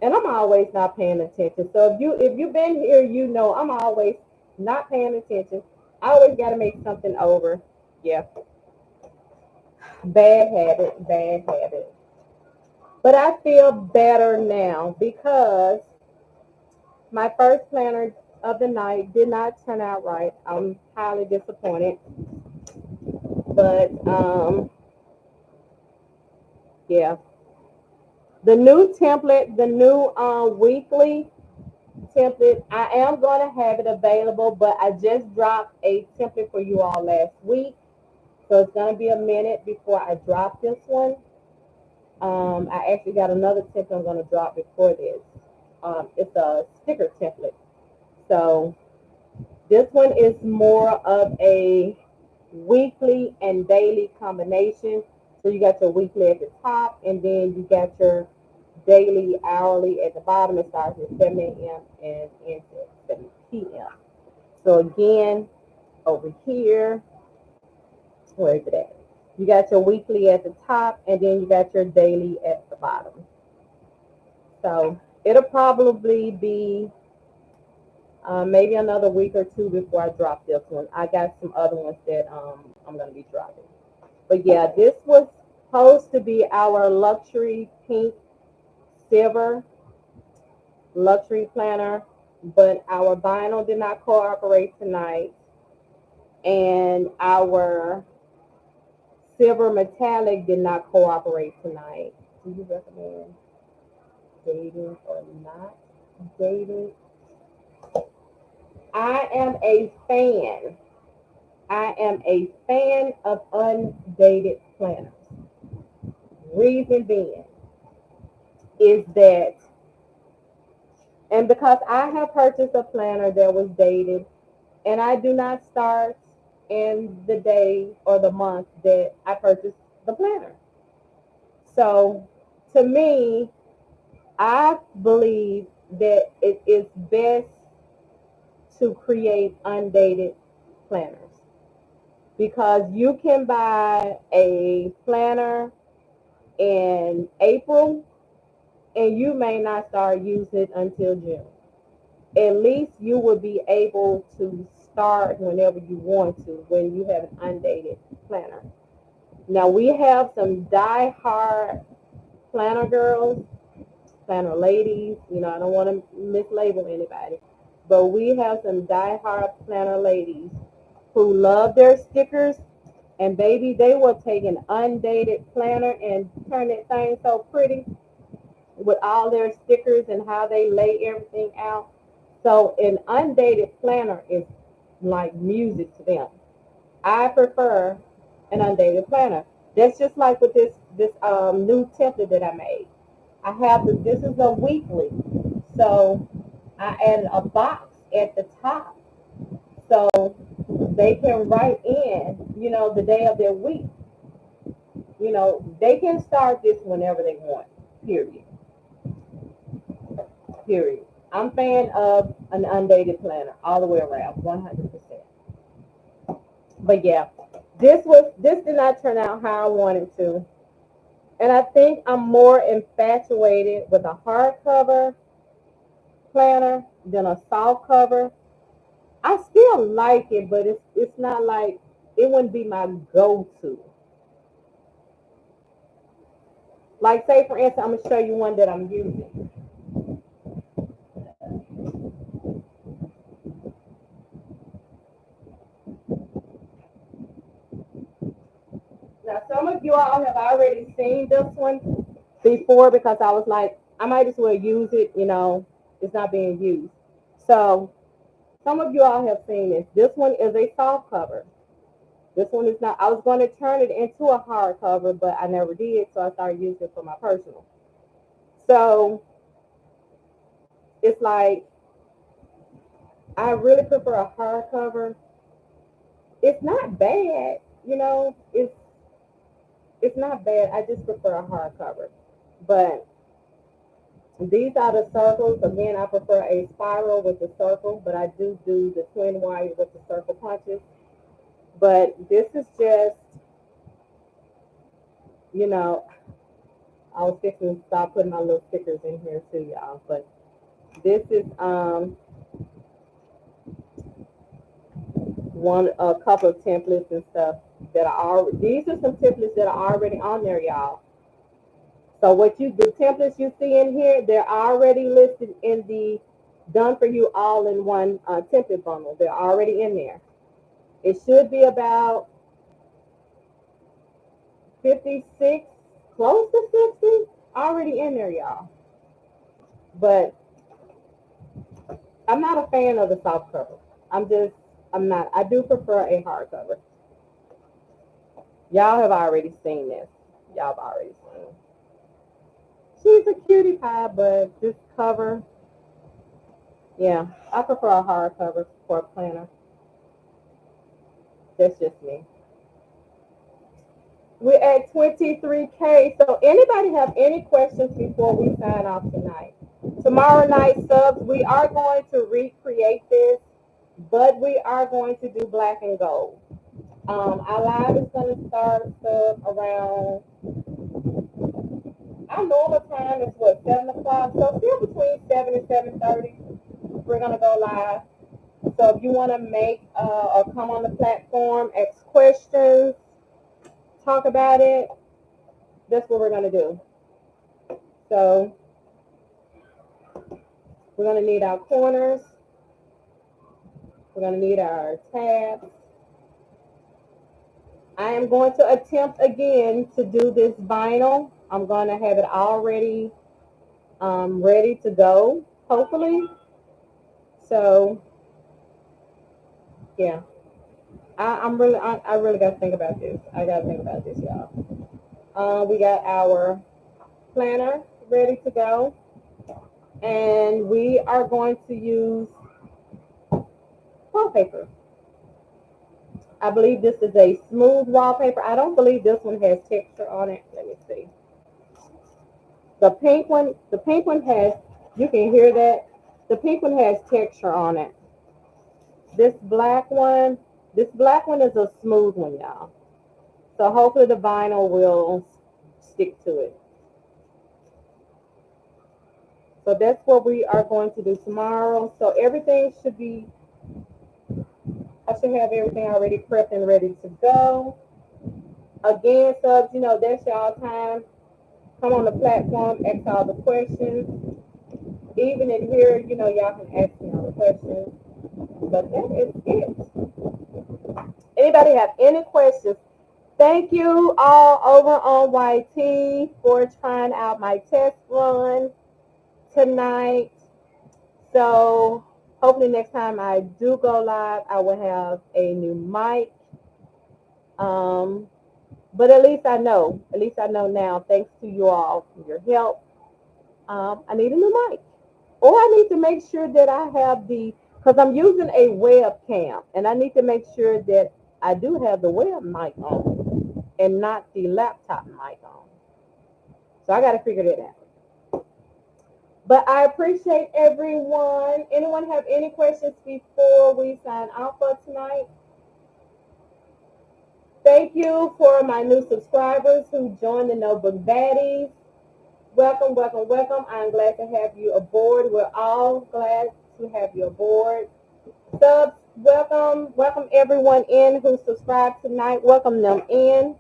S1: And I'm always not paying attention. So if you've been here, you know I'm always not paying attention. I always got to make something over. Yeah, bad habit, bad habit. But I feel better now because my first planner of the night did not turn out right. I'm highly disappointed. But yeah, the new template, the new weekly template, I am going to have it available, but I just dropped a template for you all last week. So it's going to be a minute before I drop this one. I actually got another template I'm going to drop before this. It's a sticker template. So this one is more of a weekly and daily combination. So you got your weekly at the top, and then you got your daily, hourly at the bottom. It starts at 7 a.m. and ends at 7 p.m. So again, over here, where is it at? You got your weekly at the top, and then you got your daily at the bottom. So it'll probably be maybe another week or two before I drop this one. I got some other ones that I'm going to be dropping. But yeah, this was supposed to be our luxury pink silver luxury planner, but our vinyl did not cooperate tonight, and our silver metallic did not cooperate tonight. Do you recommend dating or not dating? I am a fan. I am a fan of undated planners. Reason being is that, and because I have purchased a planner that was dated, and I do not start in the day or the month that I purchased the planner. So to me, I believe that it is best to create undated planners because you can buy a planner in April and you may not start using it until June. At least you will be able to start whenever you want to when you have an undated planner. Now we have some die-hard planner girls, planner ladies. I don't want to mislabel anybody, but we have some die-hard planner ladies who love their stickers, and baby, they will take an undated planner and turn that thing so pretty with all their stickers and how they lay everything out. So an undated planner is like music to them. I prefer an undated planner. That's just like with this new template that I made. I have this is a weekly, so I added a box at the top so they can write in, the day of their week. They can start this whenever they want. Period. Period. I'm a fan of an undated planner all the way around, 100%. But yeah, this did not turn out how I wanted to. And I think I'm more infatuated with a hardcover planner than a soft cover. I still like it, but it's not like it wouldn't be my go-to. Like say for instance, I'm gonna show you one that I'm using. Now some of you all have already seen this one before because I was like, I might as well use it, it's not being used. So some of you all have seen this. This one is a soft cover. This one is not. I was going to turn it into a hardcover, but I never did, so I started using it for my personal. So it's like I really prefer a hardcover. It's not bad, it's not bad. I just prefer a hardcover. But these are the circles. Again, I prefer a spiral with the circle, but I do the twin wire with the circle punches. But this is just, you know, I was fixing to start putting my little stickers in here too, y'all. But this is a couple of templates and stuff that are already. These are some templates that are already on there, y'all. So the templates you see in here, they're already listed in the done for you all in one template bundle. They're already in there. It should be about 56, close to 60, already in there, y'all. But I'm not a fan of the soft cover. I'm not. I do prefer a hardcover. Y'all have already seen this. Y'all have already seen it. She's a cutie pie, but this cover, yeah, I prefer a hardcover for a planner. That's just me. We're at 23K. So anybody have any questions before we sign off tonight? Tomorrow night, subs, we are going to recreate this, but we are going to do black and gold. Our live is going to start around, our normal time is what, 7 o'clock? So still between 7 and 7:30, we're going to go live. So if you want to make or come on the platform, ask questions, talk about it, that's what we're going to do. So we're going to need our corners. We're going to need our tabs. I am going to attempt again to do this vinyl. I'm going to have it already ready to go, hopefully. So, yeah. I really got to think about this. I got to think about this, y'all. We got our planner ready to go. And we are going to use wallpaper. I believe this is a smooth wallpaper. I don't believe this one has texture on it. Let me see. The pink one has, you can hear that. The pink one has texture on it. This black one is a smooth one, y'all. So hopefully the vinyl will stick to it. So that's what we are going to do tomorrow. So everything should be, I should have everything already prepped and ready to go. Again, subs, that's y'all time. Come on the platform, ask all the questions. Even in here, y'all can ask me all the questions. But that is it. Anybody have any questions? Thank you all over on YT for trying out my test run tonight. So hopefully next time I do go live, I will have a new mic. But at least I know now, thanks to you all for your help. I need a new mic. Or I need to make sure that I have because I'm using a webcam, and I need to make sure that I do have the web mic on and not the laptop mic on. So I got to figure that out. But I appreciate everyone. Anyone have any questions before we sign off for tonight? Thank you for my new subscribers who joined the Notebook Baddies. Welcome, welcome, welcome. I'm glad to have you aboard. We're all glad to have you aboard. Subs, welcome everyone in who subscribed tonight. Welcome them in.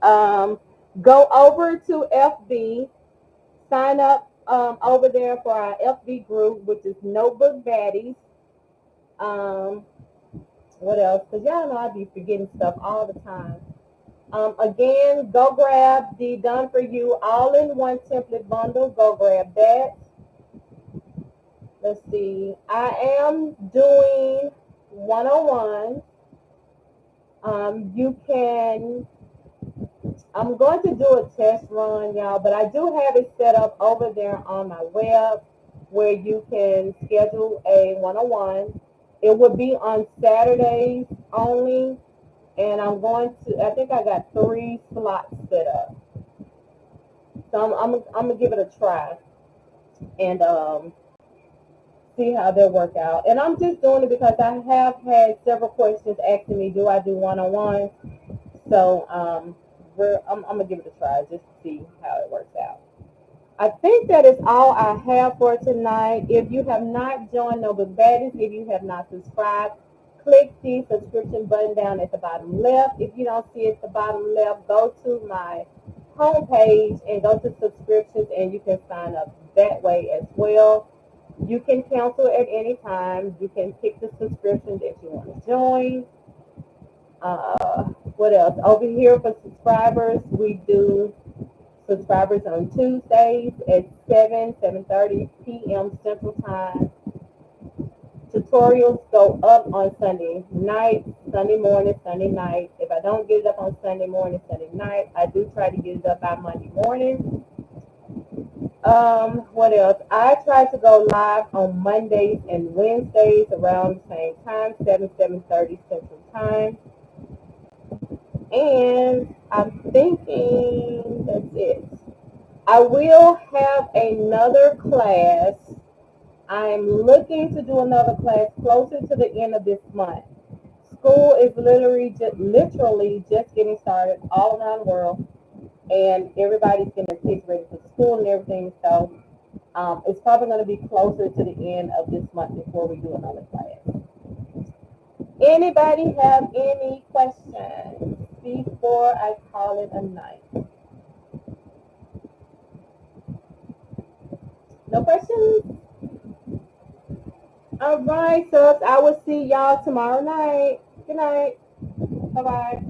S1: Go over to FB, sign up over there for our FB group, which is Notebook Baddies. What else? Because y'all know I be forgetting stuff all the time. Again, go grab the Done For You all-in-one template bundle. Go grab that. Let's see. I am doing 101. I'm going to do a test run, y'all, but I do have it set up over there on my web where you can schedule a 101. It would be on Saturdays only, and I think I got 3 slots set up. So I'm going to give it a try and see how they'll work out. And I'm just doing it because I have had several questions asking me, do I do one-on-one? So I'm going to give it a try just to see how it works out. I think that is all I have for tonight. If you have not joined Notebook Baddies, if you have not subscribed, click the subscription button down at the bottom left. If you don't see it at the bottom left, go to my homepage and go to subscriptions, and you can sign up that way as well. You can cancel at any time. You can pick the subscription that you want to join. What else? Over here for subscribers, we do subscribers on Tuesdays at 7:30 p.m. Central Time. Tutorials go up on Sunday night, Sunday morning, Sunday night. If I don't get it up on Sunday morning, Sunday night, I do try to get it up by Monday morning. What else? I try to go live on Mondays and Wednesdays around the same time, 7:30 Central Time. And I'm thinking that's it. I will have another class. I'm looking to do another class closer to the end of this month. School is literally just getting started all around the world, and everybody's getting their kids ready for school and everything. So it's probably going to be closer to the end of this month before we do another class. Anybody have any questions before I call it a night? No questions? All right, so I will see y'all tomorrow night. Good night. Bye-bye.